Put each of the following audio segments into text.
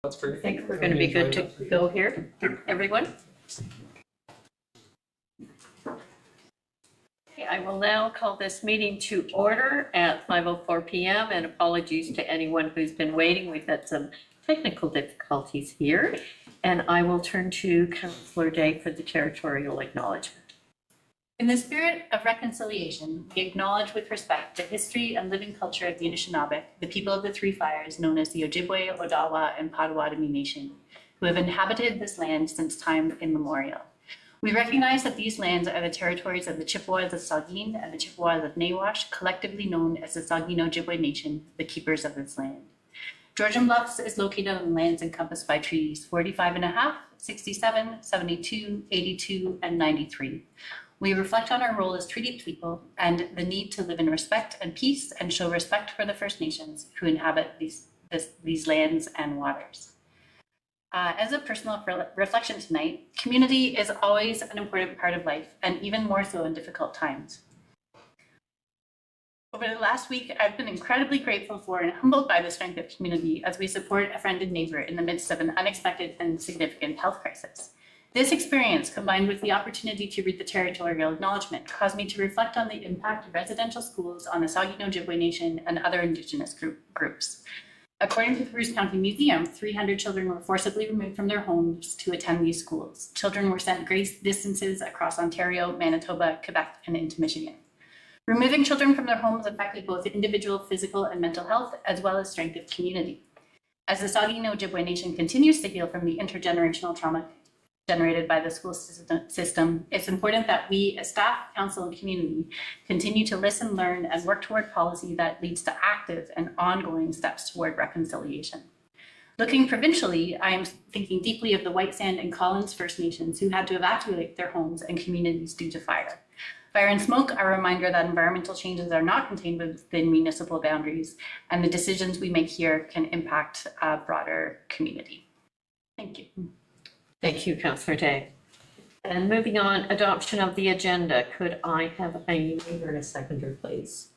That's pretty. I think we're going to be good to go here, everyone. Okay, I will now call this meeting to order at 5:04 p.m. and apologies to anyone who's been waiting. We've had some technical difficulties here. And I will turn to Councillor Day for the territorial acknowledgement. In the spirit of reconciliation, we acknowledge with respect the history and living culture of the Anishinaabe, the people of the Three Fires, known as the Ojibwe, Odawa, and Potawatomi Nation, who have inhabited this land since time immemorial. We recognize that these lands are the territories of the Chippewas of Saugeen and the Chippewas of Nawash, collectively known as the Saugeen Ojibwe Nation, the keepers of this land. Georgian Bluffs is located on lands encompassed by treaties 45.5, 67, 72, 82, and 93. We reflect on our role as treaty people and the need to live in respect and peace and show respect for the First Nations who inhabit these lands and waters. As a personal reflection tonight, community is always an important part of life, and even more so in difficult times. Over the last week, I've been incredibly grateful for and humbled by the strength of community as we support a friend and neighbor in the midst of an unexpected and significant health crisis. This experience, combined with the opportunity to read the territorial acknowledgement, caused me to reflect on the impact of residential schools on the Saugeen Ojibwe Nation and other Indigenous groups. According to the Bruce County Museum, 300 children were forcibly removed from their homes to attend these schools. Children were sent great distances across Ontario, Manitoba, Quebec, and into Michigan. Removing children from their homes affected both individual physical and mental health, as well as strength of community. As the Saugeen Ojibwe Nation continues to heal from the intergenerational trauma generated by the school system, it's important that we as staff, council, and community continue to listen, learn, and work toward policy that leads to active and ongoing steps toward reconciliation. Looking provincially, I am thinking deeply of the White Sand and Collins First Nations who had to evacuate their homes and communities due to fire. Fire and smoke are a reminder that environmental changes are not contained within municipal boundaries, and the decisions we make here can impact a broader community. Thank you. Thank you, Councillor Day. And moving on, adoption of the agenda. Could I have a mover and a seconder, please?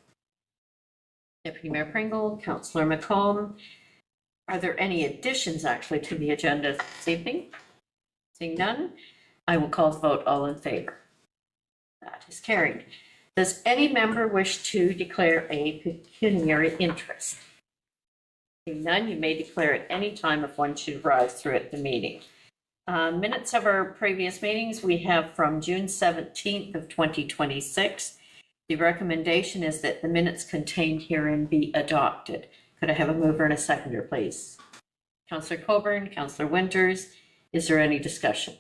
Deputy Mayor Pringle, Councillor McComb. Are there any additions actually to the agenda this evening? Seeing none, I will call the vote. All in favor? That is carried. Does any member wish to declare a pecuniary interest? Seeing none, you may declare at any time if one should rise through at the meeting. Minutes of our previous meetings we have from June 17th of 2026. The recommendation is that the minutes contained herein be adopted. Could I have a mover and a seconder, please? Councillor Coburn, Councillor Winters, is there any discussion?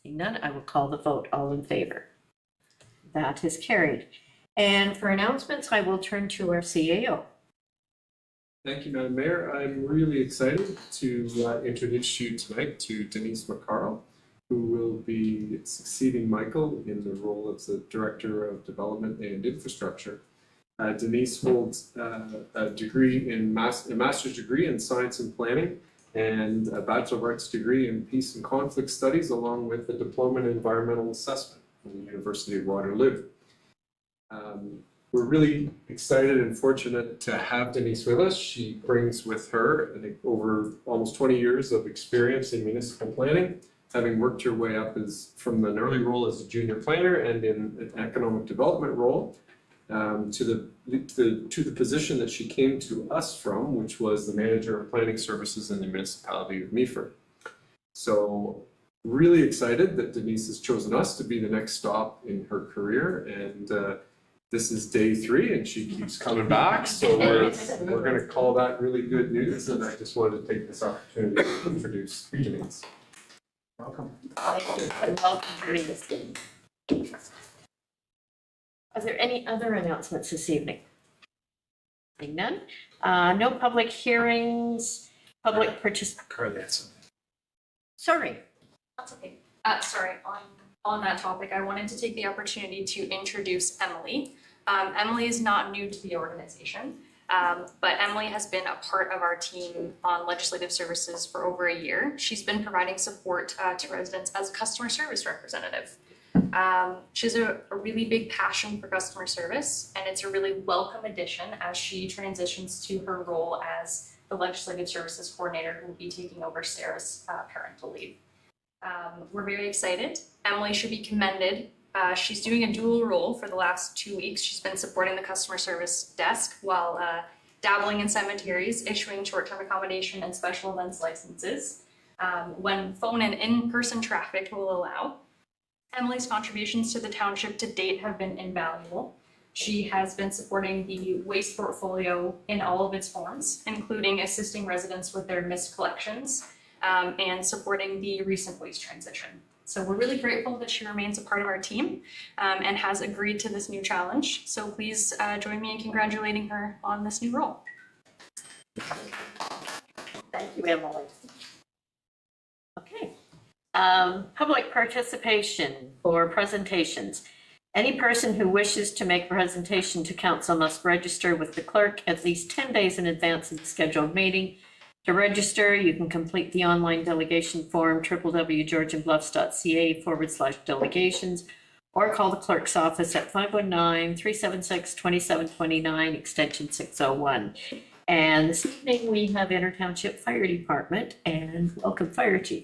Seeing none, I will call the vote. All in favor? That is carried. And for announcements, I will turn to our CAO. Thank you, Madam Mayor. I'm really excited to introduce you tonight to Denise McCarl, who will be succeeding Michael in the role of the Director of Development and Infrastructure. Denise holds a degree in a master's degree in Science and Planning and a Bachelor of Arts degree in Peace and Conflict Studies, along with a diploma in Environmental Assessment from the University of Waterloo. We're really excited and fortunate to have Denise with us. She brings with her, I think, over almost 20 years of experience in municipal planning, having worked her way up from an early role as a junior planner and in an economic development role to the position that she came to us from, which was the manager of planning services in the municipality of Meaford. So really excited that Denise has chosen us to be the next stop in her career, and this is day 3 and she keeps coming back, so we're going to call that really good news, and I just wanted to take this opportunity to introduce Denise. Welcome. Thank you, and welcome, Denise. Are there any other announcements this evening? Seeing none. No public hearings, public participation. Sorry. That's okay. Sorry, on that topic, I wanted to take the opportunity to introduce Emily. Emily is not new to the organization, but Emily has been a part of our team on legislative services for over a year. She's been providing support to residents as a customer service representative. She has a really big passion for customer service, and it's a really welcome addition as she transitions to her role as the Legislative Services Coordinator, who will be taking over Sarah's parental leave. We're very excited. Emily should be commended. She's doing a dual role for the last 2 weeks. She's been supporting the customer service desk while dabbling in cemeteries, issuing short-term accommodation and special events licenses when phone and in-person traffic will allow. Emily's contributions to the township to date have been invaluable. She has been supporting the waste portfolio in all of its forms, including assisting residents with their missed collections and supporting the recent waste transition. So we're really grateful that she remains a part of our team and has agreed to this new challenge. So please join me in congratulating her on this new role. Thank you, Emily. Okay. Public participation for presentations. Any person who wishes to make a presentation to council must register with the clerk at least 10 days in advance of the scheduled meeting. To register, you can complete the online delegation form, www.georgianbluffs.ca/delegations, or call the clerk's office at 519-376-2729, extension 601. And this evening, we have Intertownship Fire Department, and welcome, Fire Chief.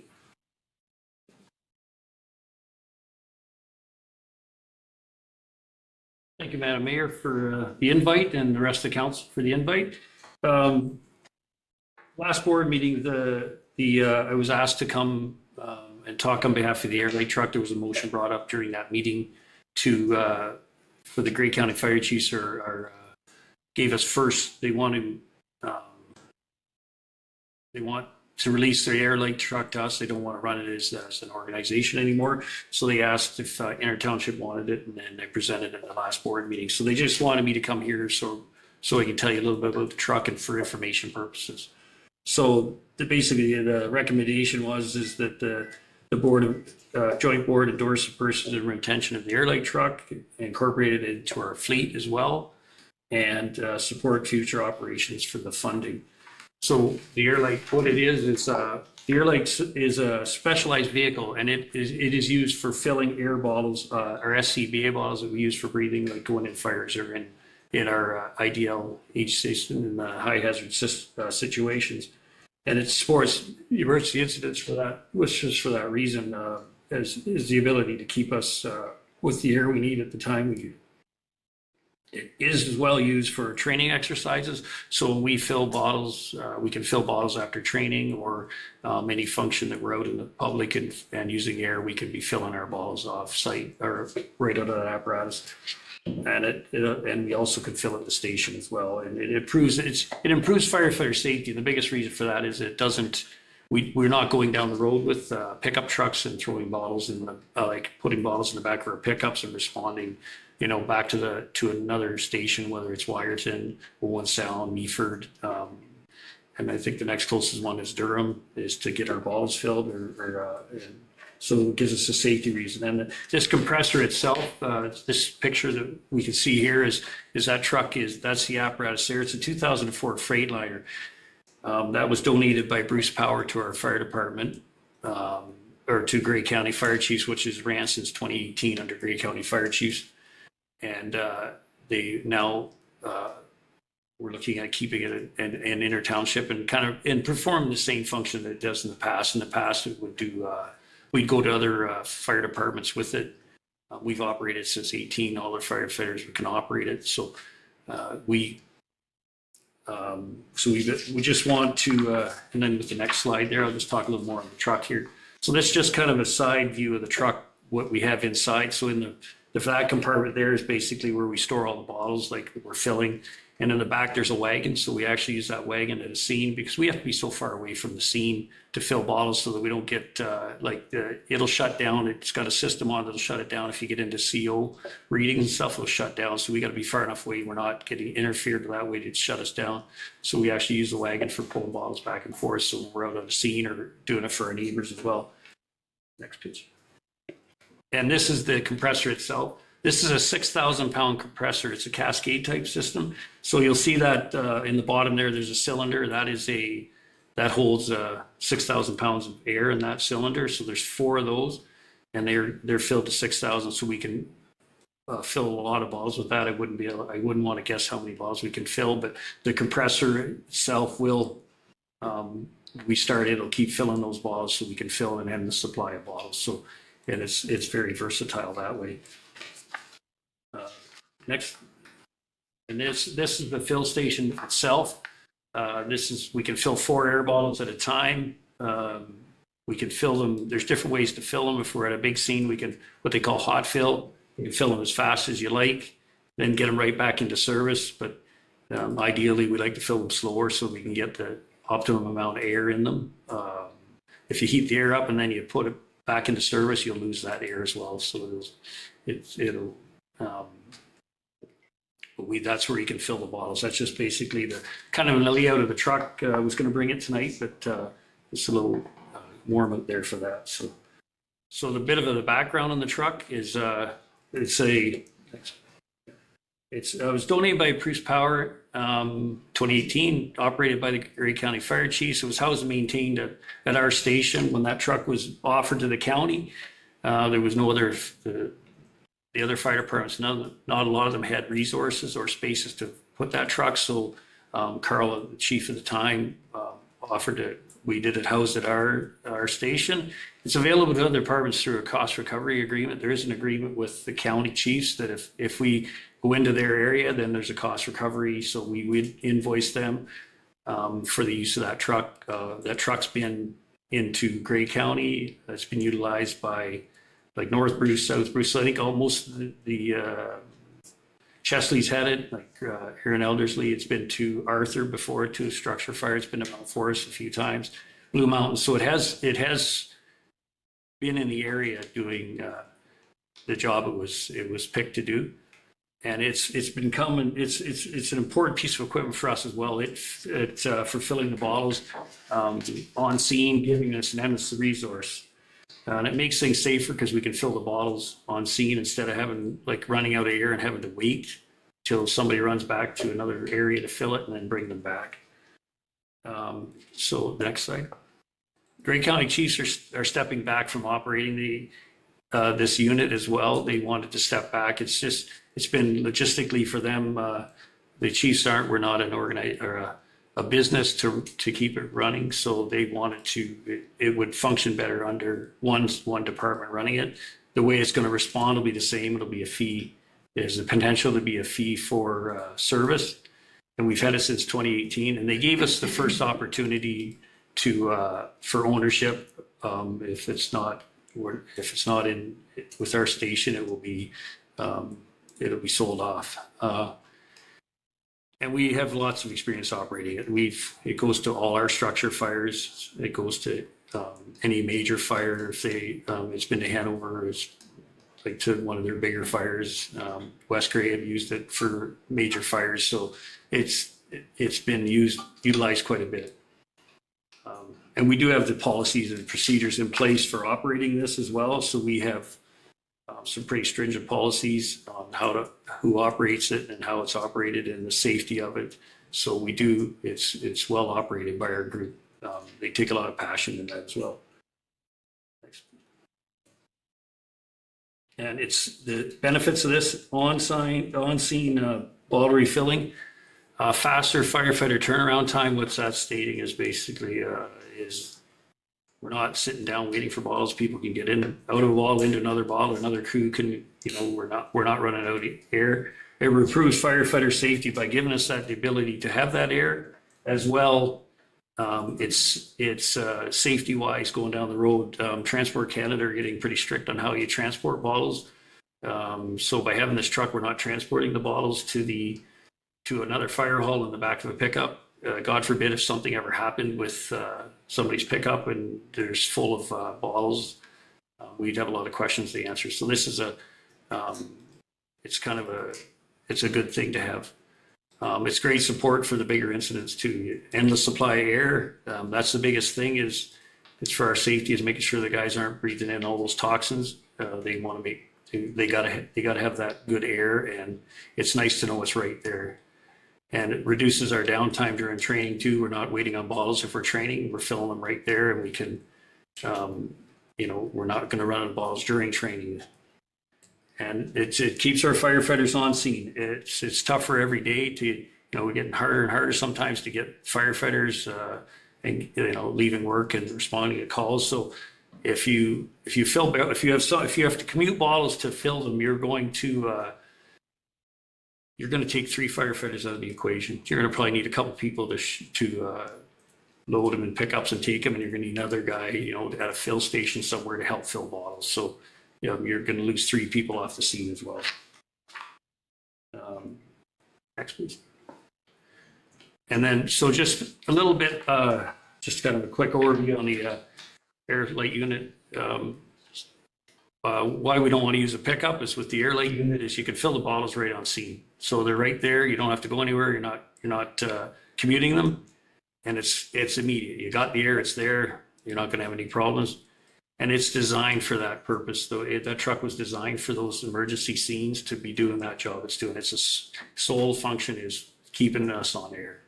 Thank you, Madam Mayor, for the invite, and the rest of the council for the invite. Last board meeting, I was asked to come and talk on behalf of the Air Light Truck. There was a motion brought up during that meeting for the Grey County Fire Chiefs gave us first. They want to release their Air Light Truck to us. They don't want to run it as an organization anymore. So they asked if Intertownship wanted it, and then they presented it at the last board meeting. So they just wanted me to come here so I can tell you a little bit about the truck and for information purposes. So basically the recommendation is that the joint board endorse the purchase and retention of the Air Light Truck, incorporate it into our fleet as well, and support future operations for the funding. So the Air Light, what it is the Air Light is a specialized vehicle, and it is used for filling air bottles, or SCBA bottles that we use for breathing, like going in fires or in our IDLH system in the high hazard situations. And it supports emergency incidents for that, which is for that reason, is the ability to keep us with the air we need at the time we do. It is as well used for training exercises. So when we fill bottles, we can fill bottles after training, or any function that we're out in the public and using air, we can be filling our bottles off site or right out of that apparatus. And we also can fill at the station as well. And it improves firefighter safety. The biggest reason for that is we're not going down the road with pickup trucks and throwing bottles in like putting bottles in the back of our pickups and responding, back to another station, whether it's Wyerton or One Sound, Meaford, and I think the next closest one is Durham, is to get our bottles filled, so it gives us a safety reason. And this compressor itself, this picture that we can see here is that truck that's the apparatus there. It's a 2004 Freightliner. That was donated by Bruce Power to our fire department, or to Grey County Fire Chiefs, which is ran since 2018 under Grey County Fire Chiefs. And they now, we're looking at keeping it in Intertownship and perform the same function that it does in the past. In the past, it would do, we'd go to other fire departments with it. We've operated since 18, all the firefighters can operate it. So we just want to, and then with the next slide there, I'll just talk a little more on the truck here. So that's just kind of a side view of the truck, what we have inside. So in the that compartment there is basically where we store all the bottles, like we're filling. And in the back, there's a wagon. So we actually use that wagon at a scene because we have to be so far away from the scene to fill bottles so that we don't get it'll shut down. It's got a system on that'll shut it down. If you get into CO readings and stuff, it'll shut down. So we got to be far enough away. We're not getting interfered that way to shut us down. So we actually use the wagon for pulling bottles back and forth. So we're out on the scene or doing it for our neighbors as well. Next picture. And this is the compressor itself. This is a 6,000 pound compressor. It's a cascade type system. So you'll see that in the bottom there, there's a cylinder. That holds 6,000 pounds of air in that cylinder. So there's 4 of those, and they're filled to 6,000. So we can fill a lot of bottles with that. I wouldn't want to guess how many bottles we can fill, but the compressor itself will we start, it'll keep filling those bottles so we can fill and end the supply of bottles. So, and it's very versatile that way. Next, and this is the fill station itself. We can fill 4 air bottles at a time. We can fill them, there's different ways to fill them. If we're at a big scene, we can, what they call hot fill. You can fill them as fast as you like, then get them right back into service. But ideally, we like to fill them slower so we can get the optimum amount of air in them. If you heat the air up and then you put it back into service, you'll lose that air as well. So that's where you can fill the bottles. That's just basically the kind of an layout of the truck. I was going to bring it tonight, but it's a little warm out there for that. So the bit of the background on the truck is it was donated by Bruce Power, 2018, operated by the Grey County Fire Chiefs. It was housed and maintained at our station when that truck was offered to the county. There was no other, the other fire departments, not a lot of them had resources or spaces to put that truck. So Carl, the chief at the time, offered to, we did it housed at our station. It's available to other departments through a cost recovery agreement. There is an agreement with the county chiefs that if we go into their area, then there's a cost recovery. So we would invoice them for the use of that truck. That truck's been into Grey County. It's been utilized by like North Bruce, South Bruce. So I think almost the Chesley's had it, like here in Elderslie. It's been to Arthur before, to Structure Fire. It's been to Mount Forest a few times, Blue Mountain. So it has been in the area doing the job it was picked to do, and it's been coming. It's an important piece of equipment for us as well. For filling the bottles on scene, giving us an endless resource. And it makes things safer because we can fill the bottles on scene instead of having like running out of air and having to wait till somebody runs back to another area to fill it and then bring them back. So next slide. Grey County Chiefs are stepping back from operating this unit as well. They wanted to step back. It's been logistically for them. The Chiefs we're not an a business to keep it running. So they wanted it would function better under one department running it. The way it's going to respond will be the same. It'll be a fee. There's the potential to be a fee for service. And we've had it since 2018. And they gave us the first opportunity for ownership. If it's not in with our station, it'll be sold off. And we have lots of experience operating it. It goes to all our structure fires. It goes to any major fire. If it's been to Hanover, it's like to one of their bigger fires. West Grey have used it for major fires, so it's been utilized quite a bit. And we do have the policies and procedures in place for operating this as well. So we have some pretty stringent policies on who operates it and how it's operated and the safety of it. So it's well operated by our group. They take a lot of passion in that as well. Next. And it's the benefits of this on-scene bottle refilling, faster firefighter turnaround time. What's that stating is basically we're not sitting down waiting for bottles. People can get out of a bottle into another bottle. Another crew can, we're not running out of air. It improves firefighter safety by giving us the ability to have that air as well. It's safety wise going down the road. Transport Canada are getting pretty strict on how you transport bottles. So by having this truck, we're not transporting the bottles to another fire hall in the back of a pickup. God forbid if something ever happened with somebody's pickup and there's full of bottles, we'd have a lot of questions to answer. So this is it's a good thing to have. It's great support for the bigger incidents too. Endless supply of air. That's the biggest thing it's for our safety, is making sure the guys aren't breathing in all those toxins. They gotta have that good air, and it's nice to know it's right there. And it reduces our downtime during training too. We're not waiting on bottles if we're training. We're filling them right there, and we can, we're not going to run out of bottles during training. And it keeps our firefighters on scene. It's tougher every day we're getting harder and harder sometimes to get firefighters and, you know, leaving work and responding to calls. So if you have to commute bottles to fill them, you're going to take 3 firefighters out of the equation. You're going to probably need a couple people to load them in pickups and take them, and you're going to need another guy, you know, at a fill station somewhere to help fill bottles. So, you know, you're going to lose 3 people off the scene as well. Next, please. And then, so just a little bit, just kind of a quick overview on the air light unit. Why we don't want to use a pickup is with the air light unit is you can fill the bottles right on scene. So they're right there. You don't have to go anywhere. You're not commuting them, and it's immediate. You got the air. It's there. You're not going to have any problems. And it's designed for that purpose. Though that truck was designed for those emergency scenes to be doing that job it's doing. Its sole function is keeping us on air,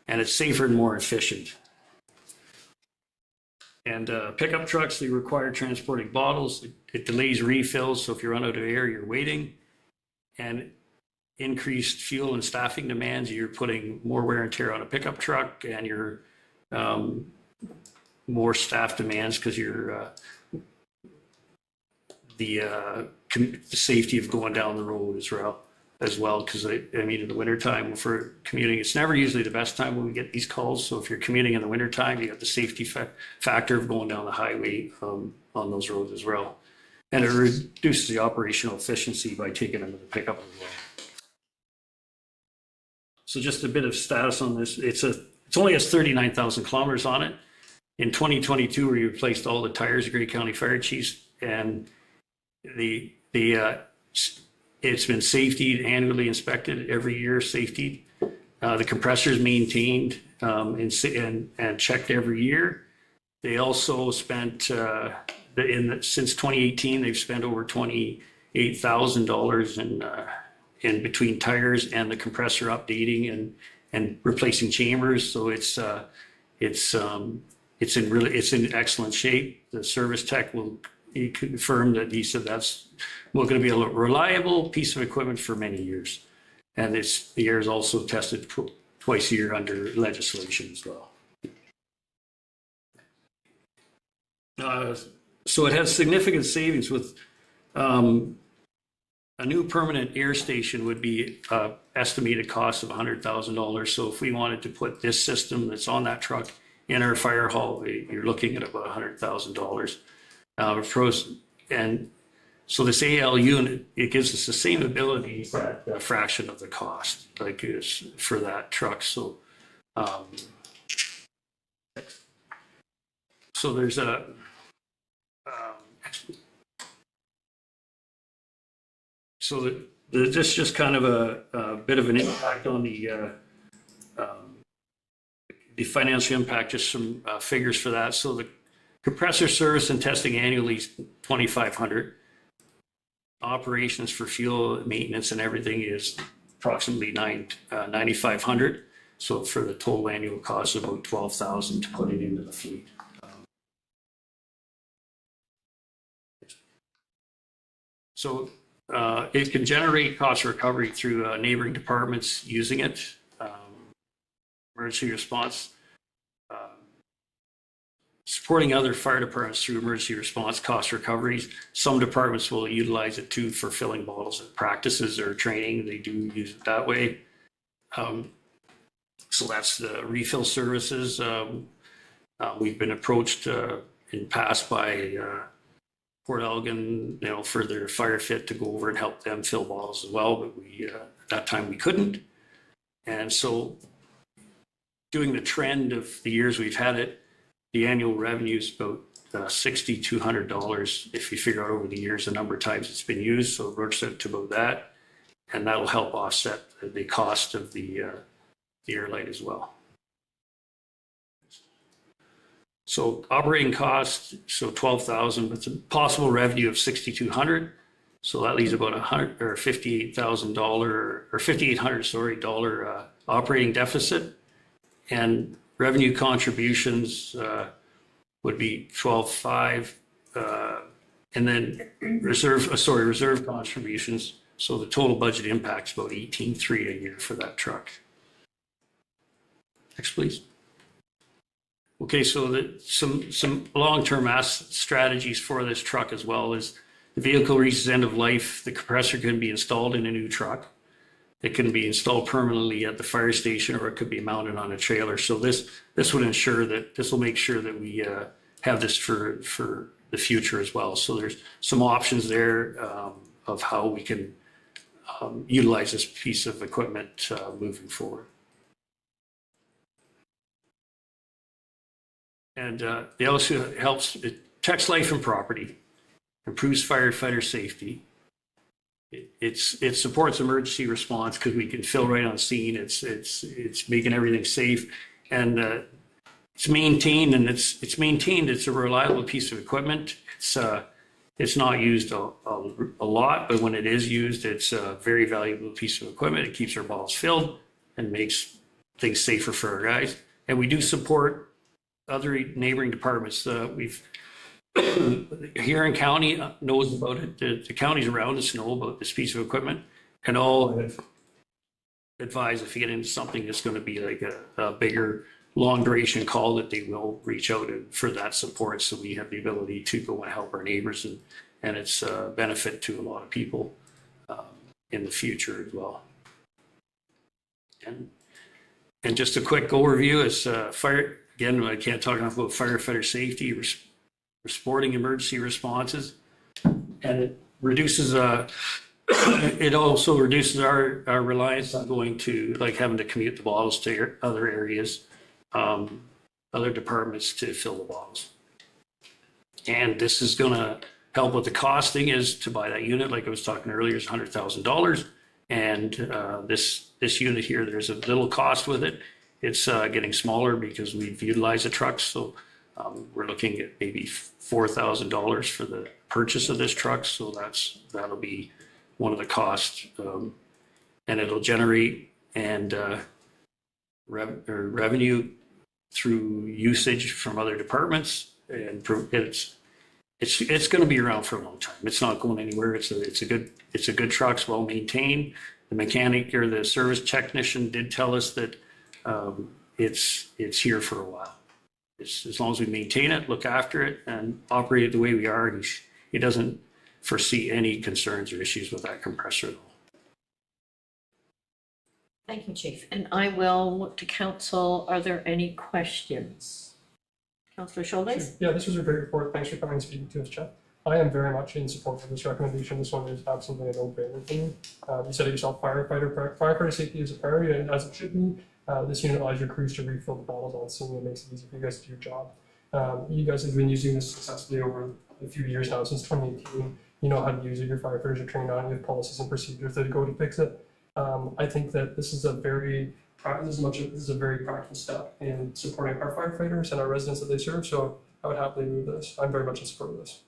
and it's safer and more efficient. And pickup trucks, they require transporting bottles. It delays refills, so if you run out of air, you're waiting. And increased fuel and staffing demands, you're putting more wear and tear on a pickup truck, and you're more staff demands because you're the safety of going down the road as well. Because I mean, in the wintertime for commuting, it's never usually the best time when we get these calls. So if you're commuting in the wintertime, you got the safety factor of going down the highway on those roads as well. And it reduces the operational efficiency by taking them to the pickup as well. So just a bit of status on this. It only has 39,000 kilometers on it. In 2022, we replaced all the tires of Grey County Fire Chiefs, and it's been safetied, annually inspected, every year safetied. The compressor is maintained and checked every year. They also spent, since 2018, they've spent over $28,000 in between tires and the compressor updating and replacing chambers. So it's in excellent shape. The service tech will confirm that he said that's going to be a reliable piece of equipment for many years. And the air is also tested twice a year under legislation as well. So it has significant savings with a new permanent air station would be estimated cost of $100,000. So if we wanted to put this system that's on that truck in our fire hall, you're looking at about $100,000. And so this AL unit, it gives us the same ability at a fraction of the cost like it is for that truck. So, so there's this just kind of a bit of an impact on the financial impact, just some figures for that. So the compressor service and testing annually is $2,500. Operations for fuel maintenance and everything is approximately $9,500. So for the total annual cost of about $12,000 to put it into the fleet. So it can generate cost recovery through neighboring departments using it. Emergency response, supporting other fire departments through emergency response cost recoveries. Some departments will utilize it too for filling bottles at practices or training. They do use it that way. So that's the refill services. We've been approached in past by Port Elgin, for their fire fit to go over and help them fill bottles as well, but at that time we couldn't. And so doing the trend of the years we've had it, the annual revenue is about $6,200 if you figure out over the years the number of times it's been used. So it works out to about that, and that'll help offset the cost of the air light as well. So operating costs, so $12,000, but it's a possible revenue of $6,200. So that leaves about $58,000 or $5,800 operating deficit. And revenue contributions would be 12.5, and then reserve contributions. So the total budget impact is about 18.3 a year for that truck. Next, please. Okay, so some long-term strategies for this truck as well is the vehicle reaches end of life, the compressor can be installed in a new truck. It can be installed permanently at the fire station, or it could be mounted on a trailer. So this would ensure that, this will make sure that we have this for the future as well. So there's some options there of how we can utilize this piece of equipment moving forward. And it also helps, it protects life and property, improves firefighter safety. It supports emergency response because we can fill right on scene. It's making everything safe, and it's maintained, and it's maintained. It's a reliable piece of equipment. It's not used a lot, but when it is used, it's a very valuable piece of equipment. It keeps our balls filled and makes things safer for our guys. And we do support other neighboring departments. We've here in county knows about it. The counties around us know about this piece of equipment, and all have advised if you get into something that's going to be like a bigger, long duration call, that they will reach out for that support. So we have the ability to go and help our neighbors, and it's a benefit to a lot of people in the future as well. And just a quick overview is fire. Again, I can't talk enough about firefighter safety, supporting emergency responses, and it reduces, it also reduces our reliance on going to, like, having to commute the bottles to other areas, other departments to fill the bottles. And this is going to help with the costing, is to buy that unit, like I was talking earlier, is $100,000. And this unit here, there's a little cost with it. It's getting smaller because we've utilized the trucks. So we're looking at maybe $4,000 for the purchase of this truck. So that'll be one of the costs. And it'll generate revenue through usage from other departments. And it's going to be around for a long time. It's not going anywhere. It's a good truck. It's well maintained. The mechanic or the service technician did tell us that it's here for a while. As long as we maintain it, look after it, and operate it the way we are, he doesn't foresee any concerns or issues with that compressor at all. Thank you, Chief. And I will look to council. Are there any questions? Councillor Shoulders? Yeah, this was a great report. Thanks for coming and speaking to us, Jeff. I am very much in support of this recommendation. This one is absolutely a no-brainer for me. You said it yourself, firefighter safety is a priority, and as it should be. This unit allows your crews to refill the bottles on scene and makes it easy for you guys to do your job. You guys have been using this successfully over a few years now, since 2018. You know how to use it, your firefighters are trained on it, you have policies and procedures that go to fix it. I think that this is a very practical step in supporting our firefighters and our residents that they serve, so I would happily move this. I'm very much in support of this.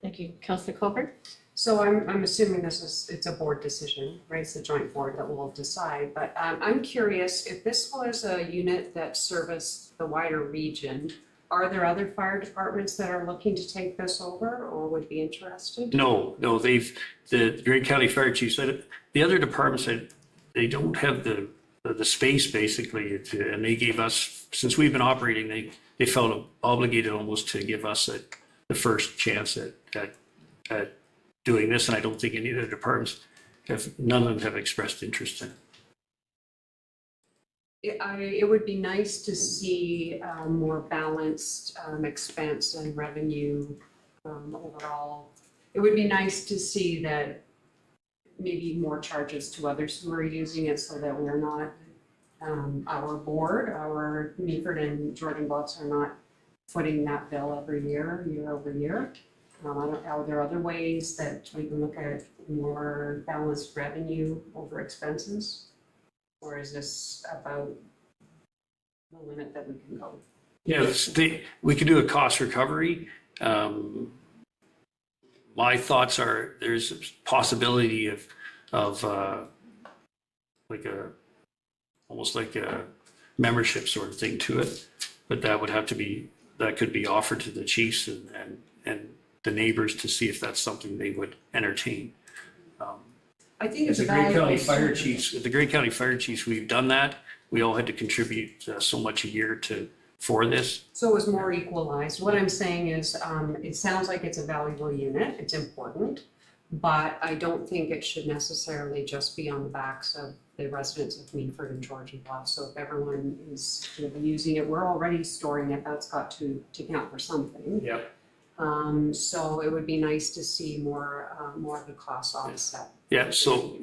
Thank you. Councillor Colbert? So I'm assuming it's a board decision, right? It's the joint board that will decide, but I'm curious, if this was a unit that serviced the wider region, are there other fire departments that are looking to take this over or would be interested? No, the Grey County Fire Chief said the other departments said they don't have the space basically and they gave us, since we've been operating, they felt obligated almost to give us the first chance at doing this, and I don't think any of the departments none of them have expressed interest in it. It would be nice to see more balanced expense and revenue overall. It would be nice to see that maybe more charges to others who are using it, so that we're not, our board, our Meaford and Jordan Bluffs are not footing that bill every year over year. Are there other ways that we can look at more balanced revenue over expenses? Or is this about the limit that we can go? Yeah, we could do a cost recovery. My thoughts are there's a possibility of like almost like a membership sort of thing to it, but that could be offered to the chiefs and the neighbors to see if that's something they would entertain. I think it's The a Grey valuable County Fire service. Chiefs, we've done that. We all had to contribute so much a year for this. So it was more equalized. What I'm saying is, it sounds like it's a valuable unit, it's important, but I don't think it should necessarily just be on the backs of the residents of Meaford and Georgian Bluff. So if everyone is using it, we're already storing it, that's got to count for something. Yep. So it would be nice to see more of the cost offset. So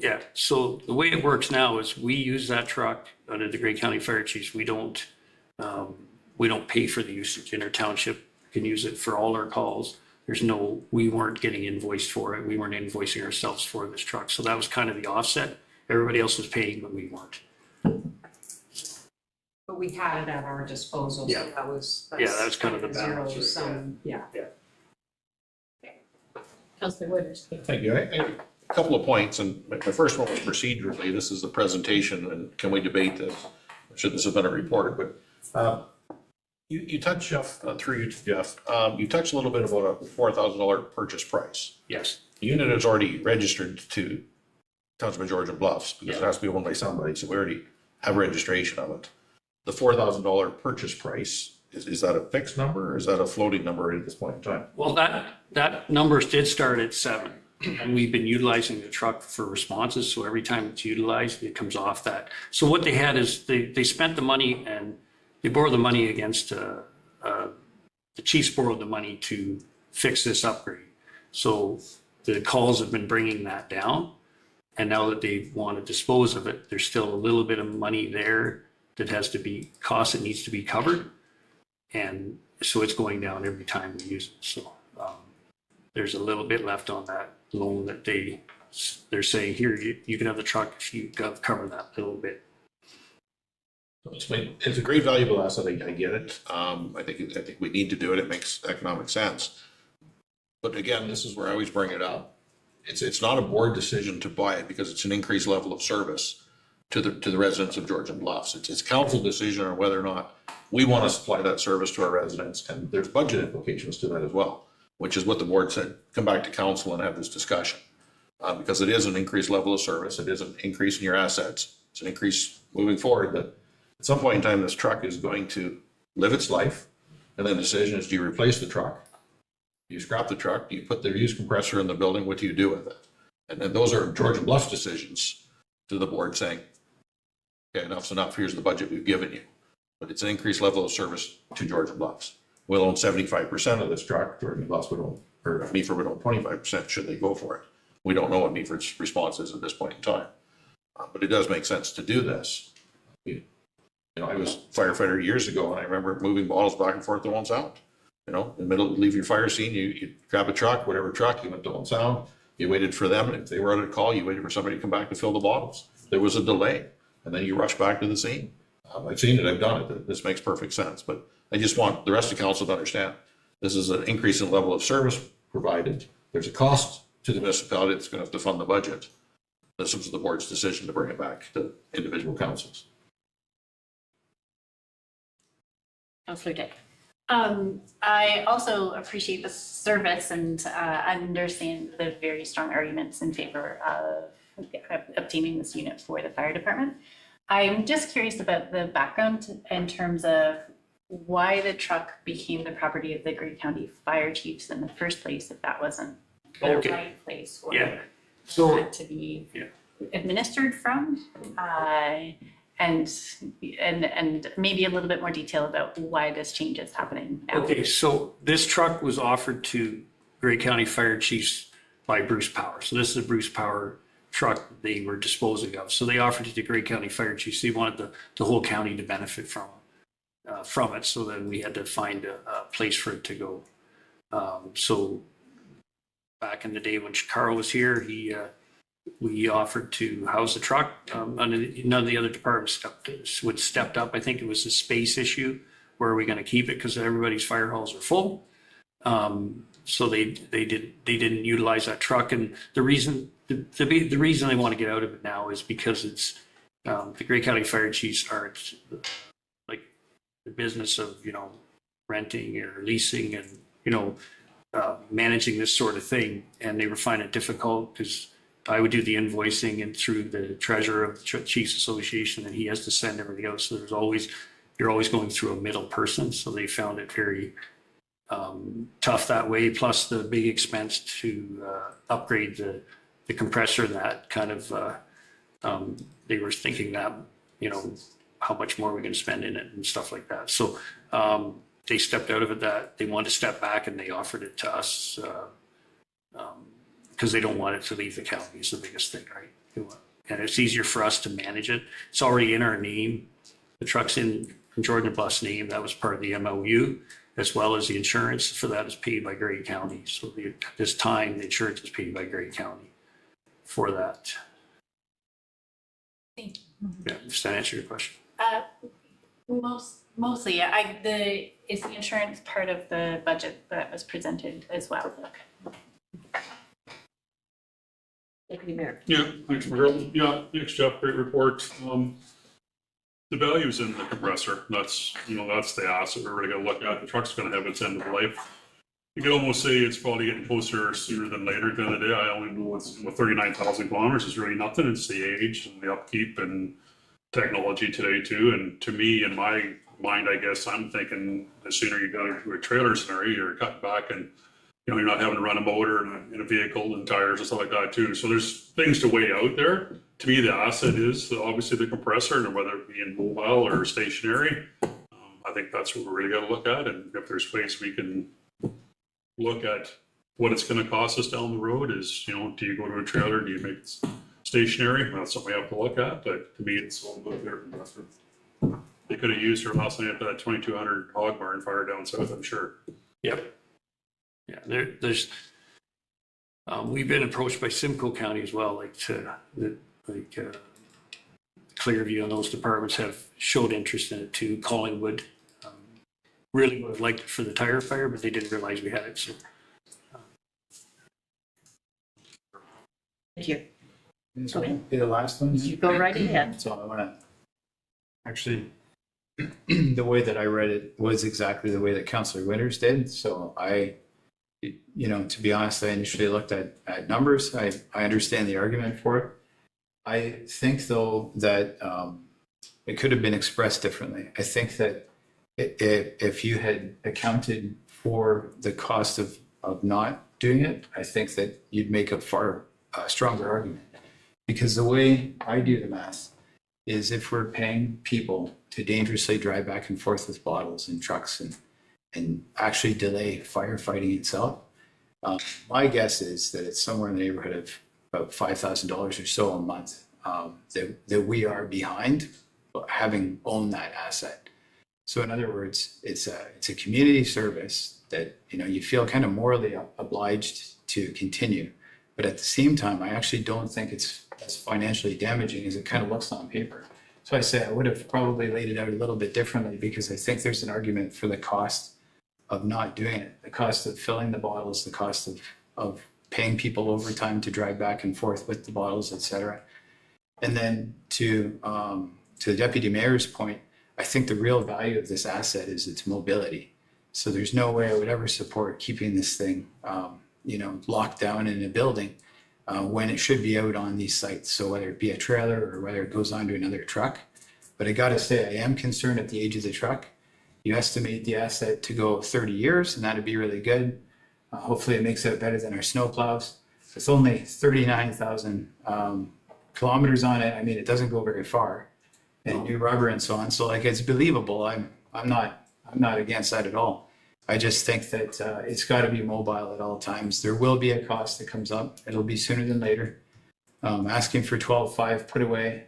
the way it works now is we use that truck under the Grey County Fire Chiefs. We don't pay for the usage. Inter Township can use it for all our calls. We weren't getting invoiced for it. We weren't invoicing ourselves for this truck. So that was kind of the offset. Everybody else was paying, but we weren't. But we had it at our disposal, so Yeah. that's that's kind of the balance, zero sum, yeah. Councillor Wooders. Thank you. I a couple of points, and my first one was procedurally. This is the presentation, and can we debate this? Should this have been a report? But you touched, Jeff, through you to Jeff, you touched a little bit about a $4,000 purchase price. Yes. The unit is already registered to Township of Georgian Bluffs because it has to be owned by somebody, so we already have registration of it. The $4,000 purchase price, is that a fixed number or is that a floating number at this point in time? Well, that numbers did start at 7, and we've been utilizing the truck for responses. So every time it's utilized, it comes off that. So what they had is they spent the money and they borrowed the money against, the chiefs borrowed the money to fix this upgrade. So the calls have been bringing that down. And now that they want to dispose of it, there's still a little bit of money there that has to be cost that needs to be covered. And so it's going down every time we use it. So there's a little bit left on that loan that they're saying, here, you can have the truck if you cover that little bit. It's a great valuable asset. I get it. I think we need to do it. It makes economic sense. But again, this is where I always bring it up. It's not a board decision to buy it because it's an increased level of service to the residents of Georgian Bluffs. It's council decision on whether or not we want to supply that service to our residents, and there's budget implications to that as well, which is what the board said. Come back to council and have this discussion because it is an increased level of service. It is an increase in your assets. It's an increase moving forward that at some point in time this truck is going to live its life, and then the decision is, do you replace the truck? Do you scrap the truck? Do you put the used compressor in the building? What do you do with it? And then those are Georgian Bluffs decisions to the board saying, okay, enough's enough. Here's the budget we've given you. But it's an increased level of service to Georgian Bluffs. We'll own 75% of this truck. Georgian Bluffs would own, or Meaford would own 25% should they go for it. We don't know what Meaford's response is at this point in time. But it does make sense to do this. I was a firefighter years ago, and I remember moving bottles back and forth to Owen Sound. In the middle, leave your fire scene, you grab a truck, whatever truck, you went to Owen Sound, you waited for them, and if they were out at a call, you waited for somebody to come back to fill the bottles. There was a delay, and then you rush back to the scene. I've seen it, I've done it. This makes perfect sense, but I just want the rest of council to understand this is an increase in level of service provided. There's a cost to the municipality that's going to have to fund the budget. This was the board's decision to bring it back to individual councils. Councillor Day. I also appreciate the service and understand the very strong arguments in favor of obtaining this unit for the fire department. I'm just curious about the background in terms of why the truck became the property of the Grey County Fire Chiefs in the first place, if that wasn't the Okay. right place for Yeah. it So to be Yeah. administered from. And maybe a little bit more detail about why this change is happening now. Okay, so this truck was offered to Grey County Fire Chiefs by Bruce Power. So this is a Bruce Power truck they were disposing of. So they offered it to Grey County Fire Chiefs. They wanted the whole county to benefit from it. So then we had to find a place for it to go. So back in the day when Carl was here, we offered to house the truck. None of the other departments stepped up. I think it was a space issue. Where are we going to keep it? Because everybody's fire halls are full. So they didn't utilize that truck. And the reason they want to get out of it now is because it's the Grey County Fire Chiefs aren't like the business of renting or leasing and managing this sort of thing. And they were finding it difficult because I would do the invoicing and through the treasurer of the Chiefs Association, and he has to send everything out. So there's always you're always going through a middle person, so they found it very tough that way, plus the big expense to upgrade the compressor. That kind of, they were thinking that, you know, how much more we're going to spend in it and stuff like that. So they stepped out of it, that they wanted to step back, and they offered it to us because they don't want it to leave the county is the biggest thing, right? And it's easier for us to manage it. It's already in our name. The truck's in Jordan Bus name. That was part of the MOU, as well as the insurance for that is paid by Grey County. So at this time, the insurance is paid by Grey County for that. Thank Yeah, does that answer your question? Mostly, is the insurance part of the budget that was presented as well? Okay. Deputy Mayor. Yeah, thanks, Mario. Yeah, thanks, Jeff. Great report. The value's in the compressor. That's, you know, that's the asset we're really gonna look at. The truck's gonna have its end of life. You could almost say it's probably getting closer sooner than later. At the end of the day, I only know it's 39,000 kilometers is really nothing. It's the age and the upkeep and technology today too. And to me, in my mind, I guess I'm thinking the sooner you go into a trailer scenario, you're cutting back and, you know, you're not having to run a motor in a vehicle and tires and stuff like that too. So there's things to weigh out there. To me, the asset is obviously the compressor, and whether it be in mobile or stationary. I think that's what we're really got to look at. And if there's ways we can look at what it's going to cost us down the road, is, you know, do you go to a trailer? Do you make it stationary? Well, that's something we have to look at. But to me, it's all about their compressor. They could have used her last night at that 2200 hog barn fire down south, I'm sure. Yep. Yeah, there's, we've been approached by Simcoe County as well, Clearview and those departments have showed interest in it too. Collingwood really would have liked it for the tire fire, but they didn't realize we had it. So, Thank you. This Okay. will be the last one. You go right ahead. So I want to, actually, the way that I read it was exactly the way that Councillor Winters did. So you know, to be honest, I initially looked at numbers. I understand the argument for it. I think though that it could have been expressed differently. I think that if you had accounted for the cost of not doing it, I think that you'd make a far stronger argument. Because the way I do the math is, if we're paying people to dangerously drive back and forth with bottles and trucks and actually delay firefighting itself, my guess is that it's somewhere in the neighborhood of about $5,000 or so a month that we are behind having owned that asset. So in other words, it's a community service that, you know, you feel kind of morally obliged to continue. But at the same time, I actually don't think it's as financially damaging as it kind of looks on paper. So I say I would have probably laid it out a little bit differently, because I think there's an argument for the cost of not doing it, the cost of filling the bottles, the cost of paying people overtime to drive back and forth with the bottles, et cetera. And then to the deputy mayor's point, I think the real value of this asset is its mobility. So there's no way I would ever support keeping this thing, you know, locked down in a building when it should be out on these sites. So whether it be a trailer or whether it goes onto another truck. But I got to say, I am concerned at the age of the truck. You estimate the asset to go 30 years, and that'd be really good. Hopefully it makes it better than our snow plows. It's only 39,000 kilometers on it. I mean, it doesn't go very far, and new rubber and so on. So like, it's believable. I'm not against that at all. I just think that it's got to be mobile at all times. There will be a cost that comes up. It'll be sooner than later. Asking for 12.5 put away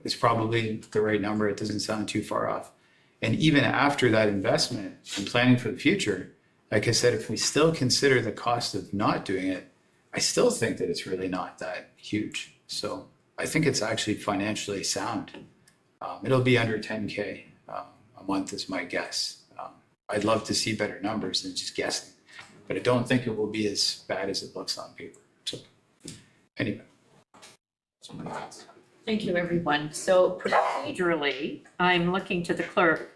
is probably the right number. It doesn't sound too far off. And even after that investment and planning for the future, like I said, if we still consider the cost of not doing it, I still think that it's really not that huge. So I think it's actually financially sound. It'll be under 10K a month is my guess. I'd love to see better numbers than just guessing, but I don't think it will be as bad as it looks on paper. So anyway. Thank you, everyone. So procedurally, I'm looking to the clerk.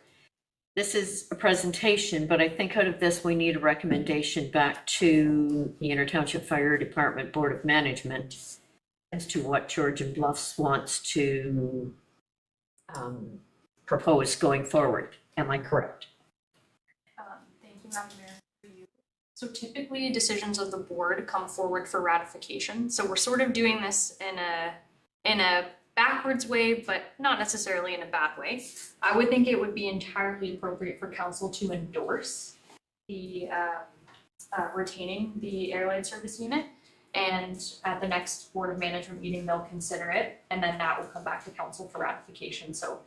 This is a presentation, but I think out of this, we need a recommendation back to the Intertownship Fire Department Board of Management as to what Georgian Bluffs wants to proposed going forward. Am I correct? Thank you, Madam Mayor. So typically, decisions of the board come forward for ratification. So we're sort of doing this in a backwards way, but not necessarily in a bad way. I would think it would be entirely appropriate for council to endorse the retaining the airline service unit. And at the next Board of Management meeting, they'll consider it, and then that will come back to council for ratification. So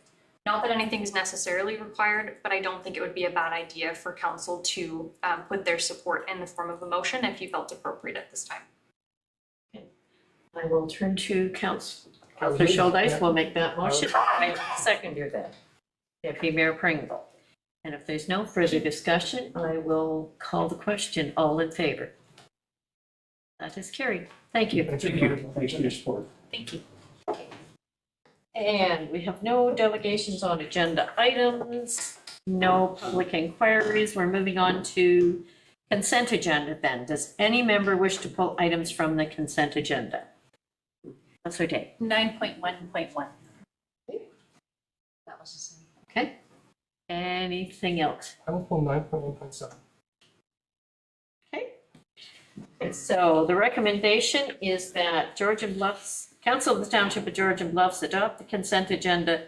not that anything is necessarily required, but I don't think it would be a bad idea for council to put their support in the form of a motion if you felt appropriate at this time. I will turn to Councillor Schuldice will make that motion. I second your that. Deputy Mayor Pringle. And if there's no further discussion, I will call the question. All in favor? That is carried. Thank you. Thank Thank you. Thanks for your support. Thank you. And we have no delegations on agenda items, no public inquiries. We're moving on to consent agenda then. Does any member wish to pull items from the consent agenda? Councillor Day. 9.1.1. That was the same. Okay. Anything else? I will pull 9.1.7. Okay. So the recommendation is that Georgian Bluffs, Council of the Township of Georgian Bluffs adopt the consent agenda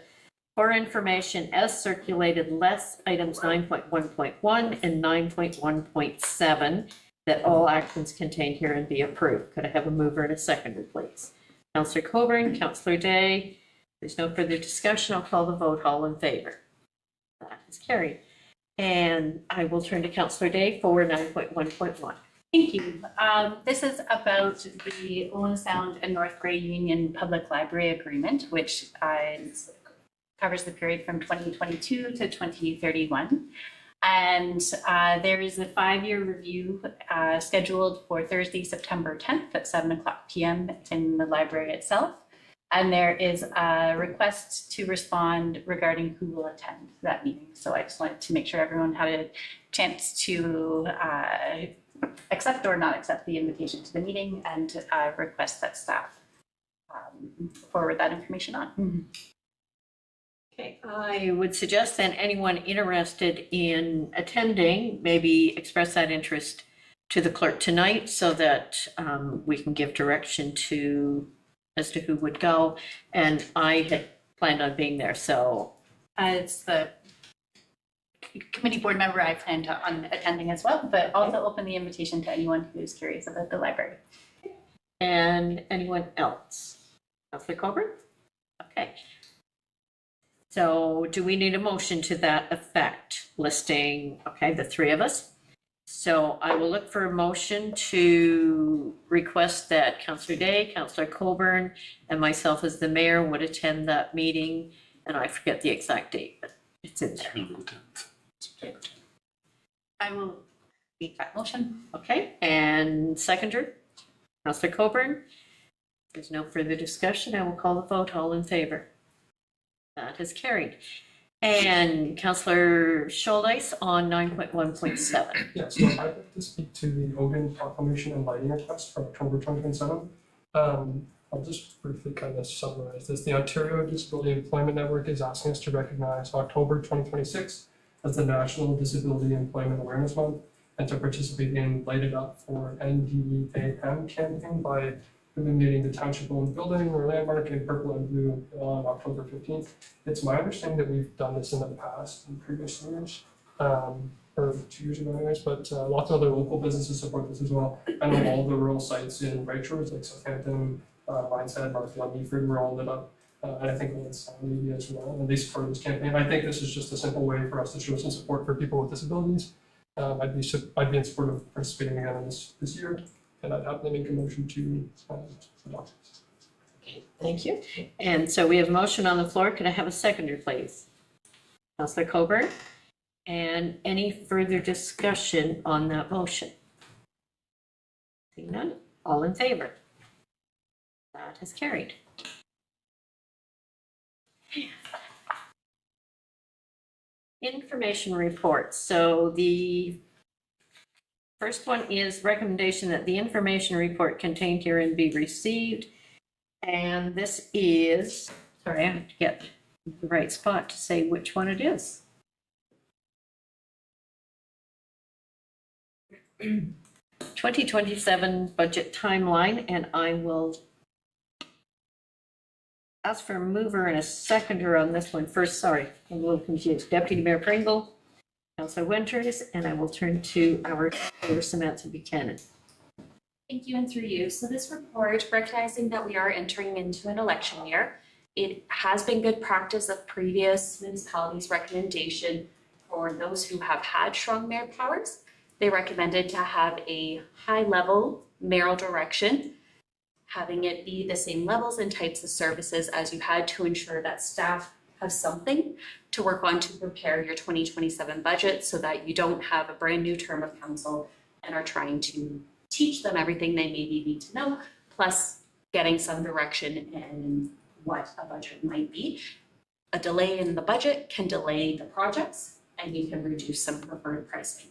for information as circulated, less items 9.1.1 and 9.1.7, that all actions contained herein be approved. Could I have a mover and a seconder, please? Councillor Coburn, Councillor Day. There's no further discussion. I'll call the vote. All in favor? That is carried. And I will turn to Councillor Day for 9.1.1. Thank you. This is about the Owen Sound and North Grey Union Public Library Agreement, which covers the period from 2022 to 2031. And there is a 5-year review scheduled for Thursday, September 10th at 7:00 p.m. in the library itself. And there is a request to respond regarding who will attend that meeting. So I just wanted to make sure everyone had a chance to accept or not accept the invitation to the meeting, and request that staff forward that information on. Okay, I would suggest then anyone interested in attending, maybe express that interest to the clerk tonight so that we can give direction as to who would go. And I had planned on being there, so. As the committee board member, I planned on attending as well, but also open the invitation to anyone who is curious about the library. And anyone else? Councillor Coburn? Okay. So do we need a motion to that effect, listing, okay, the three of us? So I will look for a motion to request that Councillor Day, Councillor Coburn, and myself as the mayor would attend that meeting. And I forget the exact date, but it's in there. I will make that motion. Okay, and seconder, Councillor Coburn. There's no further discussion. I will call the vote. All in favor? That is carried. And Councillor Schuldice on 9.1.7. Yeah, so I'd like to speak to the Ogun Proclamation and Lighting Request for October 2027. I'll just briefly kind of summarize this. The Ontario Disability Employment Network is asking us to recognize October 2026 as the National Disability Employment Awareness Month, and to participate in Light It Up for NDAM campaign by illuminating the township-owned building or landmark in purple and blue on October 15th. It's my understanding that we've done this in the past, in previous years, or 2 years ago anyways, but lots of other local businesses support this as well. I know all the rural sites in Right Shores, like Southampton, Lineshead, Markfield, Meaford, were all lit up. And I think that's media as well, and they supported this campaign. I think this is just a simple way for us to show some support for people with disabilities. I'd be in support of participating again in this year, and I'd happily make a motion to adopt. Okay, thank you. And so we have a motion on the floor. Could I have a seconder, please? Councillor Coburn. And any further discussion on that motion? Seeing none, all in favor? That is carried. Information reports. So the first one is recommendation that the information report contained herein be received. And this is, sorry, I have to get the right spot to say which one it is. 2027 budget timeline, and I will ask for a mover and a seconder on this one first. Sorry, I'm a little confused. Deputy Mayor Pringle, Councillor Winters, and I will turn to our Samantha Buchanan. Thank you, and through you. So this report, recognizing that we are entering into an election year, it has been good practice of previous municipalities' recommendation for those who have had strong mayor powers. They recommended to have a high-level mayoral direction, having it be the same levels and types of services as you had to ensure that staff have something to work on to prepare your 2027 budget so that you don't have a brand new term of council and are trying to teach them everything they maybe need to know, plus getting some direction in what a budget might be. A delay in the budget can delay the projects and you can reduce some preferred pricing.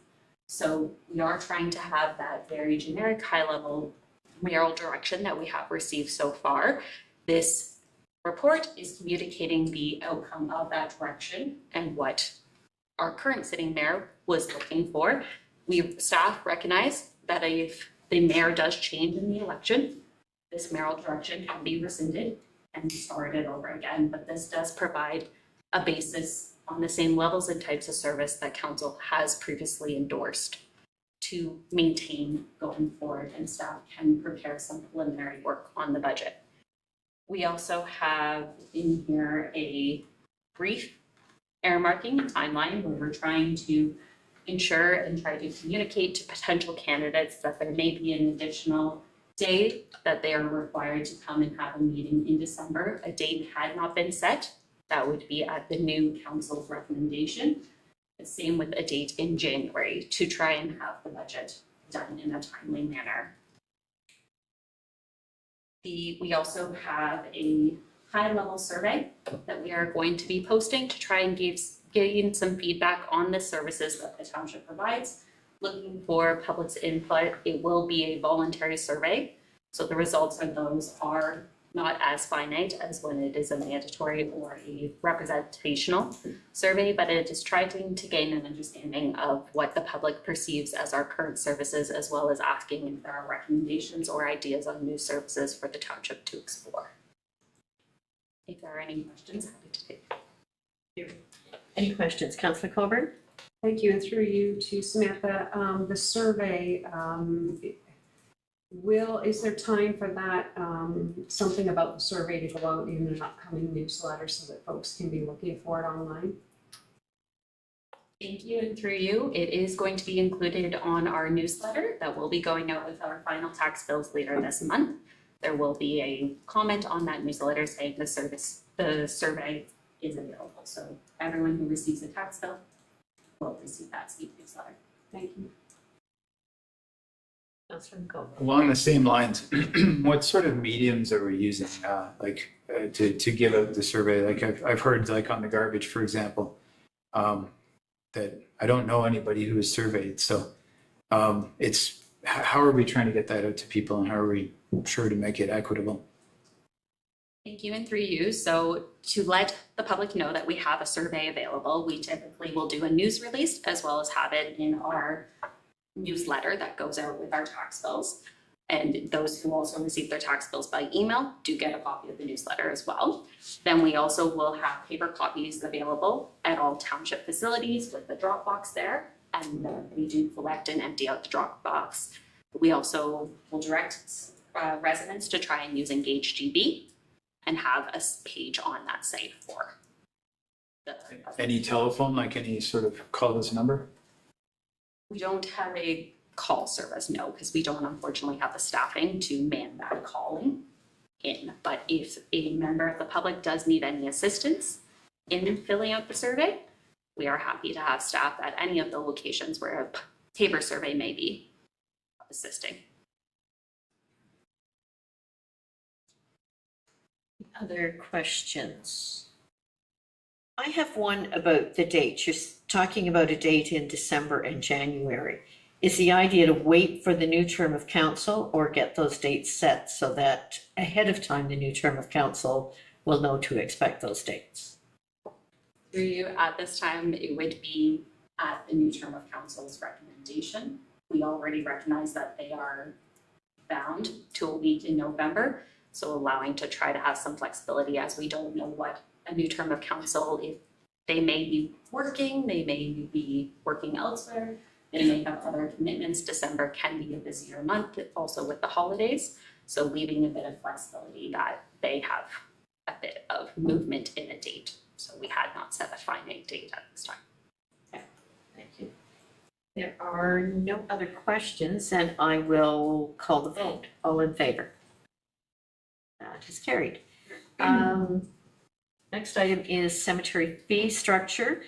So we are trying to have that very generic high-level mayoral direction that we have received so far. This report is communicating the outcome of that direction and what our current sitting mayor was looking for. Staff recognize that if the mayor does change in the election, this mayoral direction can be rescinded and started over again, but this does provide a basis on the same levels and types of service that council has previously endorsed to maintain going forward, and staff can prepare some preliminary work on the budget. We also have in here a brief earmarking timeline where we're trying to ensure and try to communicate to potential candidates that there may be an additional day that they are required to come and have a meeting in December. A date had not been set. That would be at the new council's recommendation. The same with a date in January to try and have the budget done in a timely manner. We also have a high-level survey that we are going to be posting to try and gain some feedback on the services that the township provides. Looking for public's input, it will be a voluntary survey. So the results of those are not as finite as when it is a mandatory or a representational survey, but it is trying to gain an understanding of what the public perceives as our current services, as well as asking if there are recommendations or ideas on new services for the township to explore. If there are any questions, happy to take them. Any questions? Councillor Colburn? Thank you, and through you to Samantha, the survey, is there time for that, something about the survey to go out in an upcoming newsletter so that folks can be looking for it online? Thank you, and through you, it is going to be included on our newsletter that will be going out with our final tax bills later this month. There will be a comment on that newsletter saying the survey is available. So everyone who receives a tax bill will receive that newsletter. Thank you. Councillor Colburn? Along the same lines, what sort of mediums are we using, to give out the survey? Like I've heard, like on the garbage, for example, that I don't know anybody who is surveyed. So how are we trying to get that out to people, and how are we sure to make it equitable? Thank you, and through you. So to let the public know that we have a survey available, we typically will do a news release as well as have it in our newsletter that goes out with our tax bills. And those who also receive their tax bills by email do get a copy of the newsletter as well. Then we also will have paper copies available at all township facilities with the drop box there. And we do collect and empty out the drop box. We also will direct residents to try and use Engage GB and have a page on that site for Any telephone, like any sort of call this number? We don't have a call service, no, because we don't unfortunately have the staffing to man that calling in. But if a member of the public does need any assistance in filling out the survey, we are happy to have staff at any of the locations where a paper survey may be assisting. Other questions? I have one about the dates. You're talking about a date in December and January. Is the idea to wait for the new term of council or get those dates set so that ahead of time the new term of council will know to expect those dates? Through you, at this time, it would be at the new term of council's recommendation. We already recognize that they are bound to a week in November, so allowing to try to have some flexibility as we don't know what a new term of council, if they may be working, they may be working elsewhere, they may have other commitments. December can be a busier month, also with the holidays, so leaving a bit of flexibility that they have a bit of movement in a date. So we had not set a finite date at this time. Thank you. There are no other questions, and I will call the vote. All in favor? That is carried. Next item is cemetery fee structure.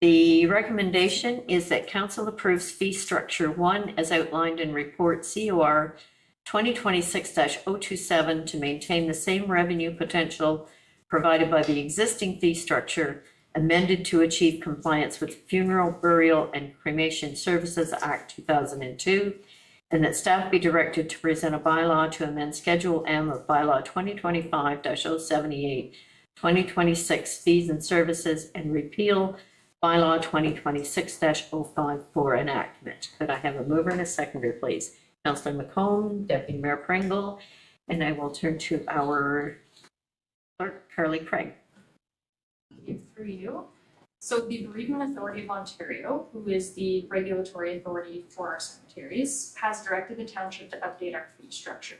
The recommendation is that council approves fee structure 1 as outlined in report COR 2026-027 to maintain the same revenue potential provided by the existing fee structure, amended to achieve compliance with Funeral, Burial, and Cremation Services Act 2002, and that staff be directed to present a bylaw to amend Schedule M of Bylaw 2025-078, 2026 fees and services, and repeal Bylaw 2026-05 for enactment. Could I have a mover and a seconder, please? Councillor McComb, Deputy Mayor Pringle, and I will turn to our clerk, Carly Craig. Through you. So the Bereavement Authority of Ontario, who is the regulatory authority for our cemeteries, has directed the township to update our fee structure.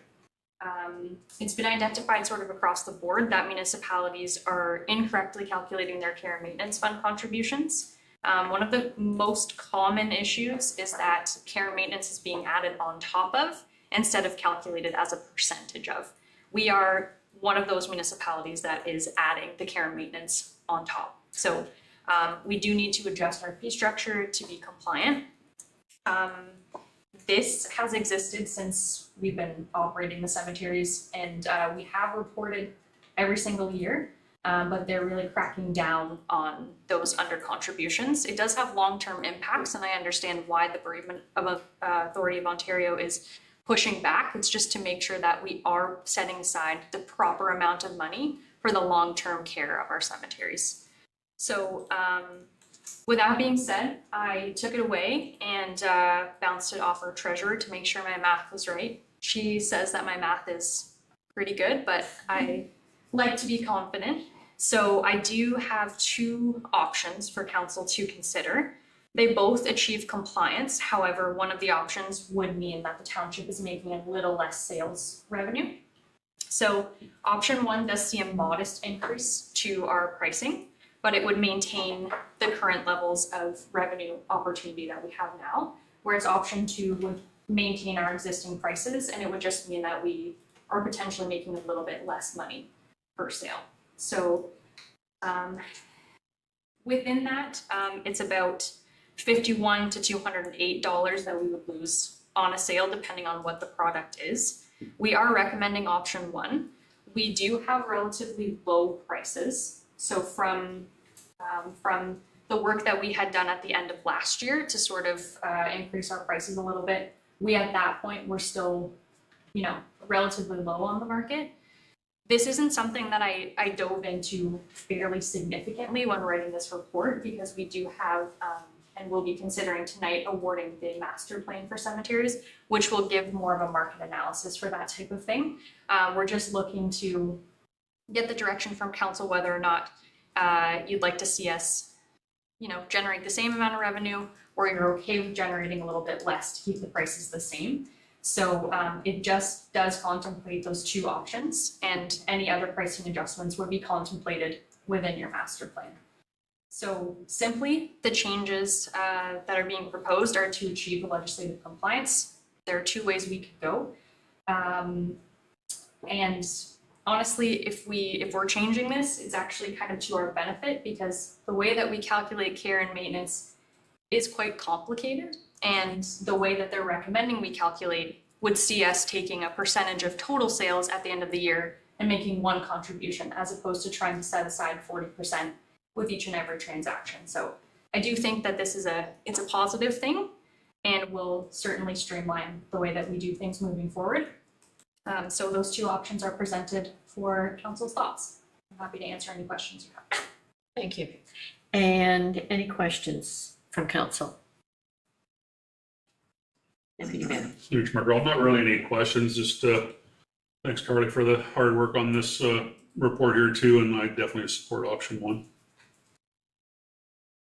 It's been identified sort of across the board that municipalities are incorrectly calculating their care and maintenance fund contributions. One of the most common issues is that care and maintenance is being added on top of instead of calculated as a percentage of. We are one of those municipalities that is adding the care and maintenance on top. So we do need to adjust our fee structure to be compliant. This has existed since we've been operating the cemeteries, and we have reported every single year, but they're really cracking down on those under contributions. It does have long-term impacts, and I understand why the Bereavement Authority of Ontario is pushing back. It's just to make sure that we are setting aside the proper amount of money for the long-term care of our cemeteries. So with that being said, I took it away and bounced it off our treasurer to make sure my math was right. She says that my math is pretty good, but I like to be confident. So I do have 2 options for council to consider. They both achieve compliance. However, one of the options would mean that the township is making a little less sales revenue. So option 1 does see a modest increase to our pricing, but it would maintain the current levels of revenue opportunity that we have now. Whereas option 2 would maintain our existing prices, and it would just mean that we are potentially making a little bit less money per sale. So within that, it's about $51 to $208 that we would lose on a sale, depending on what the product is. We are recommending option 1. We do have relatively low prices. So from the work that we had done at the end of last year to sort of increase our prices a little bit, we at that point were still, relatively low on the market. This isn't something that I dove into fairly significantly when writing this report, because we do have and we'll be considering tonight awarding the master plan for cemeteries, which will give more of a market analysis for that type of thing. We're just looking to get the direction from council whether or not you'd like to see us, generate the same amount of revenue, or you're okay with generating a little bit less to keep the prices the same. So it just does contemplate those 2 options, and any other pricing adjustments would be contemplated within your master plan. So simply, the changes that are being proposed are to achieve legislative compliance. There are 2 ways we could go. And honestly, if we're changing this, it's actually kind of to our benefit, because the way that we calculate care and maintenance is quite complicated. And the way that they're recommending we calculate would see us taking a percentage of total sales at the end of the year and making one contribution, as opposed to trying to set aside 40% with each and every transaction. So I do think that this is it's a positive thing, and will certainly streamline the way that we do things moving forward. So those 2 options are presented for council's thoughts. I'm happy to answer any questions you have. Thank you. And any questions from council? Deputy Mayor. Huge, Margaret. Not really any questions, just thanks, Carly, for the hard work on this report here too, and I definitely support option 1.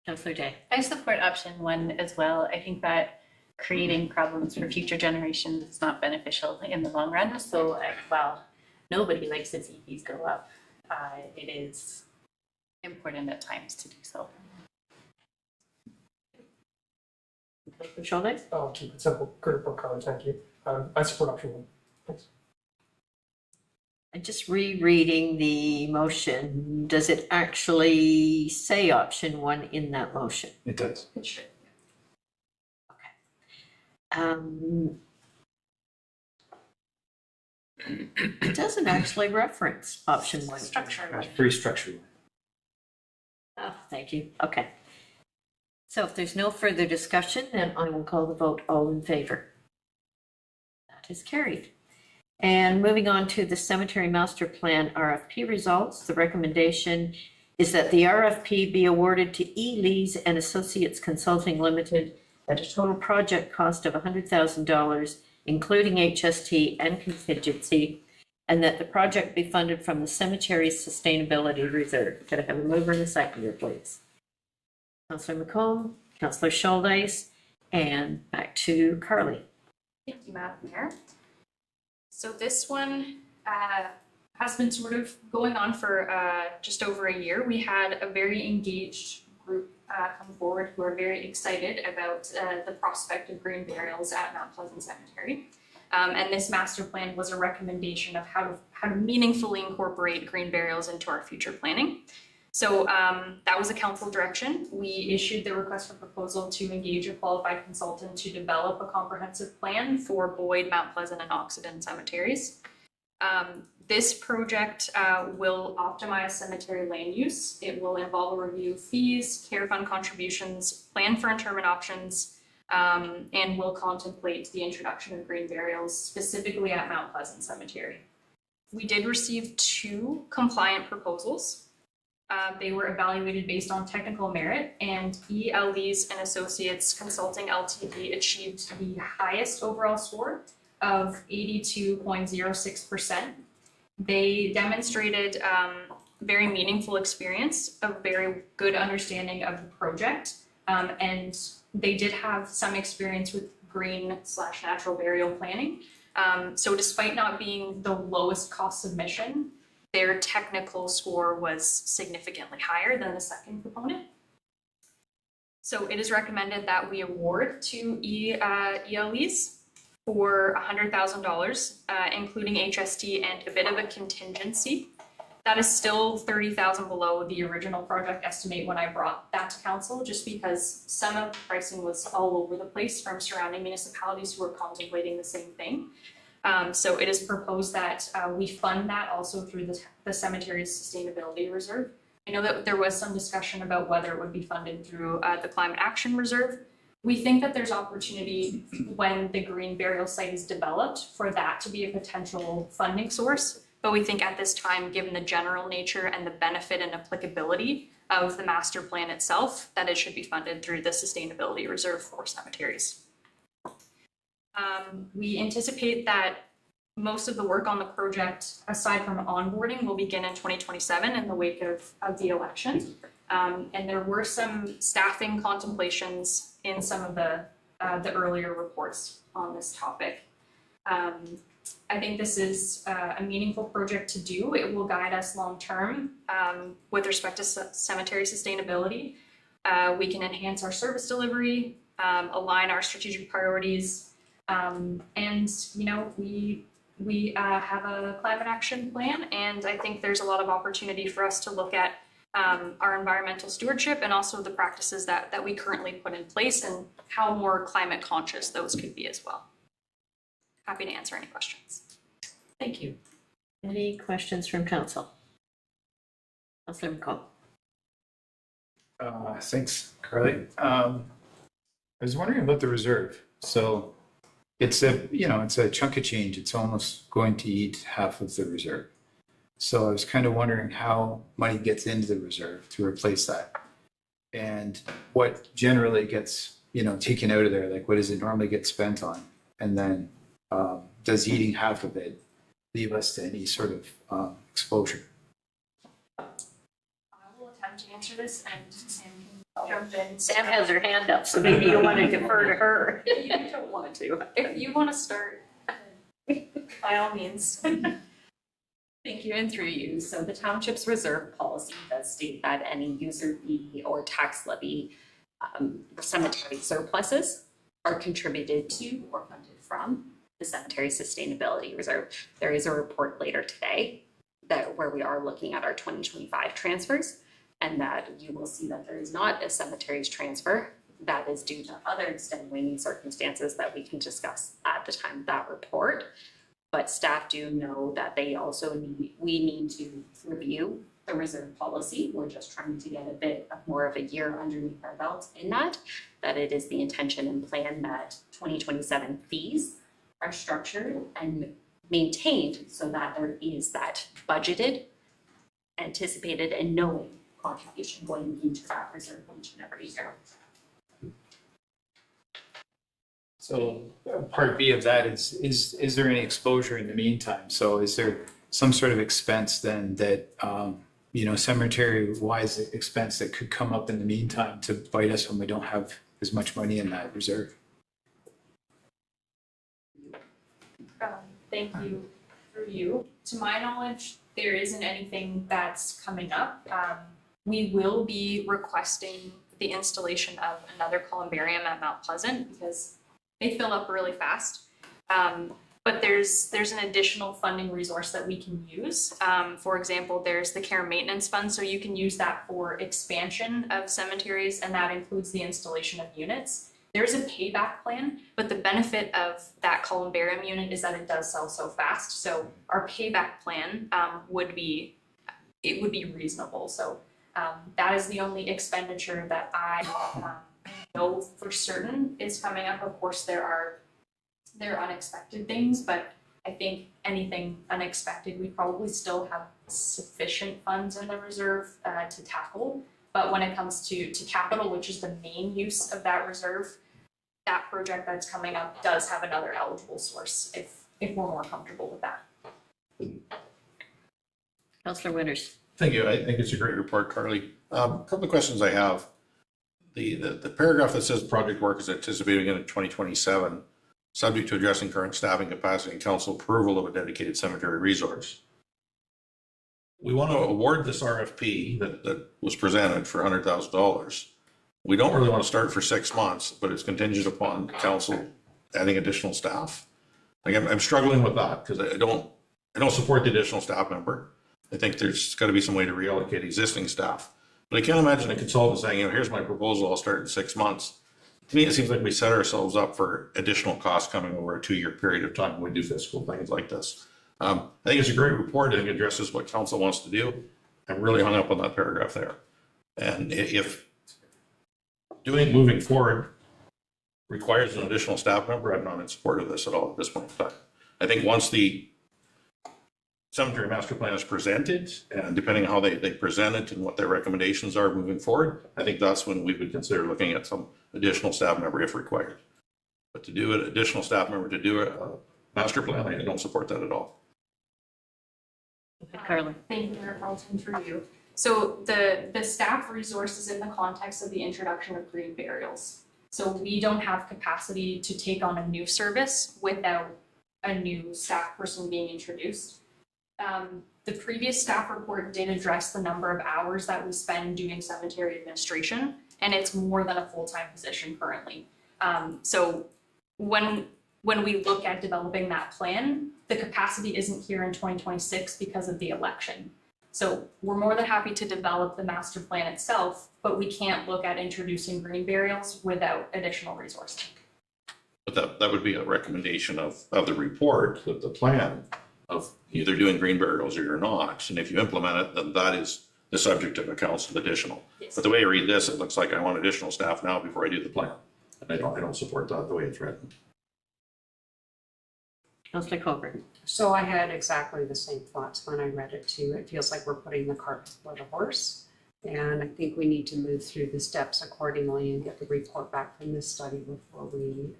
Councillor Day. I support option 1 as well. I think that creating problems for future generations is not beneficial in the long run. So while nobody likes to see fees go up, it is important at times to do so. Councillor Schulze? I'll keep it simple. Great report, Carly, thank you. I support option 1. Thanks. And just rereading the motion, does it actually say option 1 in that motion? It does. It should. Okay. It doesn't actually reference option 1. Structure. Pretty structured. Oh, thank you. Okay. So if there's no further discussion, then I will call the vote. All in favor? That is carried. And moving on to the Cemetery Master Plan RFP results, the recommendation is that the RFP be awarded to E. Lees and Associates Consulting Limited at a total project cost of $100,000, including HST and contingency, and that the project be funded from the Cemetery's Sustainability Reserve. Could I have a mover and a seconder, please? Councillor McComb, Councillor Schulze, and back to Carly. Thank you, Madam Mayor. So this one has been sort of going on for just over a year. We had a very engaged group come forward who are very excited about the prospect of green burials at Mount Pleasant Cemetery. And this master plan was a recommendation of how to meaningfully incorporate green burials into our future planning. So that was a council direction. We issued the request for proposal to engage a qualified consultant to develop a comprehensive plan for Boyd, Mount Pleasant, and Oxenden cemeteries. This project will optimize cemetery land use. It will involve a review of fees, care fund contributions, plan for interment options, and will contemplate the introduction of green burials specifically at Mount Pleasant Cemetery. We did receive 2 compliant proposals. They were evaluated based on technical merit, and E.L. Lees and Associates Consulting Ltd. achieved the highest overall score of 82.06%. They demonstrated very meaningful experience, a very good understanding of the project, and they did have some experience with green/natural burial planning. So despite not being the lowest cost submission, their technical score was significantly higher than the second proponent. So it is recommended that we award to ELEs for $100,000, including HST and a bit of a contingency. That is still $30,000 below the original project estimate when I brought that to council, just because some of the pricing was all over the place from surrounding municipalities who were contemplating the same thing. So it is proposed that we fund that also through the cemetery's sustainability reserve. I know that there was some discussion about whether it would be funded through the Climate Action Reserve. We think that there's opportunity when the green burial site is developed for that to be a potential funding source. But we think at this time, given the general nature and the benefit and applicability of the master plan itself, that it should be funded through the sustainability reserve for cemeteries. We anticipate that most of the work on the project, aside from onboarding, will begin in 2027 in the wake of the election. And there were some staffing contemplations in some of the earlier reports on this topic. I think this is a meaningful project to do. It will guide us long-term with respect to cemetery sustainability. We can enhance our service delivery, align our strategic priorities, and you know, we have a climate action plan, and I think there's a lot of opportunity for us to look at our environmental stewardship and also the practices that we currently put in place and how more climate conscious those could be as well. Happy to answer any questions. Thank you. Any questions from council? Councillor McCall. Thanks, Carly. I was wondering about the reserve. So it's a chunk of change. It's almost going to eat half of the reserve. So I was kind of wondering how money gets into the reserve to replace that. and what generally gets, taken out of there, like what does it normally get spent on? And then does eating half of it leave us to any sort of exposure? I will attempt to answer this and Sam can jump in. Sam has her hand up, so maybe you want to defer to her. You don't want to. If you want to start, by all means. Thank you, and through you. So the township's reserve policy does state that any user fee or tax levy cemetery surpluses are contributed to or funded from the cemetery sustainability reserve. There is a report later today where we are looking at our 2025 transfers, and that you will see that there is not a cemeteries transfer. That is due to other extenuating circumstances that we can discuss at the time of that report. But staff do know that we need to review the reserve policy. We're just trying to get a bit of more of a year underneath our belts in that it is the intention and plan that 2027 fees are structured and maintained so that there is that budgeted, anticipated, and knowing contribution going into that reserve each and every year. So part B of that is there any exposure in the meantime? So is there some sort of expense then that, cemetery-wise expense that could come up in the meantime to bite us when we don't have as much money in that reserve? Thank you for you. To my knowledge, there isn't anything that's coming up. We will be requesting the installation of another columbarium at Mount Pleasant because they fill up really fast. But there's an additional funding resource that we can use. For example, there's the care and maintenance fund, so you can use that for expansion of cemeteries, and that includes the installation of units. There's a payback plan, but the benefit of that columbarium unit is that it does sell so fast. So our payback plan would be reasonable. So that is the only expenditure that I know for certain is coming up. Of course, there are unexpected things, but I think anything unexpected, we probably still have sufficient funds in the reserve to tackle. But when it comes to capital, which is the main use of that reserve, that project that's coming up does have another eligible source if we're more comfortable with that. Councillor Winters. Thank you. I think it's a great report, Carly. A couple of questions I have. The paragraph that says project work is anticipated in 2027, subject to addressing current staffing capacity and council approval of a dedicated cemetery resource. We want to award this RFP that was presented for $100,000. We don't really want to start for 6 months, but it's contingent upon council adding additional staff. Again, I'm struggling with that because I don't support the additional staff member. I think there's got to be some way to reallocate existing staff. But I can't imagine a consultant saying, here's my proposal, I'll start in 6 months. To me, it seems like we set ourselves up for additional costs coming over a 2-year period of time when we do fiscal things like this. I think it's a great report. I think it addresses what council wants to do. I'm really hung up on that paragraph there. And if moving forward requires an additional staff member, I'm not in support of this at all at this point in time. I think once the cemetery master plan is presented, and depending on how they present it and what their recommendations are moving forward, I think that's when we would consider looking at some additional staff member if required. But to do an additional staff member to do a master plan, I don't support that at all. Carly. Thank you, Mayor Carlton, for you. So the staff resource is in the context of the introduction of green burials. So we don't have capacity to take on a new service without a new staff person being introduced. The previous staff report did address the number of hours that we spend doing cemetery administration, and it's more than a full-time position currently. So when we look at developing that plan, the capacity isn't here in 2026 because of the election. So we're more than happy to develop the master plan itself, but we can't look at introducing green burials without additional resources. But that would be a recommendation of the report, that the plan of either doing green burials or you're not. And if you implement it, then that is the subject of a council additional. Yes. But the way I read this, it looks like I want additional staff now before I do the plan. And I don't support that the way it's written. Councillor Colbert. So I had exactly the same thoughts when I read it too. It feels like we're putting the cart before the horse. And I think we need to move through the steps accordingly and get the report back from this study before we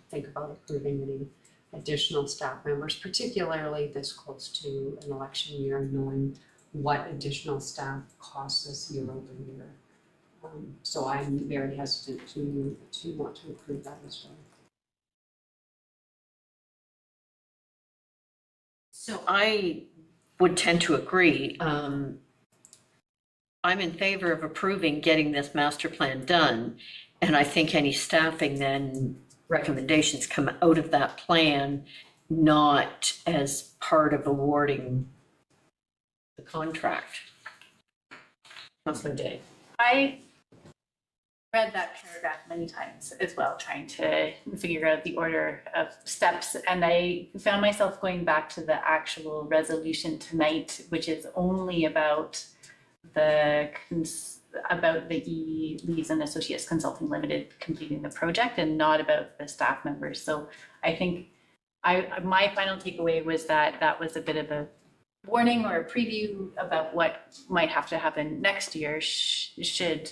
think about approving any additional staff members, particularly this close to an election year, knowing what additional staff costs us year over year. So I'm very hesitant to want to approve that as well. So I would tend to agree. I'm in favor of approving getting this master plan done. And I think any staffing then recommendations come out of that plan, not as part of awarding the contract. Councillor Day. I read that paragraph many times as well, trying to figure out the order of steps. And I found myself going back to the actual resolution tonight, which is only about the E. Lees and Associates Consulting Limited completing the project and not about the staff members. So I think my final takeaway was that that was a bit of a warning or a preview about what might have to happen next year should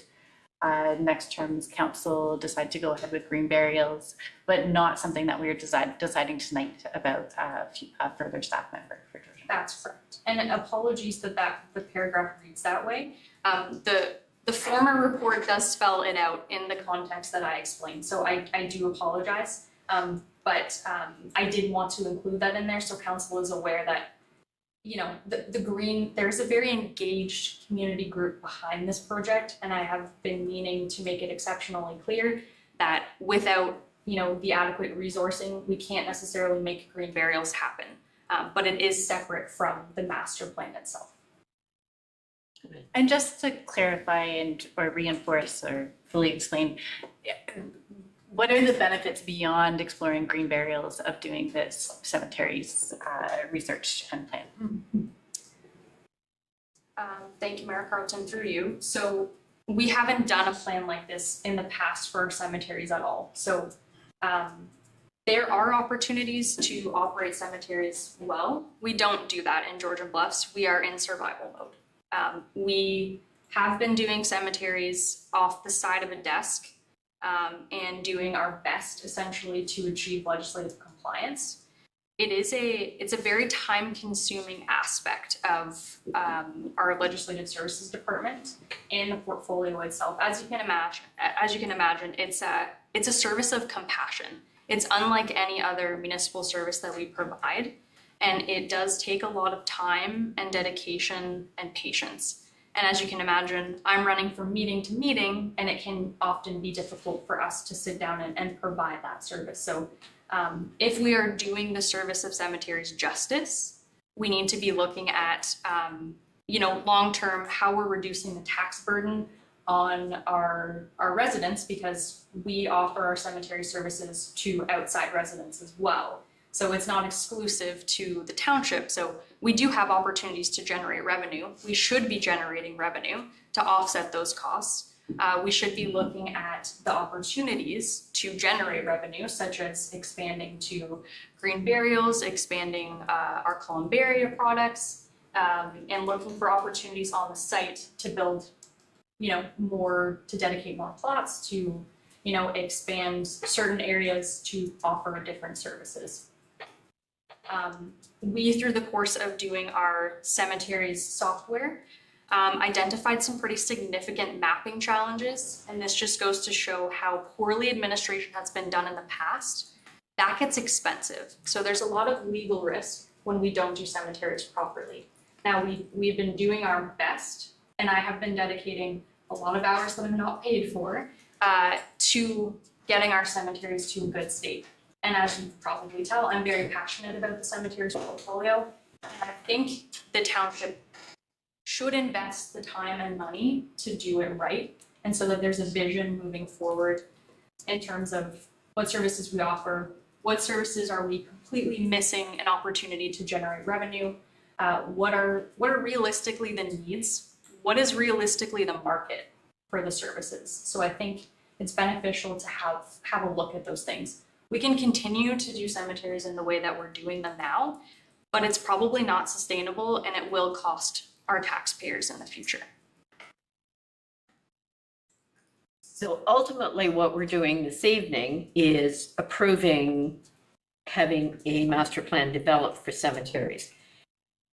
next term's council decide to go ahead with green burials, but not something that we are deciding tonight about a further staff member for Georgian. That's correct. And apologies that the paragraph reads that way. The former report does spell it out in the context that I explained, so I do apologize. But I did want to include that in there so council is aware that, you know, there's a very engaged community group behind this project, and I have been meaning to make it exceptionally clear that without, you know, the adequate resourcing, we can't necessarily make green burials happen. But it is separate from the master plan itself. And just to clarify or reinforce or fully explain, what are the benefits beyond exploring green burials of doing this cemeteries research and plan? Thank you, Mayor Carlton, through you. So we haven't done a plan like this in the past for cemeteries at all. So there are opportunities to operate cemeteries well. We don't do that in Georgian Bluffs. We are in survival mode. We have been doing cemeteries off the side of a desk and doing our best essentially to achieve legislative compliance. It's a very time-consuming aspect of our legislative services department and the portfolio itself. As you can imagine, it's a service of compassion. It's unlike any other municipal service that we provide, and it does take a lot of time and dedication and patience. And as you can imagine, I'm running from meeting to meeting, and it can often be difficult for us to sit down and provide that service. So if we are doing the service of cemeteries justice, we need to be looking at, long-term, how we're reducing the tax burden on our residents, because we offer our cemetery services to outside residents as well. So it's not exclusive to the township. So we do have opportunities to generate revenue. We should be generating revenue to offset those costs. We should be looking at the opportunities to generate revenue, such as expanding to green burials, expanding our columbaria products, and looking for opportunities on the site to build, more, to dedicate more plots, to, expand certain areas to offer different services. We, through the course of doing our cemeteries software, identified some pretty significant mapping challenges, and this just goes to show how poorly administration has been done in the past. That gets expensive. So there's a lot of legal risk when we don't do cemeteries properly. Now, we've been doing our best, and I have been dedicating a lot of hours that I'm not paid for to getting our cemeteries to a good state. And as you can probably tell, I'm very passionate about the cemeteries portfolio. And I think the township should invest the time and money to do it right. And so that there's a vision moving forward in terms of what services we offer, what services are we completely missing an opportunity to generate revenue, what are realistically the needs, what is realistically the market for the services. So I think it's beneficial to have a look at those things. We can continue to do cemeteries in the way that we're doing them now, but it's probably not sustainable, and it will cost our taxpayers in the future. So ultimately, what we're doing this evening is approving having a master plan developed for cemeteries.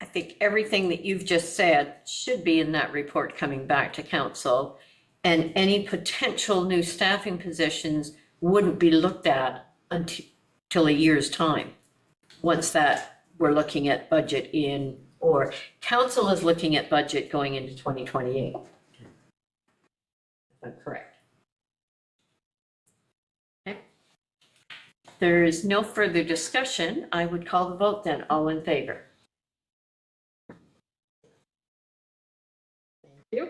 I think everything that you've just said should be in that report coming back to council, and any potential new staffing positions wouldn't be looked at until a year's time. Once that, we're looking at budget in, or council is looking at budget going into 2028. That's correct. Okay. There is no further discussion. I would call the vote then. All in favor? Thank you.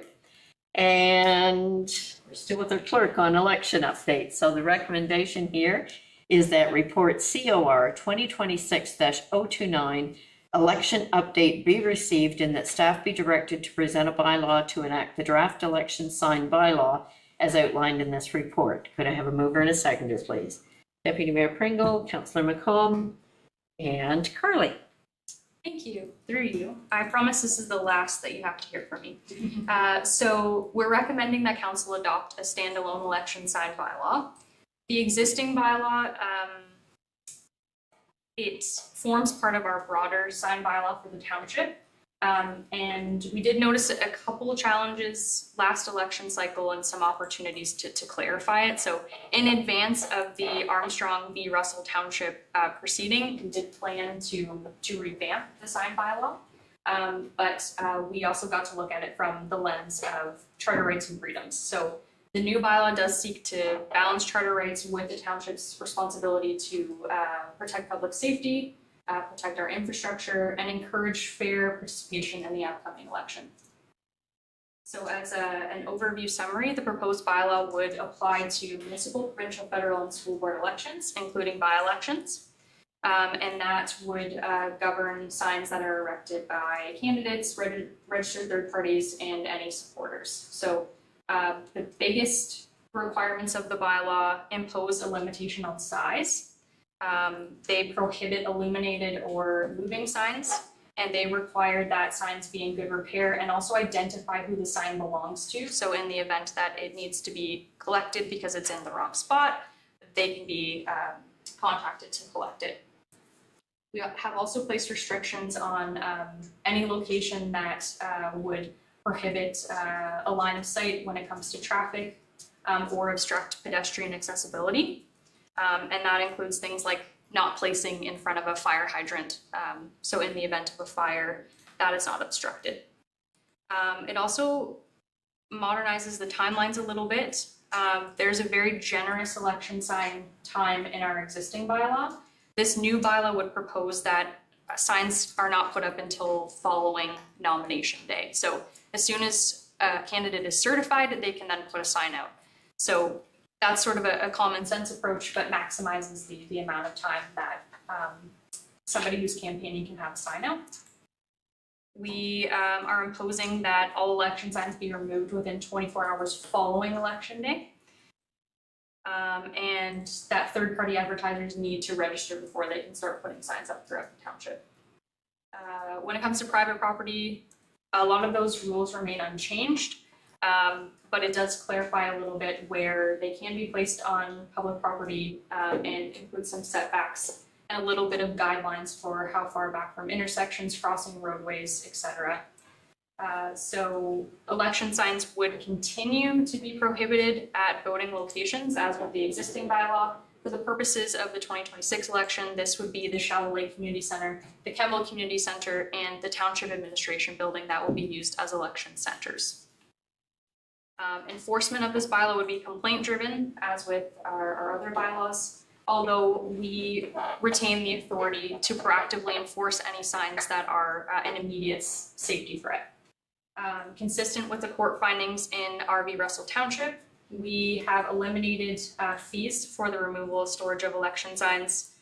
And we're still with our clerk on election updates. So the recommendation here is that report COR 2026-029 election update be received and that staff be directed to present a bylaw to enact the draft election sign bylaw as outlined in this report. Could I have a mover and a seconder, please? Deputy Mayor Pringle, Councillor McComb, and Carly. Thank you. Through you. I promise this is the last that you have to hear from me. So we're recommending that council adopt a standalone election sign bylaw. The existing bylaw, it forms part of our broader sign bylaw for the township. And we did notice a couple of challenges last election cycle and some opportunities to clarify it. So in advance of the Armstrong v. Russell Township proceeding, we did plan to revamp the sign bylaw. But we also got to look at it from the lens of charter rights and freedoms. So the new bylaw does seek to balance charter rights with the township's responsibility to protect public safety, protect our infrastructure, and encourage fair participation in the upcoming election. So as an overview summary, the proposed bylaw would apply to municipal, provincial, federal, and school board elections, including by-elections. And that would govern signs that are erected by candidates, registered third parties, and any supporters. So the biggest requirements of the bylaw impose a limitation on size. They prohibit illuminated or moving signs, and they require that signs be in good repair and also identify who the sign belongs to. So in the event that it needs to be collected because it's in the wrong spot, they can be contacted to collect it. We have also placed restrictions on any location that would prohibit a line of sight when it comes to traffic or obstruct pedestrian accessibility. And that includes things like not placing in front of a fire hydrant. So in the event of a fire, that is not obstructed. It also modernizes the timelines a little bit. There's a very generous election sign time in our existing bylaw. This new bylaw would propose that signs are not put up until following nomination day. So as soon as a candidate is certified, they can then put a sign out. So that's sort of a common sense approach, but maximizes the amount of time that somebody who's campaigning can have a sign out. We are imposing that all election signs be removed within 24 hours following election day. And that third-party advertisers need to register before they can start putting signs up throughout the township. When it comes to private property, a lot of those rules remain unchanged, but it does clarify a little bit where they can be placed on public property and include some setbacks and a little bit of guidelines for how far back from intersections, crossing roadways, etc. So election signs would continue to be prohibited at voting locations as with the existing bylaw. For the purposes of the 2026 election, this would be the Shallow Lake Community Center, the Kemble Community Center, and the Township Administration Building that will be used as election centers. Enforcement of this bylaw would be complaint-driven, as with our other bylaws, although we retain the authority to proactively enforce any signs that are an immediate safety threat. Consistent with the court findings in RV Russell Township, we have eliminated fees for the removal of storage of election signs.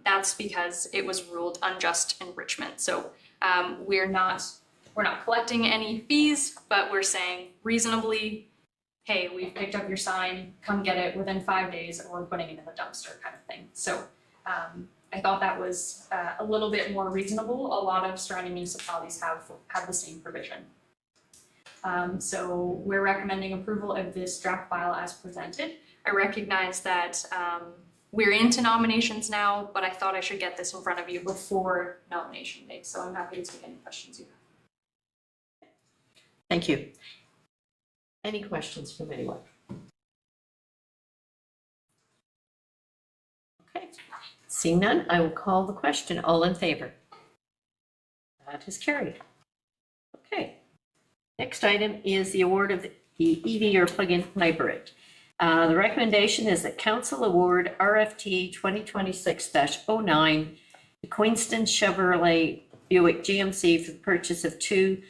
That's because it was ruled unjust enrichment. So we're not collecting any fees, but we're saying reasonably, hey, we've picked up your sign, come get it within 5 days, or we're putting it in the dumpster kind of thing. So I thought that was a little bit more reasonable. A lot of surrounding municipalities have the same provision. So we're recommending approval of this draft bylaw as presented. I recognize that we're into nominations now, but I thought I should get this in front of you before nomination day. So I'm happy to take any questions you have. Thank you. Any questions from anyone? Okay, seeing none, I will call the question. All in favor? That is carried. Okay. Next item is the award of the EV or plug-in hybrid. The recommendation is that council award RFT 2026-09 to Queenston Chevrolet Buick GMC for the purchase of two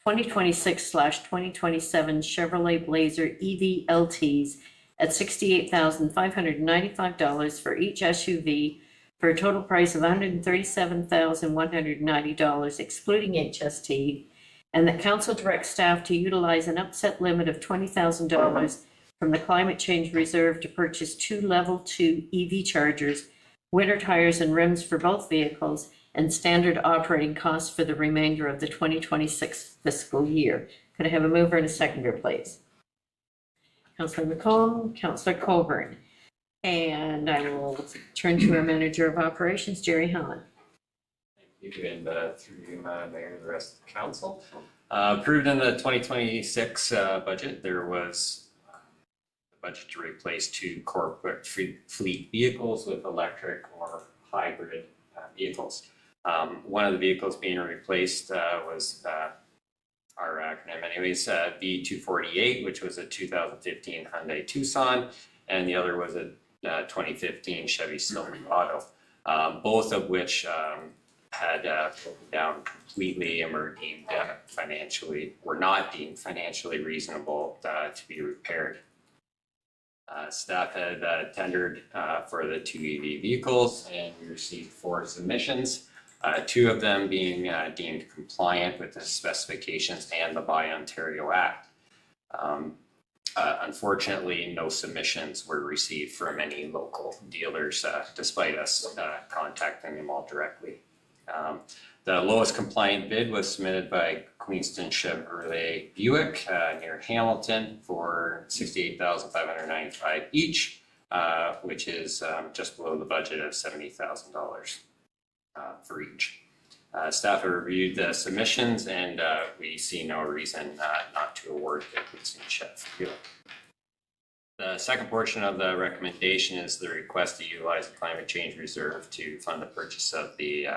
2026/2027 Chevrolet Blazer EV LTs at $68,595 for each SUV for a total price of $137,190 excluding HST, and that council directs staff to utilize an upset limit of $20,000 from the Climate Change Reserve to purchase two Level 2 EV chargers, winter tires and rims for both vehicles, and standard operating costs for the remainder of the 2026 fiscal year. Could I have a mover and a seconder, please? Councillor McComb, Councillor Coburn. And I will turn to our Manager of Operations, Jerry Hahn. Thank you, and through you, Madam Mayor, and the rest of the council. Approved in the 2026 budget, there was a budget to replace two corporate fleet vehicles with electric or hybrid vehicles. One of the vehicles being replaced was our acronym anyways, V248, which was a 2015 Hyundai Tucson, and the other was a 2015 Chevy Silverado, both of which had broken down completely and were deemed were not deemed financially reasonable to be repaired. Staff had tendered for the two EV vehicles, and we received 4 submissions, 2 of them being deemed compliant with the specifications and the Buy Ontario Act. Unfortunately, no submissions were received from any local dealers, despite us contacting them all directly. The lowest compliant bid was submitted by Queenston Chevrolet Buick near Hamilton for $68,595 each, which is just below the budget of $70,000 for each. Staff have reviewed the submissions, and we see no reason not to award the Queenston Chevrolet Buick. The second portion of the recommendation is the request to utilize the Climate Change Reserve to fund the purchase of the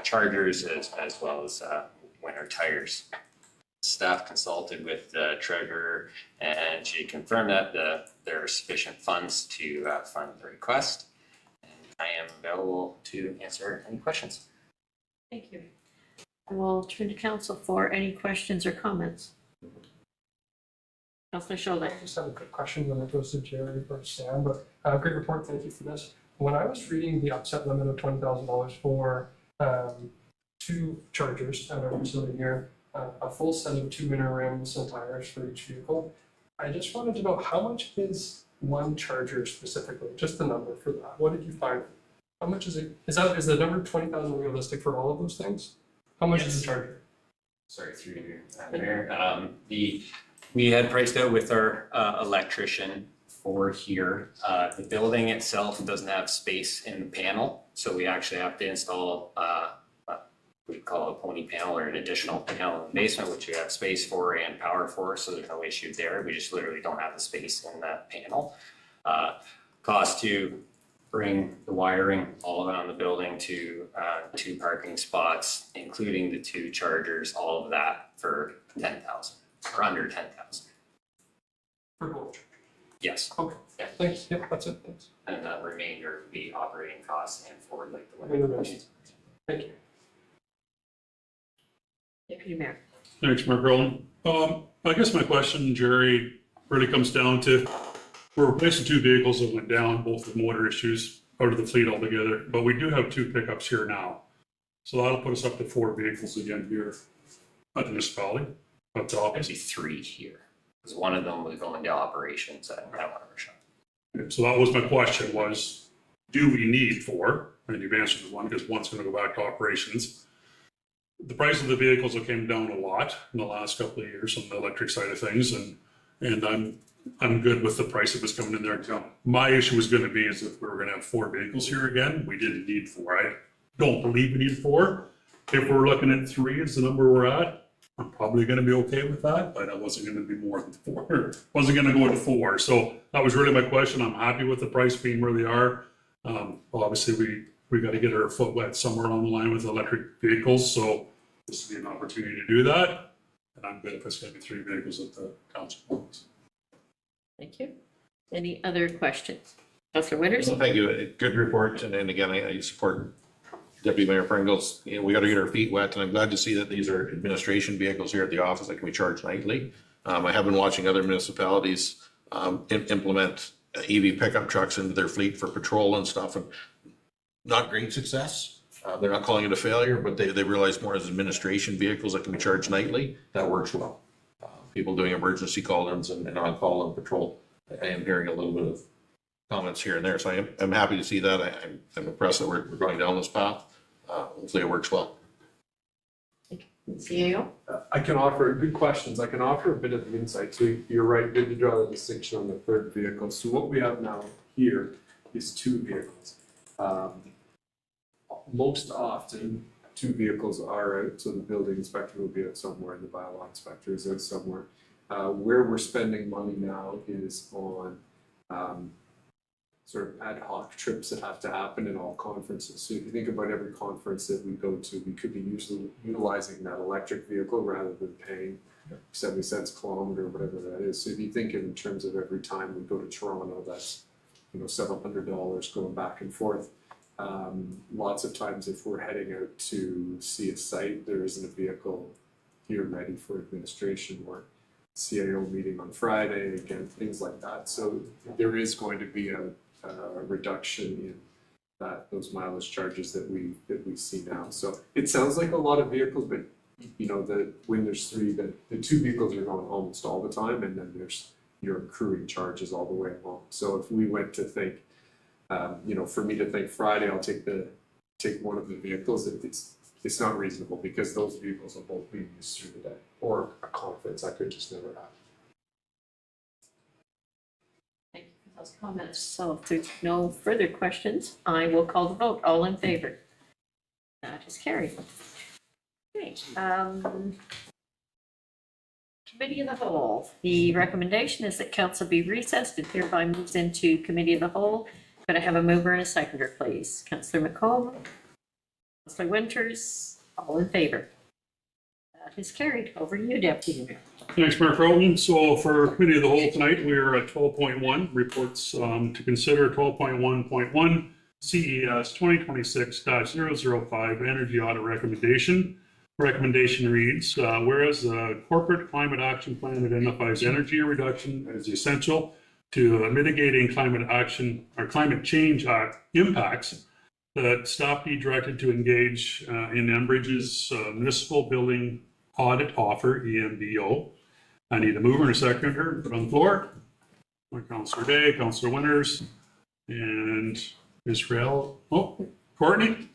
chargers as well as winter tires. Staff consulted with the treasurer, and she confirmed that there are sufficient funds to fund the request. And I am available to answer any questions. Thank you. I will turn to council for any questions or comments. Councillor Scholder. I just have a quick question when it goes to Jerry or Sam, but great report, thank you for this. When I was reading the upset limit of $20,000 for 2 chargers at our facility here, a full set of 2 winter rims and tires for each vehicle, I just wanted to know how much is one charger specifically, just the number for that. What did you find? How much is it? Is the number 20,000 realistic for all of those things? How much is the charger? Sorry, through you, Mayor. We had priced out with our electrician for here. The building itself doesn't have space in the panel, so we actually have to install we call a pony panel or an additional panel in the basement, which we have space for and power for, so there's no issue there. We just literally don't have the space in that panel. Cost to bring the wiring all around the building to 2 parking spots, including the 2 chargers, all of that for $10,000 or under $10,000. For both. Yes. Okay, Yeah. thanks. Yep, that's it. Thanks. And the remainder would be operating costs and for like the And the winter. rest. Thank you. Deputy Mayor. Thanks, Mark Rowland. I guess my question, Jerry, really comes down to, we're replacing 2 vehicles that went down, both with motor issues, out of the fleet altogether, but we do have 2 pickups here now. So that'll put us up to 4 vehicles again here at the municipality, at the office. Actually 3 here, because one of them was going to operations at one of our shops. So that was my question was, do we need 4? And you've answered the one, because one's gonna go back to operations. the price of the vehicles have came down a lot in the last couple of years on the electric side of things, and I'm good with the price that was coming in there. My issue was gonna be is if we were gonna have 4 vehicles here again, we didn't need 4. I don't believe we need 4. If we're looking at 3 is the number we're at, I'm probably gonna be okay with that, but I wasn't gonna be more than 4. Wasn't gonna go to 4. So that was really my question. I'm happy with the price being where they are. Obviously we gotta get our foot wet somewhere along the line with electric vehicles, so this would be an opportunity to do that. And I'm good if it's gonna be 3 vehicles at the council wants. Thank you. Any other questions? Councillor Winters? Well, thank you. Good report. And again, I support Deputy Mayor Pringles. You know, we got to get our feet wet, and I'm glad to see that these are administration vehicles here at the office that can be charged nightly. I have been watching other municipalities implement EV pickup trucks into their fleet for patrol and stuff, and not great success. They're not calling it a failure, but they realize more as administration vehicles that can be charged nightly. That works well. People doing emergency call-ins and on-call and patrol. I am hearing a little bit of comments here and there, so I'm happy to see that. I'm impressed that we're going down this path. Hopefully it works well. CAO? I can offer, good questions, I can offer a bit of insight. So you're right, good to draw the distinction on the 3rd vehicle. So what we have now here is 2 vehicles. Most often, 2 vehicles are out, so the building inspector will be out somewhere, and the bylaw inspector is out somewhere. Where we're spending money now is on sort of ad hoc trips that have to happen in all conferences. So if you think about every conference that we go to, we could be utilizing that electric vehicle rather than paying 70 cents a kilometer or whatever that is. So if you think in terms of every time we go to Toronto, that's several $100 going back and forth. Lots of times if we're heading out to see a site, there isn't a vehicle here ready for administration or CAO meeting on Friday, again, things like that. So there is going to be a reduction in those mileage charges that we see now. So it sounds like a lot of vehicles, but when there's 3, the 2 vehicles are going almost all the time, and then there's your accruing charges all the way along. So if we went to think, for me to think Friday, I'll take one of the vehicles, it's not reasonable because those vehicles will both be used through the day, or a conference I could just never have. Thank you for those comments. So if there's no further questions, I will call the vote. All in favor? That is carried. Okay. Committee of the Whole. The recommendation is that council be recessed and hereby moves into Committee of the Whole. Could I have a mover and a seconder, please? Councillor McComb, Councillor Winters, all in favor? That is carried. Over to you, Deputy Mayor. Thanks, Mayor Crowton. So for Committee of the Whole tonight, we are at 12.1, reports to consider 12.1.1 CES 2026-005 Energy Audit Recommendation. Recommendation reads, whereas the Corporate Climate Action Plan identifies energy reduction as essential to mitigating climate action or climate change impacts, that staff be directed to engage in Enbridge's municipal building audit offer, EMBO. I need a mover and a seconder. Put on the floor. Councillor Day, Councillor Winters, and Israel. Oh, Courtney.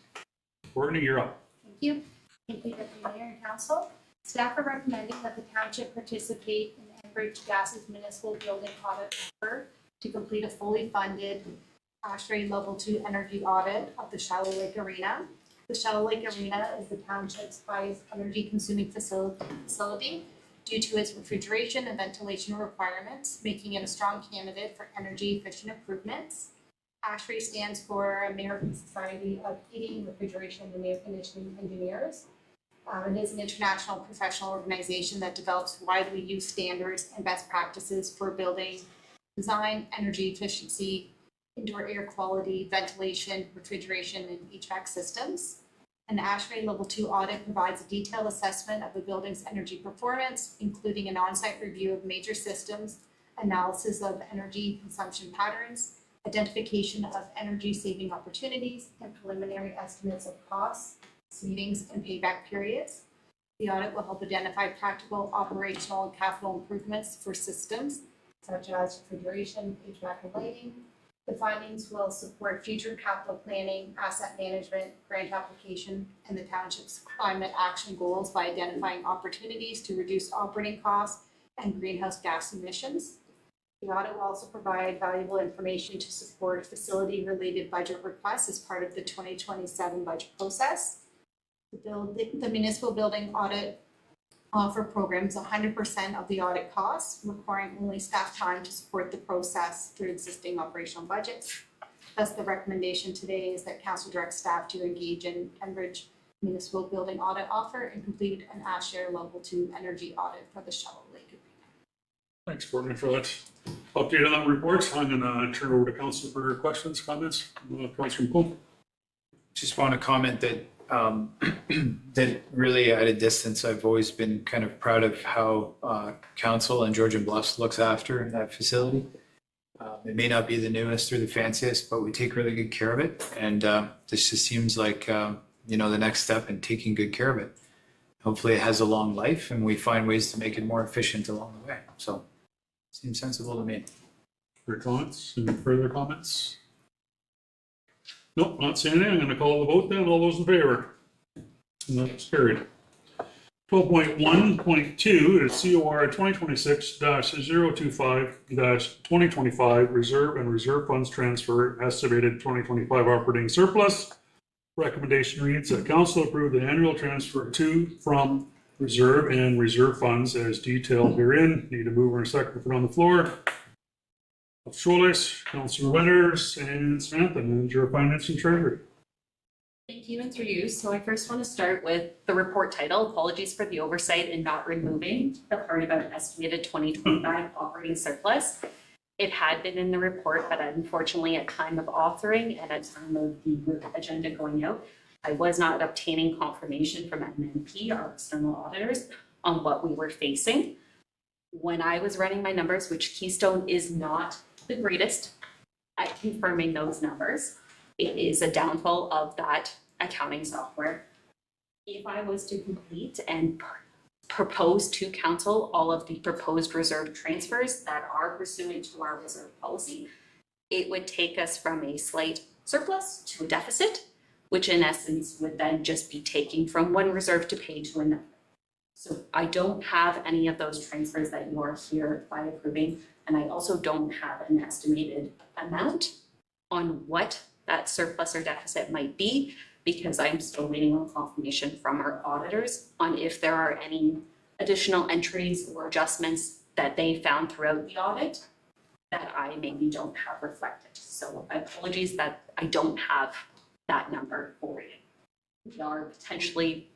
Courtney, you're up. Thank you. Thank you, Deputy Mayor and Council. Staff are recommending that the township participate in Enbridge Gas's municipal building audit offer to complete a fully funded ASHRAE Level 2 energy audit of the Shallow Lake Arena. The Shallow Lake Arena is the township's highest energy consuming facility due to its refrigeration and ventilation requirements, making it a strong candidate for energy efficient improvements. ASHRAE stands for American Society of Heating, Refrigeration, and Air Conditioning Engineers. It is an international professional organization that develops widely used standards and best practices for building design, energy efficiency, indoor air quality, ventilation, refrigeration, and HVAC systems. An ASHRAE Level 2 audit provides a detailed assessment of the building's energy performance, including an on-site review of major systems, analysis of energy consumption patterns, identification of energy saving opportunities, and preliminary estimates of costs, savings, and payback periods. The audit will help identify practical, operational, and capital improvements for systems such as refrigeration, HVAC, and lighting, The findings will support future capital planning, asset management, grant application, and the township's climate action goals by identifying opportunities to reduce operating costs and greenhouse gas emissions. The audit will also provide valuable information to support facility-related budget requests as part of the 2027 budget process. The municipal building audit offer programs 100% of the audit costs, requiring only staff time to support the process through existing operational budgets. Thus, the recommendation today is that council direct staff to engage in Enbridge municipal building audit offer and complete an ASHARE Level 2 energy audit for the Shallow Lake Arena. Thanks, Courtney, for that update on that report. I'm gonna turn it over to council for questions, comments. Councilor Poole. Just want to comment that that really at a distance, I've always been kind of proud of how council and Georgian Bluffs looks after that facility. It may not be the newest or the fanciest, but we take really good care of it. And this just seems like, you know, the next step in taking good care of it. Hopefully it has a long life and we find ways to make it more efficient along the way. So seems sensible to me. For comments, any further comments? Nope, not seeing any. I'm gonna call the vote then. All those in favor? And that's carried. 12.1.2 is COR 2026-025-2025 Reserve and Reserve Funds Transfer Estimated 2025 Operating Surplus. Recommendation reads that council approve the annual transfer to, from, reserve and reserve funds as detailed herein. Need a mover and a second to put on the floor. Scholes, Councilor Winters, and Samantha, Manager of Finance and Treasury. Thank you, and through you. So I first want to start with the report title. Apologies for the oversight in not removing the part about estimated 2025 operating surplus. It had been in the report, but unfortunately at time of authoring and at time of the agenda going out, I was not obtaining confirmation from MNP, our external auditors, on what we were facing. When I was running my numbers, which Keystone is not the greatest at confirming those numbers, it is a downfall of that accounting software. If I was to complete and propose to council all of the proposed reserve transfers that are pursuant to our reserve policy, it would take us from a slight surplus to a deficit, which in essence would then just be taking from one reserve to pay to another. So I don't have any of those transfers that you are here by approving, and I also don't have an estimated amount on what that surplus or deficit might be, because I'm still waiting on confirmation from our auditors on if there are any additional entries or adjustments that they found throughout the audit that I maybe don't have reflected. So apologies that I don't have that number for you. We are potentially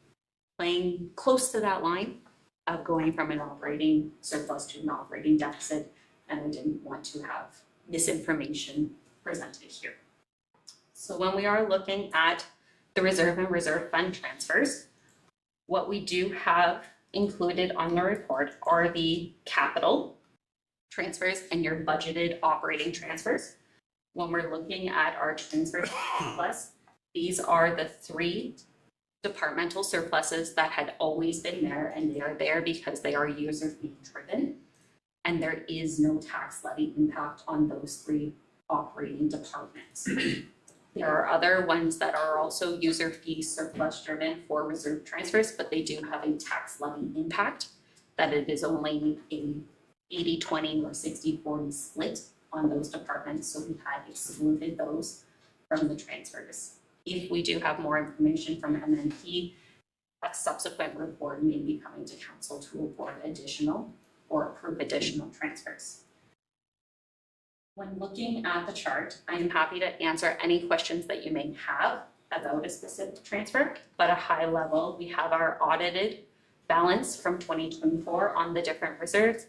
playing close to that line of going from an operating surplus to an operating deficit, and I didn't want to have misinformation presented here. So when we are looking at the reserve and reserve fund transfers, what we do have included on the report are the capital transfers and your budgeted operating transfers. When we're looking at our transfer surplus, these are the three departmental surpluses that had always been there, and they are there because they are user fee driven. And there is no tax levy impact on those three operating departments. There are other ones that are also user fee surplus driven for reserve transfers, but they do have a tax levy impact, that it is only a 80-20 or 60-40 split on those departments. So we had excluded those from the transfers. If we do have more information from MNP, a subsequent report may be coming to council to award additional or approve additional transfers. When looking at the chart, I am happy to answer any questions that you may have about a specific transfer, but at a high level, we have our audited balance from 2024 on the different reserves,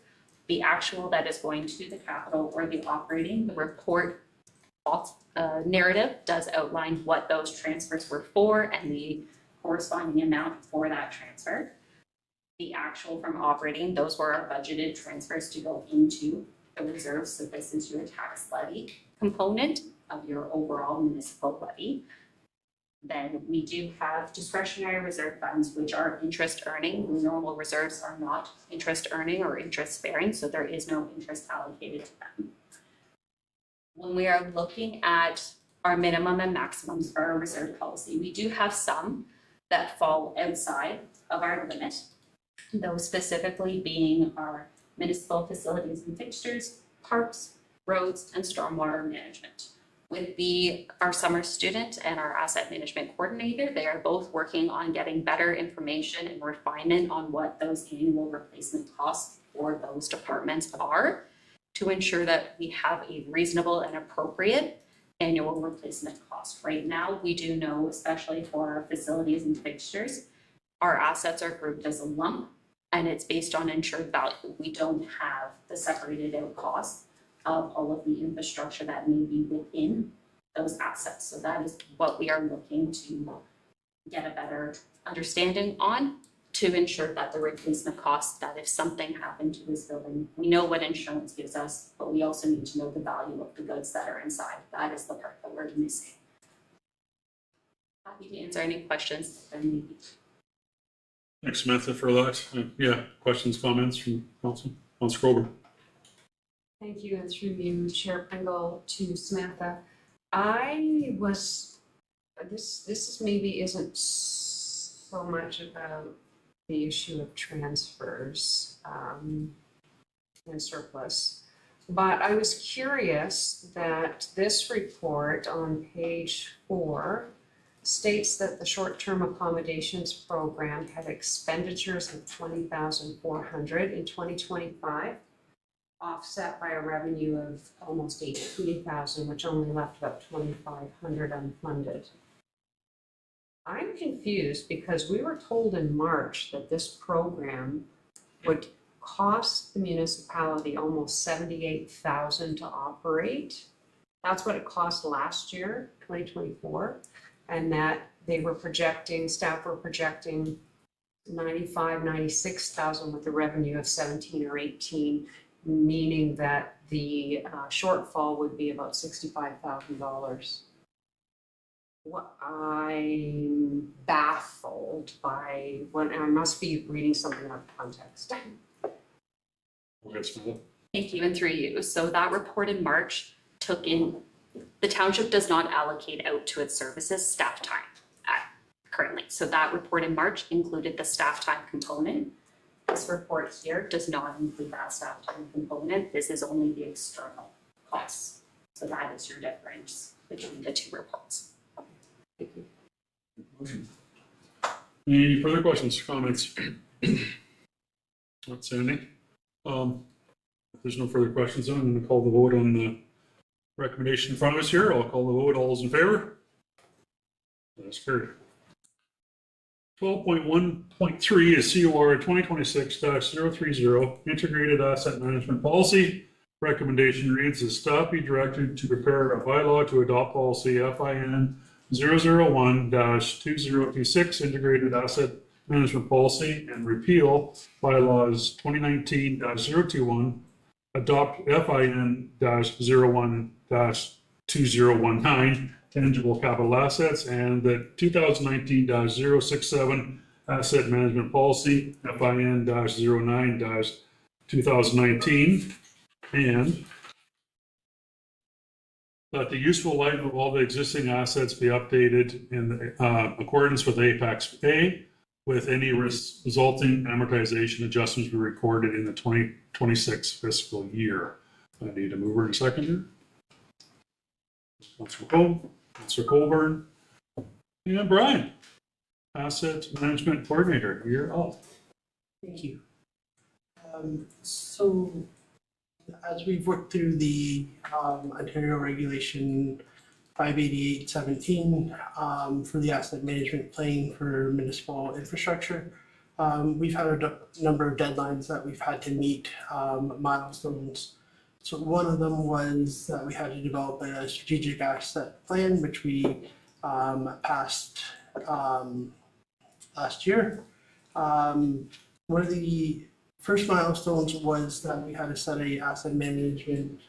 the actual that is going to the capital or the operating. The report narrative does outline what those transfers were for and the corresponding amount for that transfer. The actual from operating, those were our budgeted transfers to go into the reserves. So this is your tax levy component of your overall municipal levy. Then we do have discretionary reserve funds, which are interest earning. Normal reserves are not interest earning or interest bearing, so there is no interest allocated to them. when we are looking at our minimum and maximums for our reserve policy, we do have some that fall outside of our limit. Those specifically being our municipal facilities and fixtures, parks, roads, and stormwater management. With our summer student and our asset management coordinator, they are both working on getting better information and refinement on what those annual replacement costs for those departments are, to ensure that we have a reasonable and appropriate annual replacement cost. Right now, we do know, especially for our facilities and fixtures, our assets are grouped as a lump, and it's based on insured value. We don't have the separated out costs of all of the infrastructure that may be within those assets. So that is what we are looking to get a better understanding on, to ensure that the replacement costs, that if something happened to this building, we know what insurance gives us, but we also need to know the value of the goods that are inside. That is the part that we're missing. Happy to answer any questions that may be. Thanks, Samantha, for that. Yeah, questions, comments from council? Councilor Grover. Thank you, and through you, Chair Pringle, to Samantha. This maybe isn't so much about the issue of transfers and surplus, but I was curious that this report on page 4 states that the short-term accommodations program had expenditures of $20,400 in 2025, offset by a revenue of almost $18,000, which only left about $2,500 unfunded. I'm confused because we were told in March that this program would cost the municipality almost $78,000 to operate. That's what it cost last year, 2024, and that staff were projecting $96,000 with a revenue of 17 or 18, meaning that the shortfall would be about $65,000. What I'm baffled by, and I must be reading something out of context. Thank you, and through you. So that report in March took in, the township does not allocate out to its services staff time currently. So that report in March included the staff time component. This report here does not include that staff time component. This is only the external costs. So that is your difference between the two reports. Thank you. Any further questions, comments? Not Sandy. If there's no further questions, I'm going to call the vote on the recommendation in front of us here. I'll call the vote. All those in favor? That's carried. 12.1.3 is COR 2026-030 Integrated Asset Management Policy. Recommendation reads as staff be directed to prepare a bylaw to adopt policy FIN 001-2026 Integrated Asset Management Policy and repeal bylaws 2019-021, adopt FIN 01-2019 tangible capital assets, and the 2019-067 asset management policy FIN 09-2019, and that the useful life of all the existing assets be updated in accordance with Apex A, with any resulting amortization adjustments be recorded in the 2026 fiscal year. I need a mover and a seconder. Councilor Cole, Councilor Colburn, and Brian, Asset Management Coordinator, you're up. Thank you. So as we've worked through the Ontario Regulation 588-17 for the asset management plan for municipal infrastructure, we've had a number of deadlines that we've had to meet, milestones. So one of them was that we had to develop a strategic asset plan, which we passed last year. One of the first milestones was that we had to set a asset management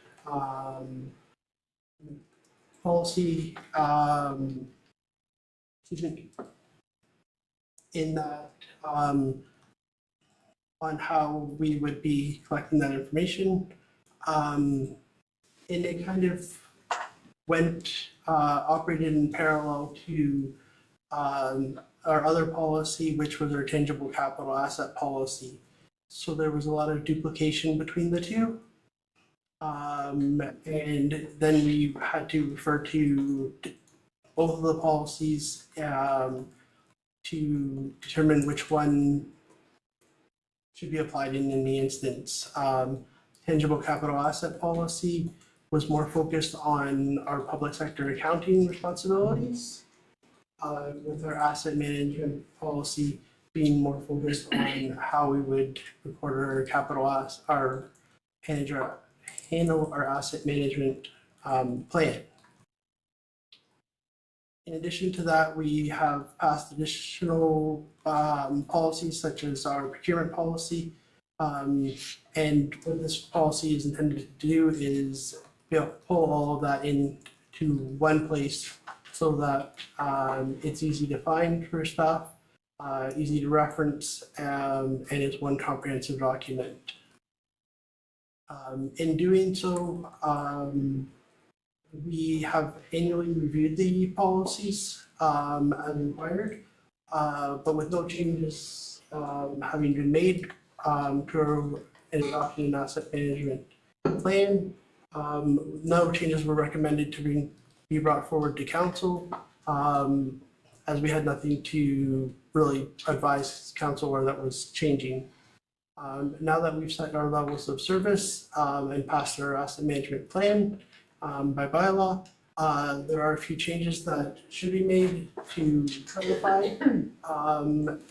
policy, in that on how we would be collecting that information. And it kind of operated in parallel to our other policy, which was our tangible capital asset policy. So there was a lot of duplication between the two. And then we had to refer to both of the policies to determine which one should be applied in any instance. Tangible capital asset policy was more focused on our public sector accounting responsibilities, with our asset management policy being more focused on how we would record our handle our asset management plan. In addition to that, we have passed additional policies such as our procurement policy. And what this policy is intended to do is pull all of that into one place so that it's easy to find for staff, easy to reference, and it's one comprehensive document. In doing so, we have annually reviewed the policies as required, but with no changes having been made to an adoption and asset management plan. No changes were recommended to be brought forward to council, as we had nothing to really advise council where that was changing. Now that we've set our levels of service and passed our asset management plan by bylaw, there are a few changes that should be made to clarify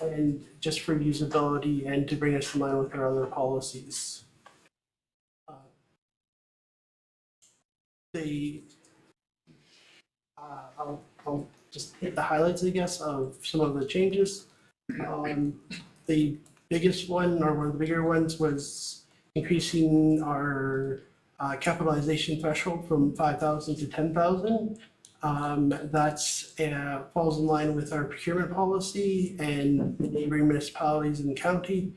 and just for usability and to bring us in line with our other policies. I'll just hit the highlights, I guess, of some of the changes. The biggest one, or one of the bigger ones, was increasing our capitalization threshold from 5,000 to 10,000. That's falls in line with our procurement policy and the neighboring municipalities in the county,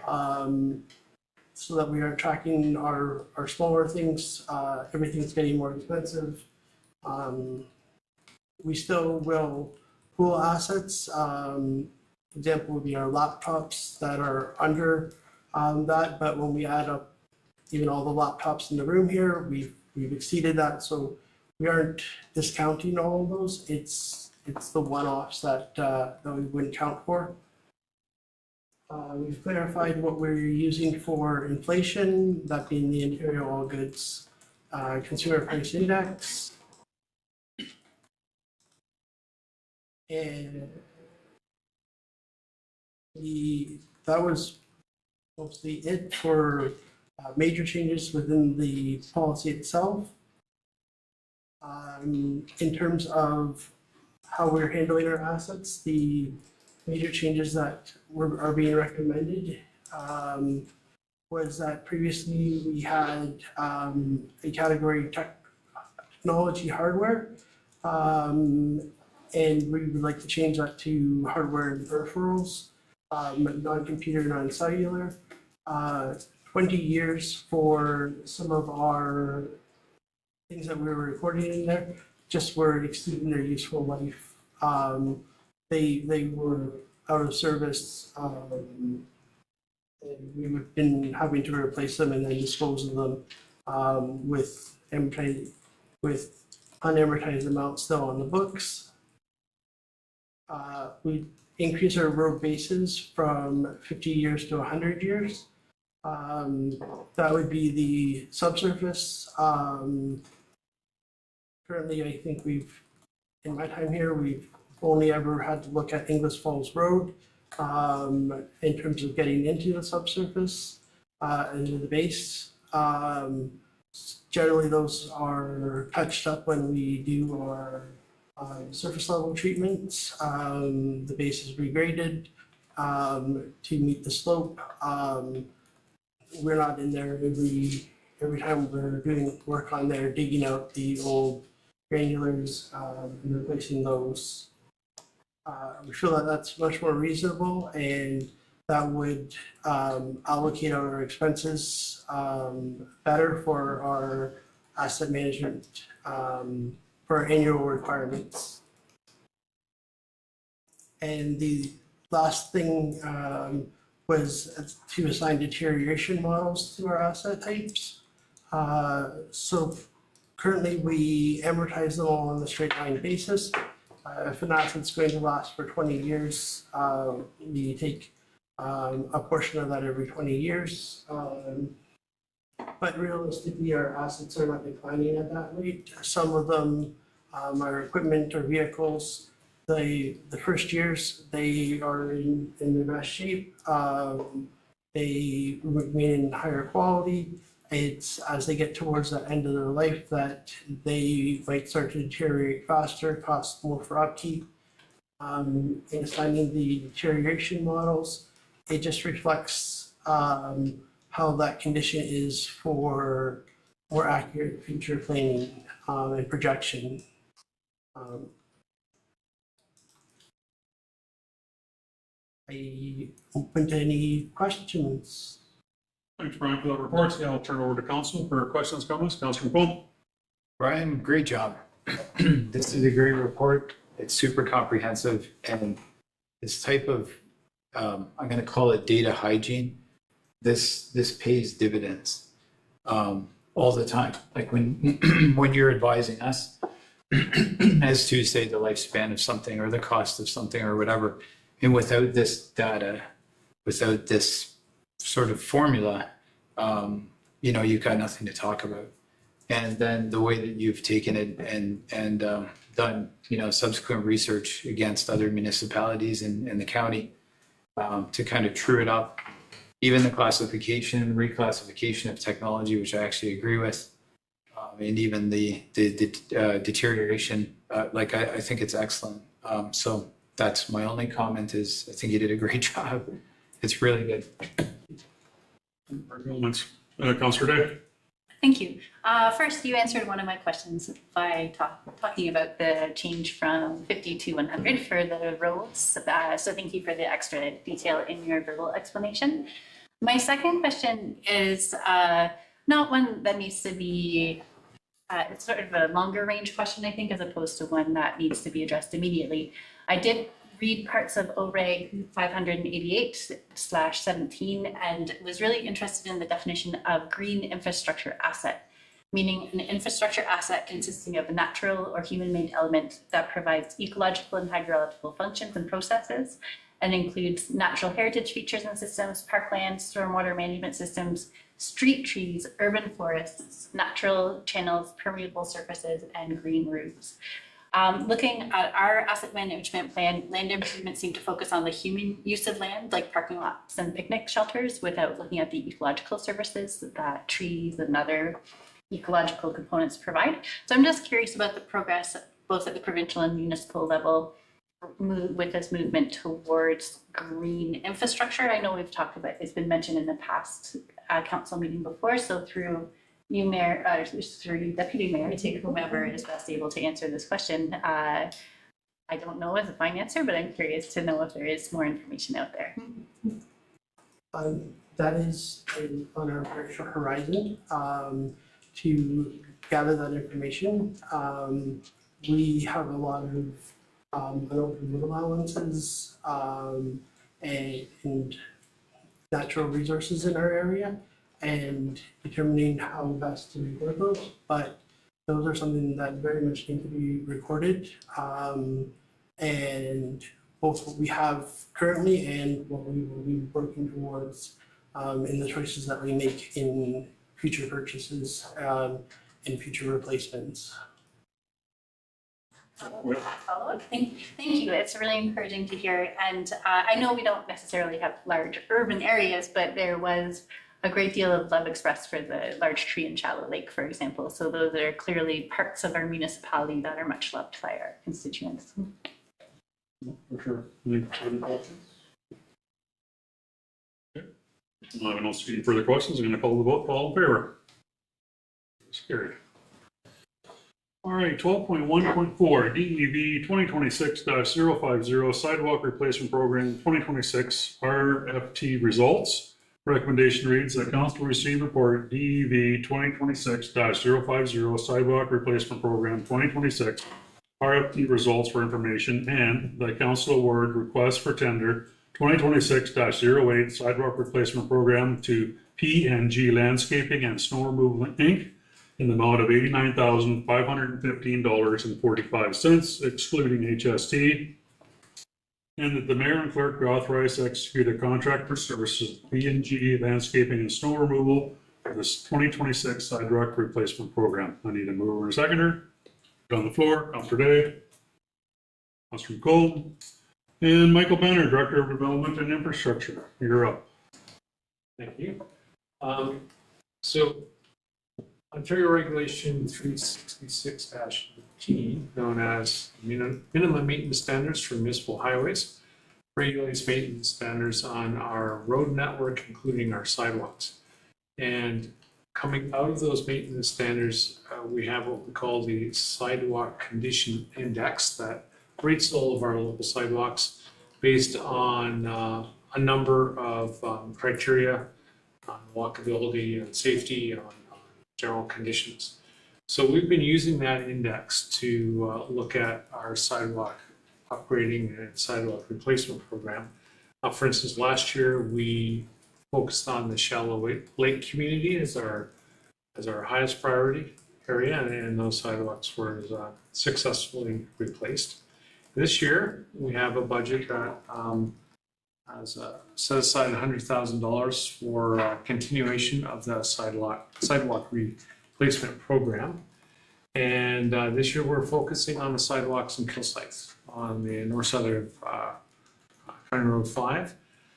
so that we are tracking our smaller things. Everything's getting more expensive. We still will pool assets. Example would be our laptops that are under that, but when we add up even all the laptops in the room here, we've exceeded that, so we aren't discounting all of those. It's the one-offs that we wouldn't count for. We've clarified what we're using for inflation, that being the Ontario All Goods Consumer Price Index. And that was mostly it for major changes within the policy itself. In terms of how we're handling our assets, the major changes that are being recommended was that previously we had a category technology hardware, and we would like to change that to hardware and peripherals, non-computer, non-cellular. 20 years for some of our things that we were recording in there just were exceeding their useful life. They were out of service, and we've been having to replace them and then dispose of them with unamortized amounts still on the books. We increase our road bases from 50 years to 100 years. That would be the subsurface. Currently, I think in my time here, we've only ever had to look at Inglis Falls Road in terms of getting into the subsurface and into the base. Generally, those are touched up when we do our surface level treatments. The base is regraded to meet the slope. We're not in there every time we're doing work on there, digging out the old granulars and replacing those. We feel that that's much more reasonable, and that would allocate our expenses better for our asset management for annual requirements. And the last thing was to assign deterioration models to our asset types. So currently we amortize them all on a straight line basis. If an asset's going to last for 20 years, we take a portion of that every 20 years. But realistically, our assets are not declining at that rate. Some of them are equipment or vehicles. The first years, they are in the best shape. They remain in higher quality. It's as they get towards the end of their life that they might start to deteriorate faster, cost more for upkeep. In assigning the deterioration models, it just reflects how that condition is for more accurate future planning and projection. I open to any questions. Thanks, Brian, for that report. Yeah, I'll turn it over to council for questions, comments. Councilor McComb. Brian, great job. This is a great report. It's super comprehensive, and this type of, I'm going to call it data hygiene. This pays dividends all the time. Like when you're advising us as to, say, the lifespan of something or the cost of something or whatever, and without this data, without this sort of formula, you've got nothing to talk about. And then the way that you've taken it and done, subsequent research against other municipalities in the county to kind of true it up. Even the classification, reclassification of technology, which I actually agree with, and even the deterioration, I think it's excellent. So that's my only comment is I think you did a great job. It's really good. Comments. Councilor Day. Thank you. First, you answered one of my questions by talking about the change from 50 to 100 for the roles. So thank you for the extra detail in your verbal explanation. My second question is not one that needs to be, it's sort of a longer range question, I think, as opposed to one that needs to be addressed immediately. I did read parts of OREG 588/17 and was really interested in the definition of green infrastructure asset, meaning an infrastructure asset consisting of a natural or human-made element that provides ecological and hydrological functions and processes and includes natural heritage features and systems, parklands, stormwater management systems, street trees, urban forests, natural channels, permeable surfaces, and green roofs. Looking at our asset management plan, land improvements seem to focus on the human use of land, like parking lots and picnic shelters, without looking at the ecological services that trees and other ecological components provide. So I'm just curious about the progress, both at the provincial and municipal level, with this movement towards green infrastructure. I know we've talked about, it's been mentioned in the past council meeting before, so through you, Mayor, through Deputy Mayor, take whomever is best able to answer this question. I don't know as a fine answer, but I'm curious to know if there is more information out there. That is on our very short horizon to gather that information. We have a lot of unopened road allowances and natural resources in our area, and determining how best to report those. But those are something that very much need to be recorded, and both what we have currently and what we will be working towards in the choices that we make in future purchases and future replacements. Follow-up. Thank you. It's really encouraging to hear. And I know we don't necessarily have large urban areas, but there was a great deal of love expressed for the large tree in Shallow Lake, for example. So those are clearly parts of our municipality that are much loved by our constituents. For sure. Any questions? Okay. I don't see any further questions. I'm going to call the vote. All in favor? It's carried. All right, 12.1.4 DEV 2026-050 Sidewalk Replacement Program 2026 RFT results. Recommendation reads that council receive report DEV 2026-050 sidewalk replacement program 2026 RFP results for information, and the council award request for tender 2026-08 sidewalk replacement program to PNG Landscaping and Snow Removal Inc. in the amount of $89,515.45, excluding HST. And that the mayor and clerk be authorized to execute a contract for services with PNG Landscaping and Snow Removal for this 2026 sidewalk replacement program. I need a mover and a seconder. On the floor, Councilor Day, Councilor McColl, and Michael Banner, Director of Development and Infrastructure. You're up. Thank you. So Ontario Regulation 366-T, known as Minimum Maintenance Standards for Municipal Highways, regulates maintenance standards on our road network, including our sidewalks. And coming out of those maintenance standards, we have what we call the Sidewalk Condition Index that rates all of our local sidewalks based on a number of criteria on walkability and safety, on general conditions. So we've been using that index to look at our sidewalk upgrading and sidewalk replacement program. For instance, last year we focused on the Shallow Lake community as our highest priority area, and those sidewalks were successfully replaced. This year we have a budget that has set aside $100,000 for continuation of the sidewalk replacement program. And this year we're focusing on the sidewalks in Kilsyth on the north side of County Road 5,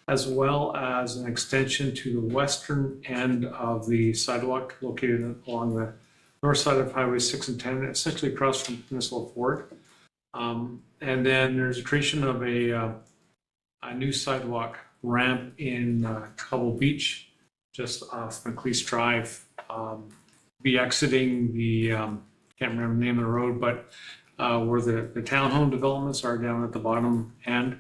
as well as an extension to the western end of the sidewalk located along the north side of Highway 6 and 10, essentially across from Peninsula Ford. And then there's a creation of a new sidewalk ramp in Cobble Beach, just off McLeese Drive. Be exiting the, can't remember the name of the road, but where the townhome developments are down at the bottom end.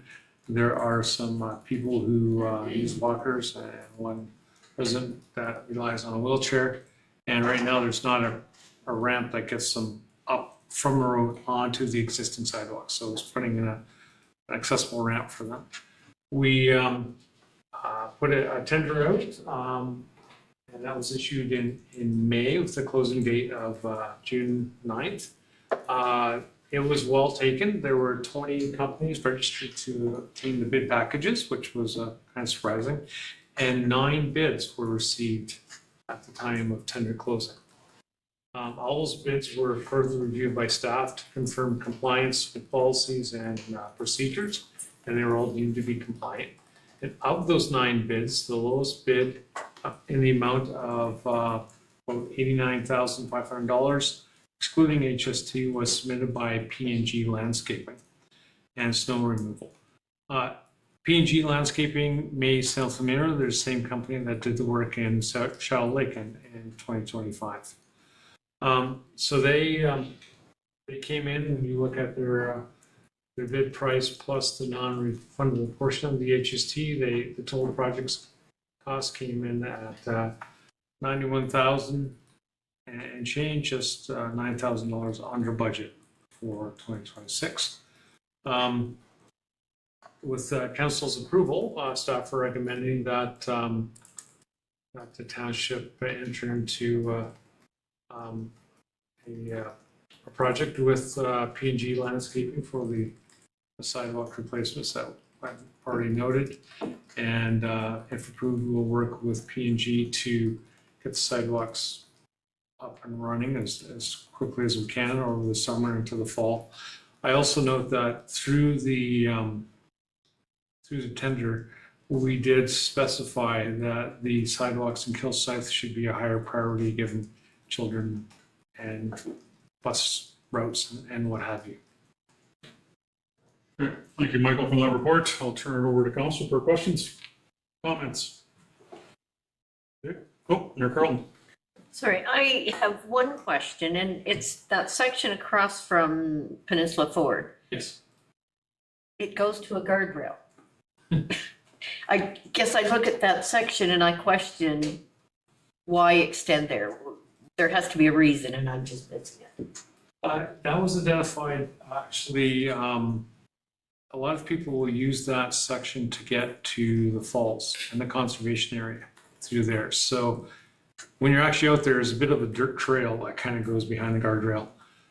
There are some people who use walkers and one resident that relies on a wheelchair. And right now there's not a ramp that gets them up from the road onto the existing sidewalk. So it's putting in an accessible ramp for them. We put a tender out, and that was issued in May with the closing date of June 9th. It was well taken. There were 20 companies registered to obtain the bid packages, which was kind of surprising, and 9 bids were received at the time of tender closing. All those bids were further reviewed by staff to confirm compliance with policies and procedures, and they were all deemed to be compliant. And of those 9 bids, the lowest bid in the amount of about $89,500, excluding HST, was submitted by PNG Landscaping and Snow Removal. PNG Landscaping may sound familiar. They're the same company that did the work in Shallow Lake in 2025. So they came in, and you look at their bid price plus the non-refundable portion of the HST, the total project's cost came in at $91,000 and change, just $9,000 under budget for 2026. With council's approval, staff are recommending that that the township enter into a project with PNG Landscaping for the sidewalk replacements that I've already noted. And if approved, we'll work with PNG to get the sidewalks up and running as quickly as we can over the summer into the fall. I also note that through the tender, we did specify that the sidewalks in Kilsyth should be a higher priority given children and bus routes and what have you. Okay. Thank you, Michael, for that report. I'll turn it over to council for questions, comments. Okay. Oh, you're Carlton. Sorry, I have one question, and it's that section across from Peninsula Ford. Yes. It goes to a guardrail. I guess I look at that section and I question why extend there? There has to be a reason and I'm just missing it. That was identified, actually, a lot of people will use that section to get to the falls and the conservation area through there. So when you're actually out there, there's a bit of a dirt trail that kind of goes behind the guardrail.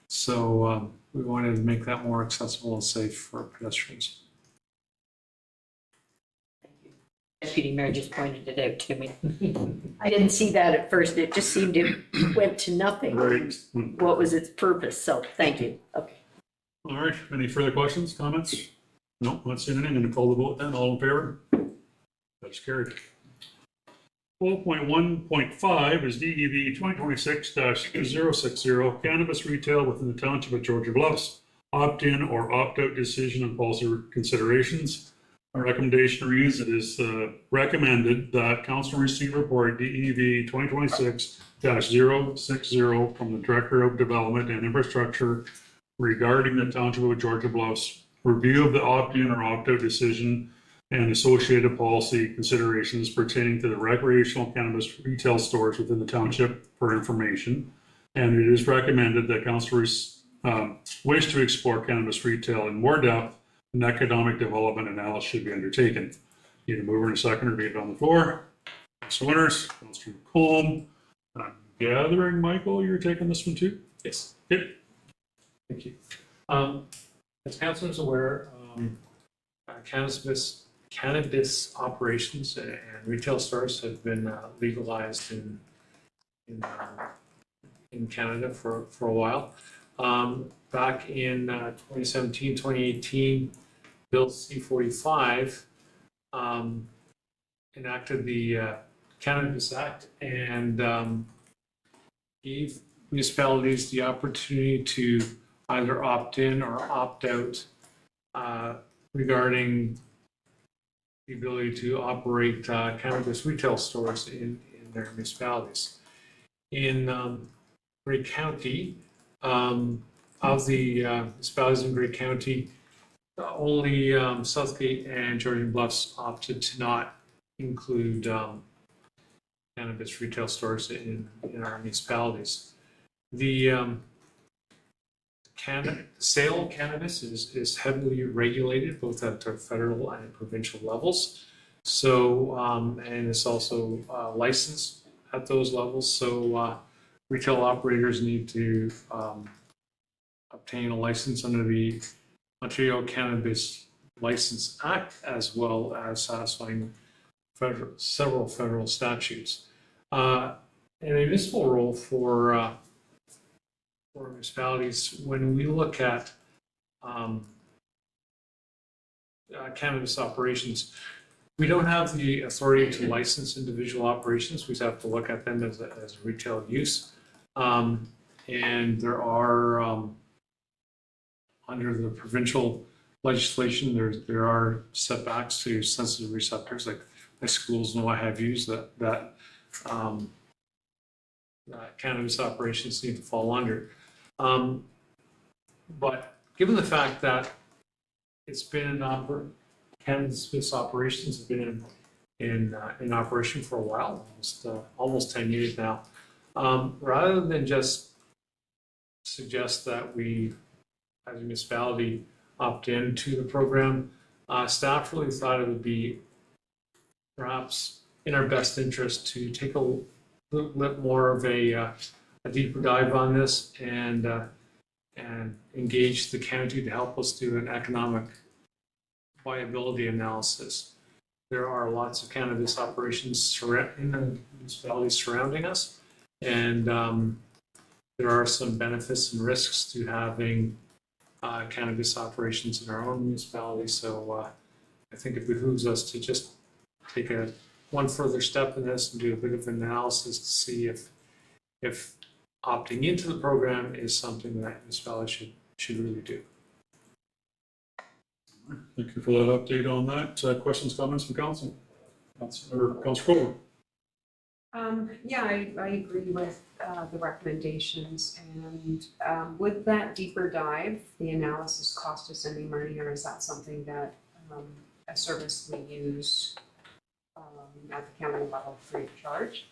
So we wanted to make that more accessible and safe for pedestrians. Deputy Mayor just pointed it out to me. I didn't see that at first. It just seemed it went to nothing. Right. What was its purpose? So thank you. Okay. All right, any further questions, comments? No, not seeing any. I'm going to call the vote then. All in favor? That's carried. 12.1.5 is DEV 2026-060, cannabis retail within the township of Georgia Bluffs, opt-in or opt-out decision and policy considerations. Our recommendation reads, it is recommended that council receive report DEV 2026-060 from the Director of Development and Infrastructure regarding the township of Georgia Bluffs, review of the opt-in or opt-out decision and associated policy considerations pertaining to the recreational cannabis retail stores within the township for information. And it is recommended that councilors wish to explore cannabis retail in more depth, and economic development analysis should be undertaken. Need a mover and a seconder, read it on the floor. Councilor Winters, Councilor McComb. I'm gathering, Michael, you're taking this one too? Yes. Yep. Thank you. As councilors are aware, cannabis operations and retail stores have been legalized in Canada for a while. Back in 2017, 2018, Bill C-45 enacted the Cannabis Act and gave municipalities the opportunity to either opt in or opt out regarding the ability to operate cannabis retail stores in their municipalities. In Grey County, of the municipalities in Grey County, only Southgate and Georgian Bluffs opted to not include cannabis retail stores in our municipalities. The sale of cannabis is heavily regulated both at the federal and provincial levels. So, and it's also licensed at those levels. So retail operators need to obtain a license under the Ontario Cannabis License Act, as well as satisfying several federal statutes. And a municipal role for municipalities, when we look at cannabis operations, we don't have the authority to license individual operations. We have to look at them as a retail use. And there are, under the provincial legislation, there are setbacks to sensitive receptors like schools and what have you that cannabis operations need to fall under. But given the fact that it's been cannabis operations have been in operation for a while, almost 10 years now, rather than just suggest that we, as a municipality, opt into the program, staff really thought it would be perhaps in our best interest to take a little bit more of a deeper dive on this and engage the county to help us do an economic viability analysis. There are lots of cannabis operations in the municipalities surrounding us, and there are some benefits and risks to having cannabis operations in our own municipality. So I think it behooves us to just take one further step in this and do a bit of analysis to see if opting into the program is something that municipalities should really do. Thank you for that update on that. Questions, comments from council? Councilor Kohler. Yeah, I agree with the recommendations, and would that deeper dive, the analysis cost us any money, or is that something that a service we use at the county level free of charge.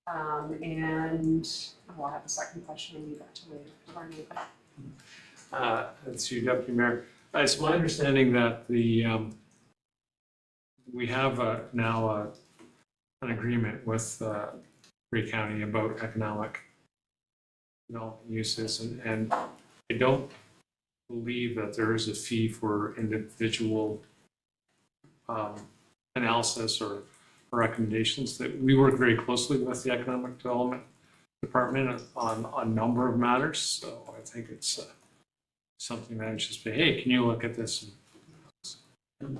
And I'll have a second question, I'll leave that to later. That's you, Deputy Mayor. It's my understanding that we have now an agreement with Grey County about economic development uses, and I don't believe that there is a fee for individual analysis or recommendations. That we work very closely with the Economic Development Department on a number of matters, so I think it's something that I just say, hey, can you look at this? Thank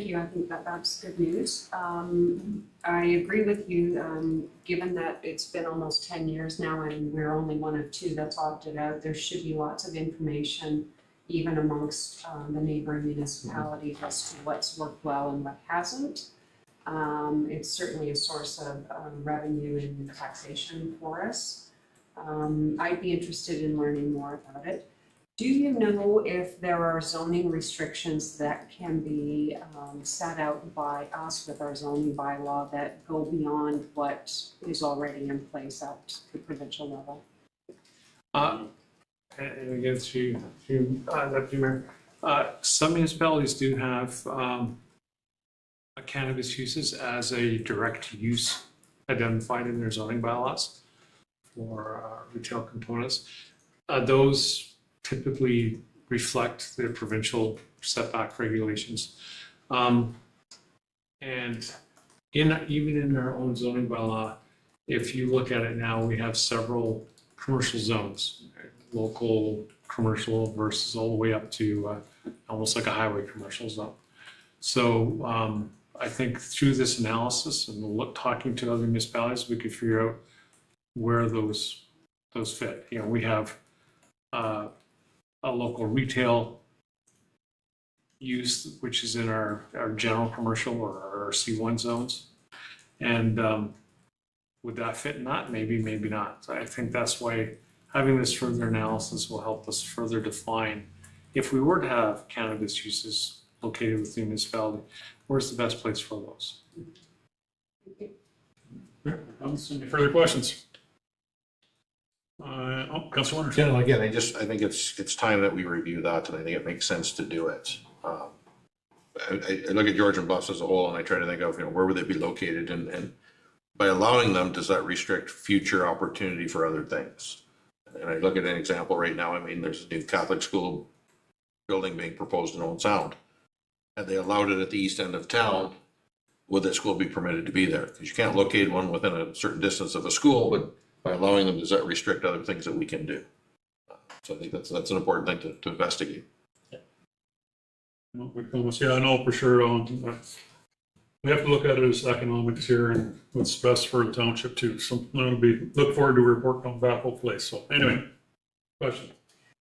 you. I think that that's good news. I agree with you. Given that it's been almost 10 years now and we're only one of two that's opted out, there should be lots of information even amongst the neighboring municipalities as to what's worked well and what hasn't. It's certainly a source of revenue and taxation for us. I'd be interested in learning more about it. Do you know if there are zoning restrictions that can be set out by us with our zoning bylaw that go beyond what is already in place at the provincial level? And again, to Deputy Mayor, some municipalities do have cannabis uses as a direct use identified in their zoning bylaws for retail components. Those typically reflect the provincial setback regulations. And even in our own zoning bylaw, if you look at it now, we have several commercial zones, local commercial versus all the way up to almost like a highway commercial zone. So I think through this analysis and talking to other municipalities, we could figure out where those fit. You know, we have a local retail use, which is in our general commercial or our C1 zones. And would that fit in that? Maybe, maybe not. So I think that's why having this further analysis will help us further define, if we were to have cannabis uses located within the municipality, where's the best place for those? Any further questions? Councilor Winters. Yeah, again, I think it's time that we review that, and I think it makes sense to do it. I look at Georgian Bluffs as a whole, and I try to think of, where would they be located, and by allowing them, does that restrict future opportunity for other things? And I look at an example right now. I mean, there's a new Catholic school building being proposed in Old Sound. Had they allowed it at the east end of town, would that school be permitted to be there? Because you can't locate one within a certain distance of a school, but by allowing them, does that restrict other things that we can do? So I think that's an important thing to investigate. Yeah, I know for sure. We have to look at it as economics here and what's best for the township too. So look forward to a report coming back hopefully. So anyway, question.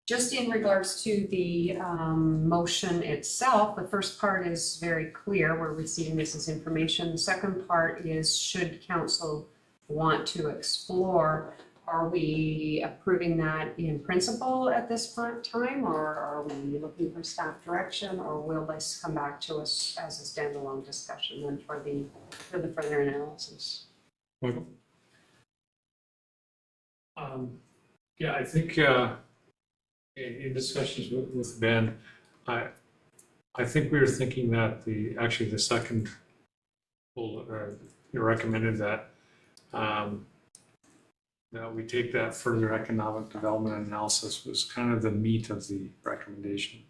Just in regards to the motion itself, the first part is very clear. We're receiving this as information. The second part is, should council want to explore, are we approving that in principle at this time, or are we looking for staff direction, or will this come back to us as a standalone discussion then for the further analysis? Michael? Yeah, I think in discussions with Ben, I think we were thinking that the second you recommended that that we take that further economic development analysis was kind of the meat of the recommendation.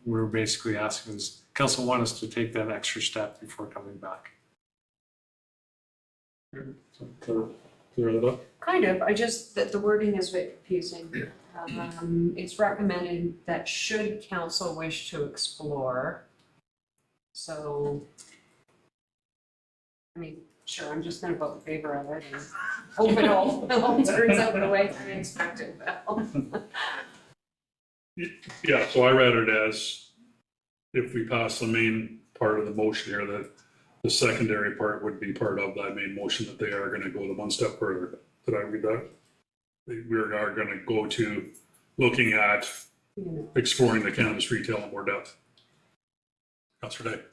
We're basically asking this, council want us to take that extra step before coming back. Clear that up? Kind of, the wording is a bit confusing. It's recommended that should council wish to explore. So, I mean, sure, I'm just gonna vote in favor of it and hope it all turns out the way I expected. Yeah, so I read it as, if we pass the main part of the motion here, that the secondary part would be part of that main motion, that they are gonna go the one step further. Did I read that? We are gonna go to looking at exploring the cannabis retail in more depth? Councillor Day.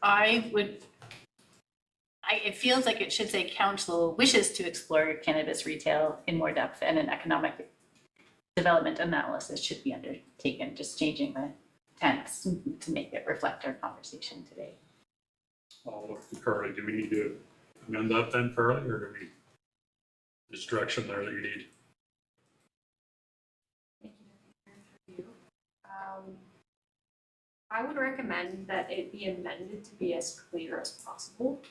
It feels like it should say council wishes to explore cannabis retail in more depth, and an economic development analysis should be undertaken, just changing the tense to make it reflect our conversation today. I'll look to Carly. Do we need to amend that then, Carly, or do we, there's direction there that you need? I would recommend that it be amended to be as clear as possible,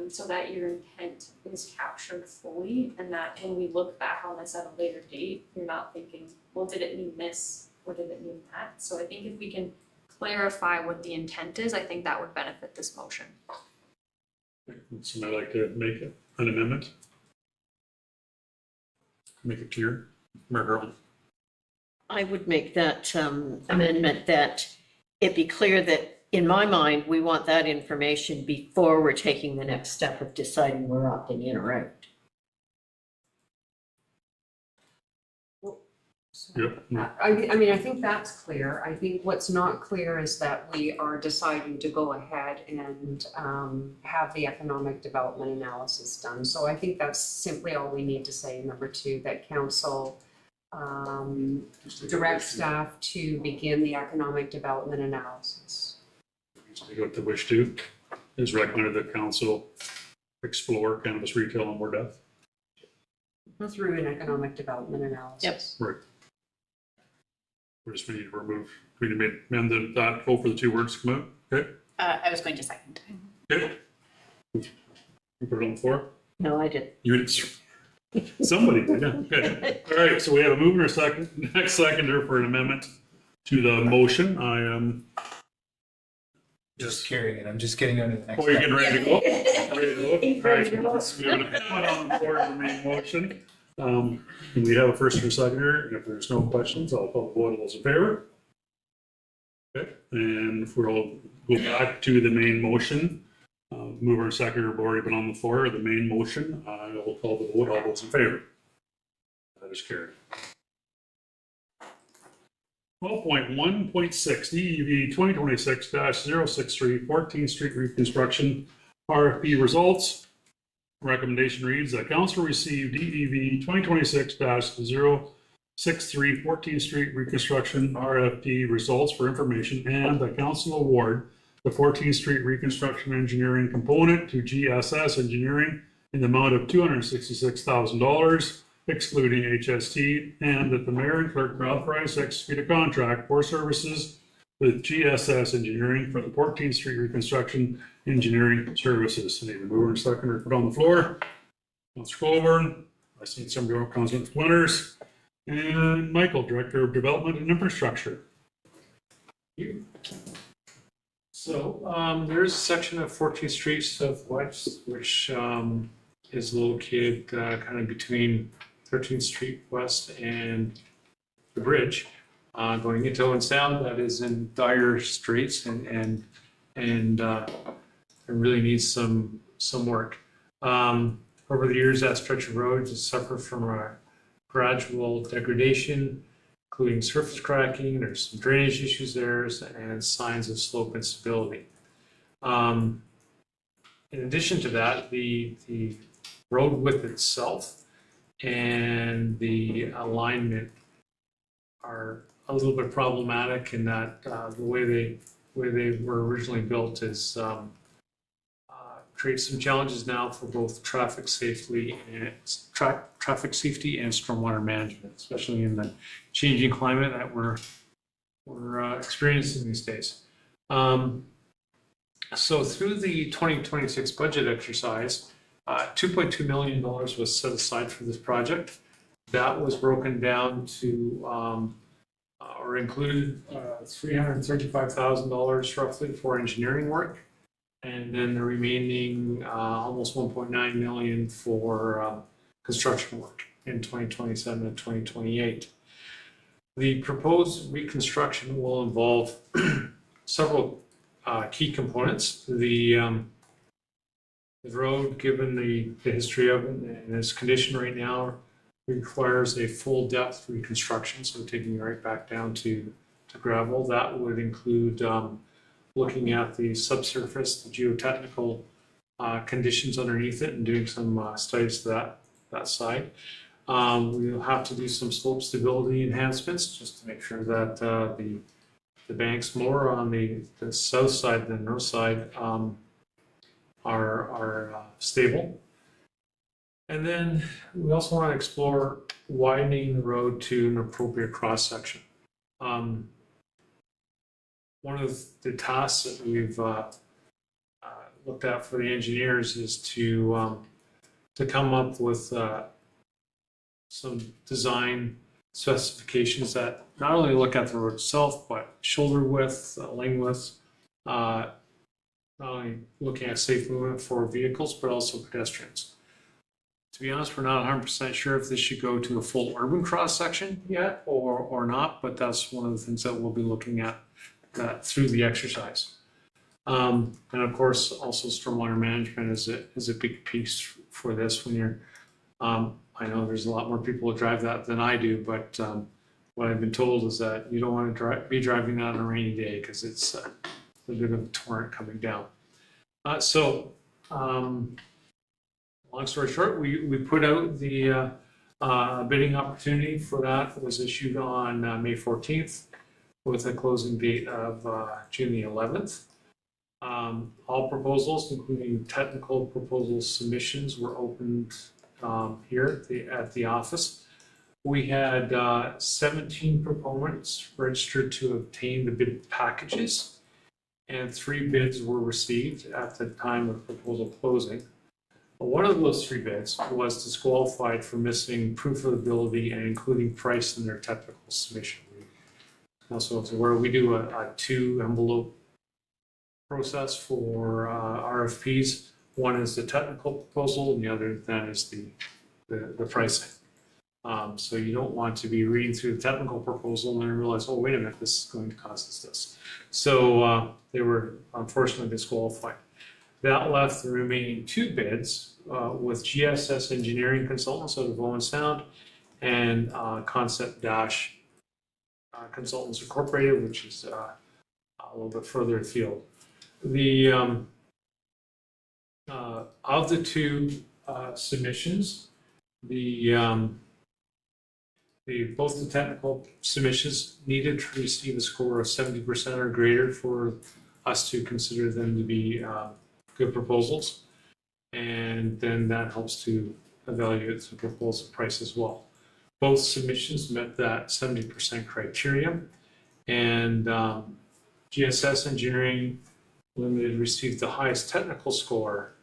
so that your intent is captured fully, and that when we look back on this at a later date, you're not thinking, well, did it mean this or did it mean that? So I think if we can clarify what the intent is, I think that would benefit this motion. Would somebody like to make an amendment? Make it clear? Mayor Garland. I would make that amendment that it be clear that, in my mind, we want that information before we're taking the next step of deciding we're opting in or out. Yep. I mean, I think that's clear. I think what's not clear is that we are deciding to go ahead and have the economic development analysis done. So I think that's simply all we need to say. Number two, that council direct staff to begin the economic development analysis. What the wish to is recommended that council explore cannabis retail in more depth. Through an economic development analysis. Right. We just need to remove, we need to amend that, vote for the two words to come out. Okay. I was going to second. Okay. You put it on the floor? No, I did. You did. Somebody did, yeah. Okay. All right, so we have a mover and a second, next seconder for an amendment to the motion. I am Just carrying it. I'm just getting on to the next. Oh, you're getting ready to go? Ready to go. All right, so we have an amendment on the floor of the main motion. We have a first and a seconder, and if there's no questions, I'll call the vote. All those in favor? Okay, and if we'll go back to the main motion, mover and seconder have already been on the floor. The main motion, I will call the vote. All those in favor? That is carried. 12.1.6 DEV 2026-063 14th Street reconstruction RFP results. Recommendation reads that council received DEV 2026-063 14th Street reconstruction RFP results for information, and that council award the 14th Street reconstruction engineering component to GSS Engineering in the amount of $266,000, excluding HST, and that the mayor and clerk be authorized to execute a contract for services with GSS Engineering for the 14th Street reconstruction engineering services. I need a mover and seconder put on the floor. Councilor Colburn, I see some of Councilor Winters, and Michael, Director of Development and Infrastructure. So there's a section of 14th Street Southwest, which is located kind of between 13th Street West and the bridge, going into Owen Sound, that is in dire straits and it really needs some work. Over the years, that stretch of road has suffered from a gradual degradation, including surface cracking. There's some drainage issues there, and signs of slope instability. In addition to that, the road width itself and the alignment are a little bit problematic in that the way they were originally built is creates some challenges now for both traffic safety and stormwater management, especially in the changing climate that we're experiencing these days. So through the 2026 budget exercise, $2.2 million was set aside for this project. That was broken down to or included $335,000 roughly for engineering work, and then the remaining almost $1.9 million for construction work in 2027 and 2028. The proposed reconstruction will involve several key components. The road, given the history of it and its condition right now, requires a full depth reconstruction, so taking it right back down to to gravel. That would include looking at the subsurface, the geotechnical conditions underneath it, and doing some studies to that side. We'll have to do some slope stability enhancements just to make sure that the banks more on the south side than the north side are stable. And then we also want to explore widening the road to an appropriate cross section. One of the tasks that we've looked at for the engineers is to come up with some design specifications that not only look at the road itself, but shoulder width, lane width, not only looking at safe movement for vehicles, but also pedestrians. To be honest, we're not 100% sure if this should go to a full urban cross section yet or not, but that's one of the things that we'll be looking at through the exercise. And of course, also stormwater management is a big piece for this when you're, I know there's a lot more people who drive that than I do, but what I've been told is that you don't want to be driving that on a rainy day because it's a bit of a torrent coming down. Long story short, we put out the bidding opportunity for that. It was issued on May 14th with a closing date of June the 11th. All proposals, including technical proposal submissions, were opened here at the office. We had 17 proponents registered to obtain the bid packages, and 3 bids were received at the time of proposal closing. One of those 3 bids was disqualified for missing proof of ability and including price in their technical submission. Also, where we do a 2-envelope process for RFPs. One is the technical proposal, and the other then is the pricing. So you don't want to be reading through the technical proposal and then realize, oh, wait a minute, this is going to cost us this. So they were unfortunately disqualified. That left the remaining 2 bids with GSS Engineering Consultants out of Owen Sound and Concept Dash Consultants Incorporated, which is a little bit further afield. The of the 2 submissions, both the technical submissions needed to receive a score of 70% or greater for us to consider them to be good proposals, and then that helps to evaluate the proposal price as well. Both submissions met that 70% criteria, and GSS Engineering Limited received the highest technical score,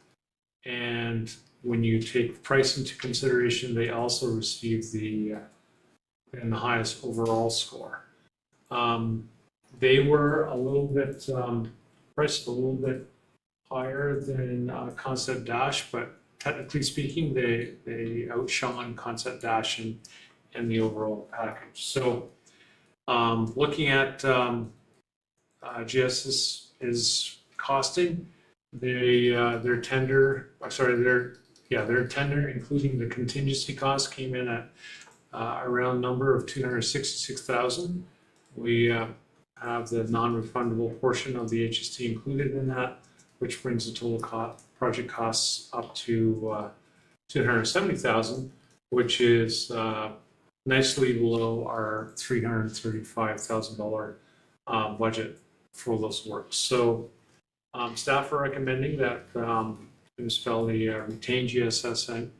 and when you take price into consideration, they also received the highest overall score. They were a little bit priced a little bit higher than Concept Dash, but technically speaking, they outshone Concept Dash in the overall package. So looking at GSS is costing, their tender, including the contingency cost, came in at a round number of $266,000. We have the non-refundable portion of the HST included in that, which brings the total project costs up to $270,000, which is nicely below our $335,000 budget for those works. So staff are recommending that municipality retain GSS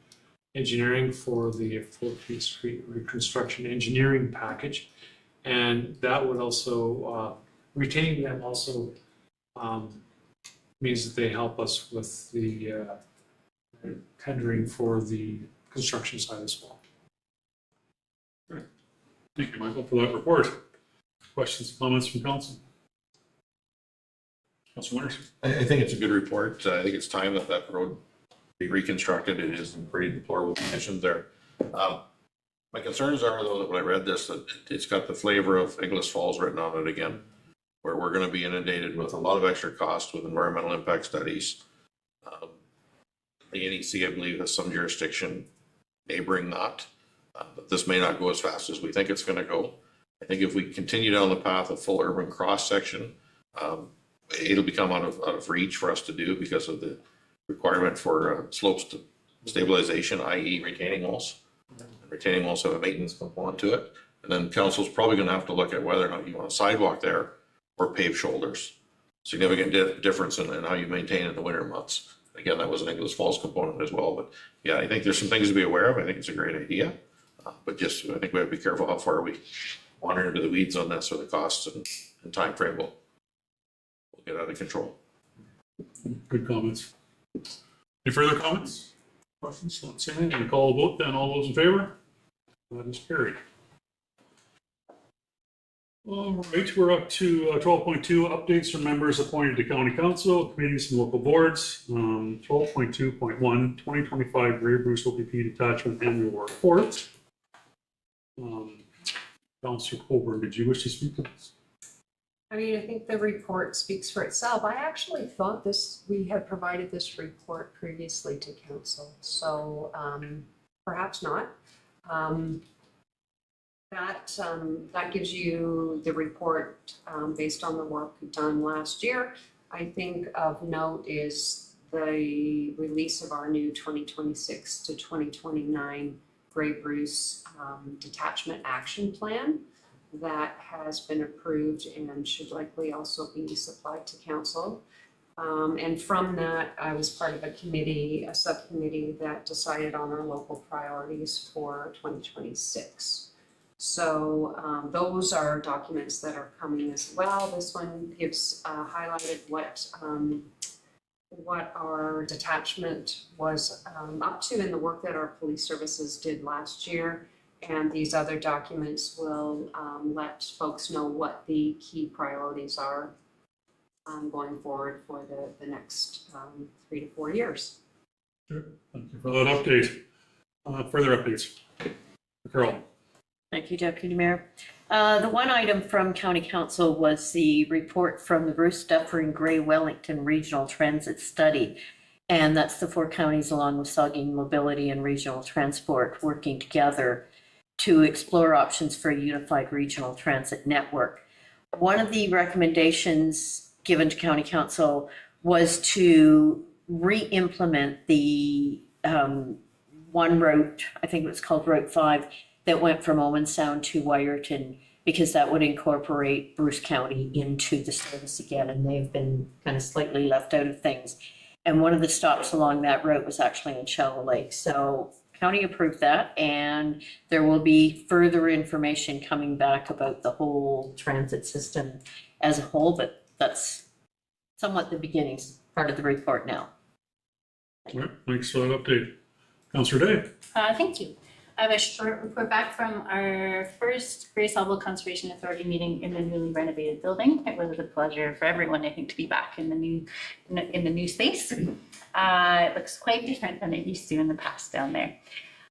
Engineering for the 4th Street reconstruction engineering package, and that would also retaining them also means that they help us with the tendering for the construction side as well. Great. Thank you, Michael, for that report. Questions, comments from council? Councilor Winters? I think it's a good report. I think it's time that road be reconstructed. It is in pretty deplorable conditions there. My concerns are, though, that when I read this, that it's got the flavor of Inglis Falls written on it again, where we're going to be inundated with a lot of extra costs with environmental impact studies. The NEC, I believe, has some jurisdiction neighboring that, but this may not go as fast as we think it's going to go. I think if we continue down the path of full urban cross-section, it'll become out of reach for us to do because of the requirement for slopes to stabilization, i.e. retaining walls. Retaining walls have a maintenance component to it. And then council's probably gonna have to look at whether or not you want a sidewalk there or paved shoulders. Significant difference in how you maintain in the winter months. Again, that was an Inglis Falls component as well, but yeah, I think there's some things to be aware of. I think it's a great idea. But just, I think we have to be careful how far we wander into the weeds on this, or the costs and time frame will get out of control. Good comments. Any further comments? Questions? Not seeing any. We call a vote then. All those in favor? That is carried. All right, we're up to 12.2 updates from members appointed to county council, committees and local boards. 12.2.1 2025 Grey Bruce OPP Detachment Annual Report. Councillor Colburn, did you wish to speak to this? I mean, I think the report speaks for itself. I actually thought we had provided this report previously to council, so perhaps not. That gives you the report based on the work done last year. I think of note is the release of our new 2026 to 2029 Grey Bruce Detachment Action Plan that has been approved and should likely also be supplied to council. And from that, I was part of a subcommittee that decided on our local priorities for 2026. So those are documents that are coming as well. This one gives highlighted what our detachment was up to in the work that our police services did last year. And these other documents will let folks know what the key priorities are going forward for the next 3 to 4 years. Sure. Thank you for that update. Further updates. Carol. Thank you, Deputy Mayor. The one item from County Council was the report from the Bruce Dufferin Grey Wellington Regional Transit Study. And that's the 4 counties along with Saugeen Mobility and Regional Transport working together to explore options for a unified regional transit network. One of the recommendations given to County Council was to re-implement the one route, I think it was called Route 5, that went from Owen Sound to Wyerton, because that would incorporate Bruce County into the service again, and they've been kind of slightly left out of things. And one of the stops along that route was actually in Shallow Lake. So county approved that, and there will be further information coming back about the whole transit system as a whole, but that's somewhat the beginnings, part of the report now. All right, thanks for that update. Councillor Day. Thank you. I have a short report back from our first Grey Salvo Conservation Authority meeting in the newly renovated building. It was a pleasure for everyone, I think, to be back in the new space. It looks quite different than it used to in the past down there.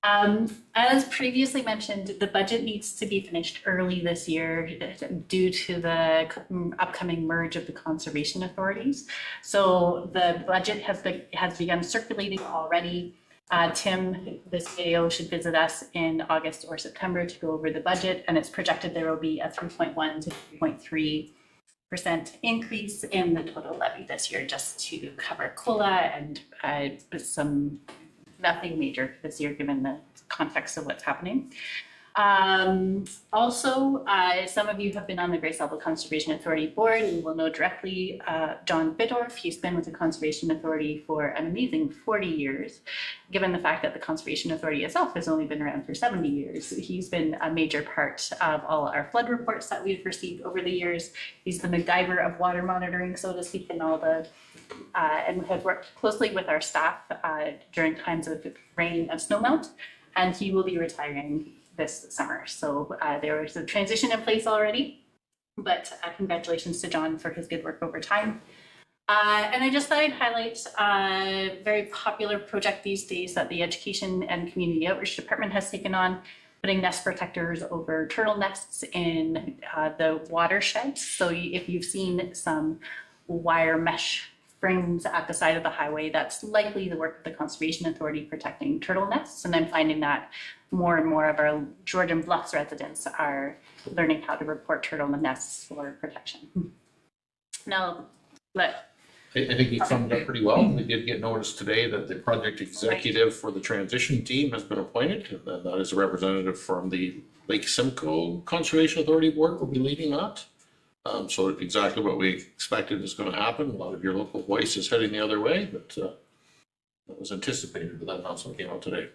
As previously mentioned, the budget needs to be finished early this year due to the upcoming merge of the conservation authorities. So the budget has begun circulating already. Tim, the CAO, should visit us in August or September to go over the budget, and it's projected there will be a 3.1 to 3.3% increase in the total levy this year, just to cover COLA and nothing major this year given the context of what's happening. Also, some of you have been on the Grey Salvo Conservation Authority board and will know directly John Biddorf. He's been with the Conservation Authority for an amazing 40 years, given the fact that the Conservation Authority itself has only been around for 70 years. He's been a major part of all our flood reports that we've received over the years. He's the MacGyver of water monitoring, so to speak, and and has worked closely with our staff during times of rain and snowmelt, and he will be retiring this summer. So there was a transition in place already, but congratulations to John for his good work over time. And I just thought I'd highlight a very popular project these days that the Education and Community Outreach Department has taken on, putting nest protectors over turtle nests in the watershed. So if you've seen some wire mesh springs at the side of the highway. That's likely the work of the Conservation Authority protecting turtle nests. And I'm finding that more and more of our Georgian Bluffs residents are learning how to report turtle nests for protection. Now, I think you summed it up pretty well. We did get notice today that the project executive for the transition team has been appointed. And that is a representative from the Lake Simcoe Conservation Authority Board will be leading that. So exactly what we expected is going to happen. A lot of your local voice is heading the other way, but that was anticipated, but that announcement came out today.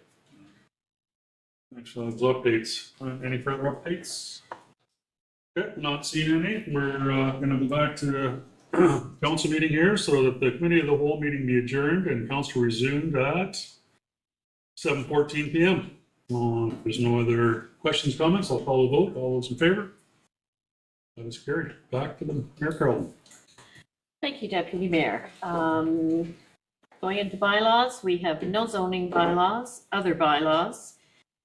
Thanks for those updates. Any further updates? Okay, not seeing any. We're going to go back to the council meeting here so that the committee of the whole meeting be adjourned and council resumed at 7:14 p.m. If there's no other questions, comments, I'll call the vote. All those in favor? That is carried. Back to the Mayor Carroll. Thank you, Deputy Mayor. Going into bylaws, we have no zoning bylaws, other bylaws.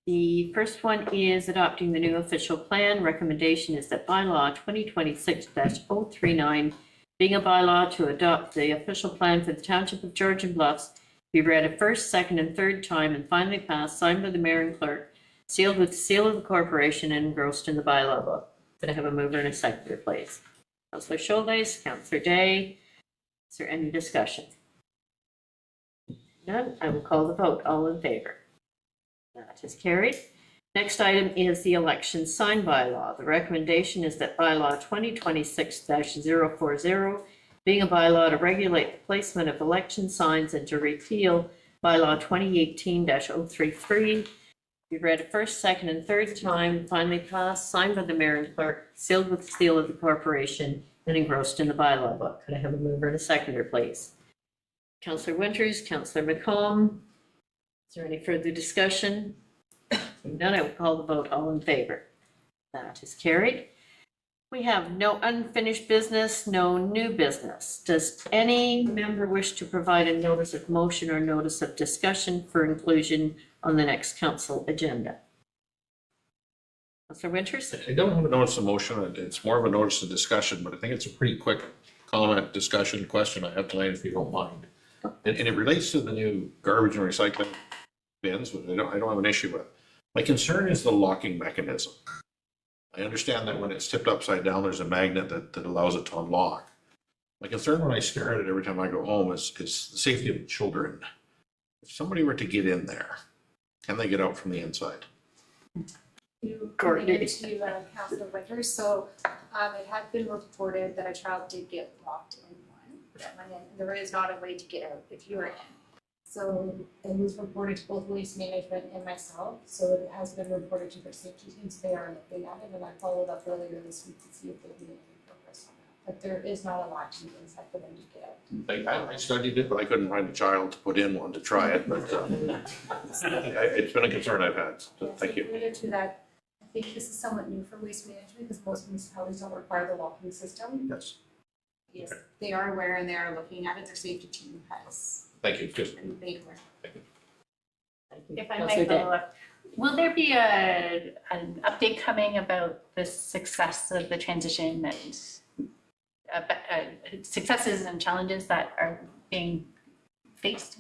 The first one is adopting the new official plan. Recommendation is that bylaw 2026-039, being a bylaw to adopt the official plan for the Township of Georgian Bluffs, be read a first, second, and third time and finally passed, signed by the mayor and clerk, sealed with the seal of the corporation and engrossed in the bylaw book. Could I have a mover and a seconder, please? Councillor Scholdes, Councillor Day. Is there any discussion? None. I will call the vote. All in favor? That is carried. Next item is the election sign bylaw. The recommendation is that bylaw 2026-040, being a bylaw to regulate the placement of election signs and to repeal bylaw 2018-033, be read a first, second, and third time, finally passed, signed by the mayor and clerk, sealed with the seal of the corporation, and engrossed in the bylaw book. Could I have a mover and a seconder, please? Councillor Winters, Councillor McComb. Is there any further discussion? None, I will call the vote. All in favor? That is carried. We have no unfinished business, no new business. Does any member wish to provide a notice of motion or notice of discussion for inclusion on the next council agenda? Councillor Winters? I don't have a notice of motion. It's more of a notice of discussion, but I think it's a pretty quick comment, discussion, question I have tonight, if you don't mind. And it relates to the new garbage and recycling bins, which I don't have an issue with. My concern is the locking mechanism. I understand that when it's tipped upside down, there's a magnet that allows it to unlock. My concern when I stare at it every time I go home is the safety of the children. If somebody were to get in there, can they get out from the inside? According to Councillor Winters, so it had been reported that a child did get locked in one that went in. There is not a way to get out if you are in. So it was reported to both Waste Management and myself, so it has been reported to their safety teams. They are looking at it, and I followed up earlier this week to see if there'd be any progress on that. But there is not a lock inside for them to get out. I studied it, but I couldn't find a child to put in one to try it, but it's been a concern I've had, so thank you. Related to that, I think this is somewhat new for Waste Management because most municipalities don't require the locking system. Yes. Yes, they are aware and they are looking at it. Their safety team has Thank you. Good. been made aware. if I might follow up, will there be an update coming about the success of the transition and successes and challenges that are being faced?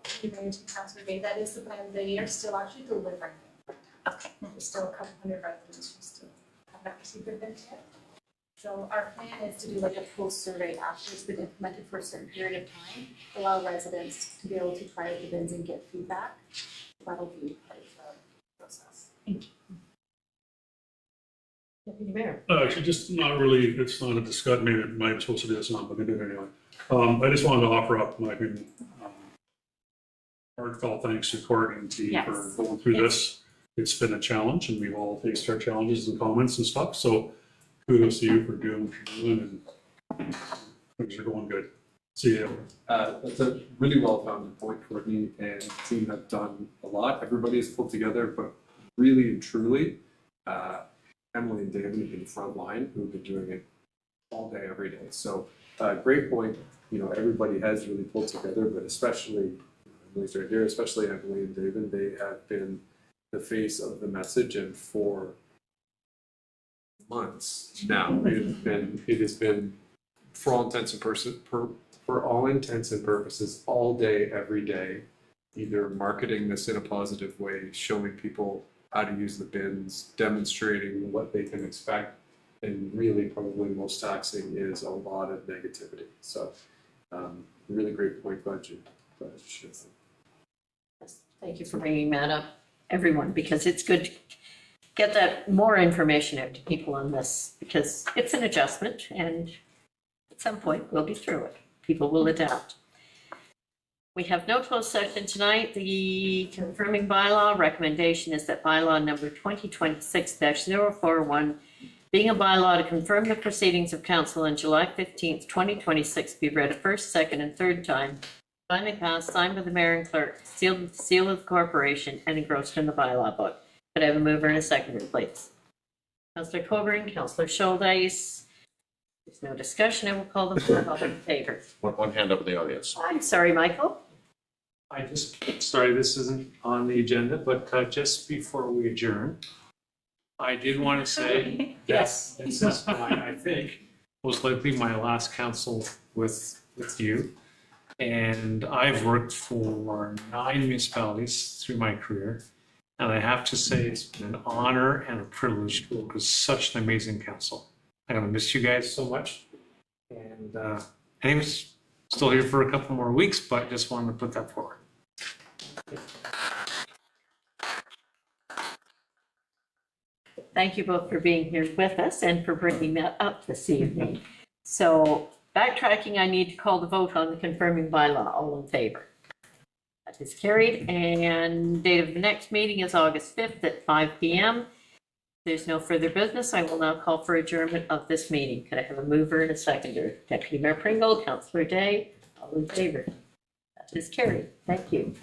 Councillor Bay, that is the plan. They are still actually delivering it. Okay. There's still a couple hundred residents who still have not received their bins yet. So our plan is to do like a post survey after it's been implemented for a certain period of time, allow residents to be able to try out the bins and get feedback. That'll be part of the process. Thank you. Deputy Mayor. Actually, just not really, it's not a discussion, maybe it might be supposed to be, it's not, but I'm gonna do it anyway. I just wanted to offer up my heartfelt thanks to Courtney and team Yes. for going through this. It's been a challenge and we've all faced our challenges and comments and stuff, so kudos to you for doing what you're doing and things are going good. See you. That's a really well-founded point, Courtney, and the team have done a lot. Everybody has pulled together, but really and truly, Emily and David have been front line, who've been doing it all day, every day. So, great point. You know, everybody has really pulled together, but especially Emily's right here, especially Emily and David, they have been the face of the message, and for months now, it has been, for all intents and for all intents and purposes, all day, every day, either marketing this in a positive way, showing people how to use the bins, demonstrating what they can expect, and really probably most taxing is a lot of negativity. So really great point, glad you shared that. Thank you for bringing that up, everyone, because it's good to get that more information out to people on this, because it's an adjustment, and at some point, we'll be through it. People will adapt. We have no closed session tonight. The confirming bylaw recommendation is that bylaw number 2026-041, being a bylaw to confirm the proceedings of council on July 15th, 2026, be read a first, second, and third time, finally passed, signed by the mayor and clerk, sealed with the seal of the corporation, and engrossed in the bylaw book. Could I have a mover and a seconder, please? Councillor Coburn, Councillor Schuldice. There's no discussion. I will call the vote. All in favor. One hand up in the audience. I'm sorry, Michael. Sorry, this isn't on the agenda, but just before we adjourn, I did want to say Yes. this is I think, most likely my last council with you. And I've worked for 9 municipalities through my career. And I have to say, it's been an honor and a privilege to work with such an amazing council. I'm going to miss you guys so much. And anyways, still here for a couple more weeks, but just wanted to put that forward. Thank you both for being here with us and for bringing that up this evening. So backtracking, I need to call the vote on the confirming bylaw. All in favor? That is carried. And date of the next meeting is August 5th at 5 p.m. There's no further business. I will now call for adjournment of this meeting. Could I have a mover and a seconder? Deputy Mayor Pringle, Councillor Day, all in favor? That is carried. Thank you.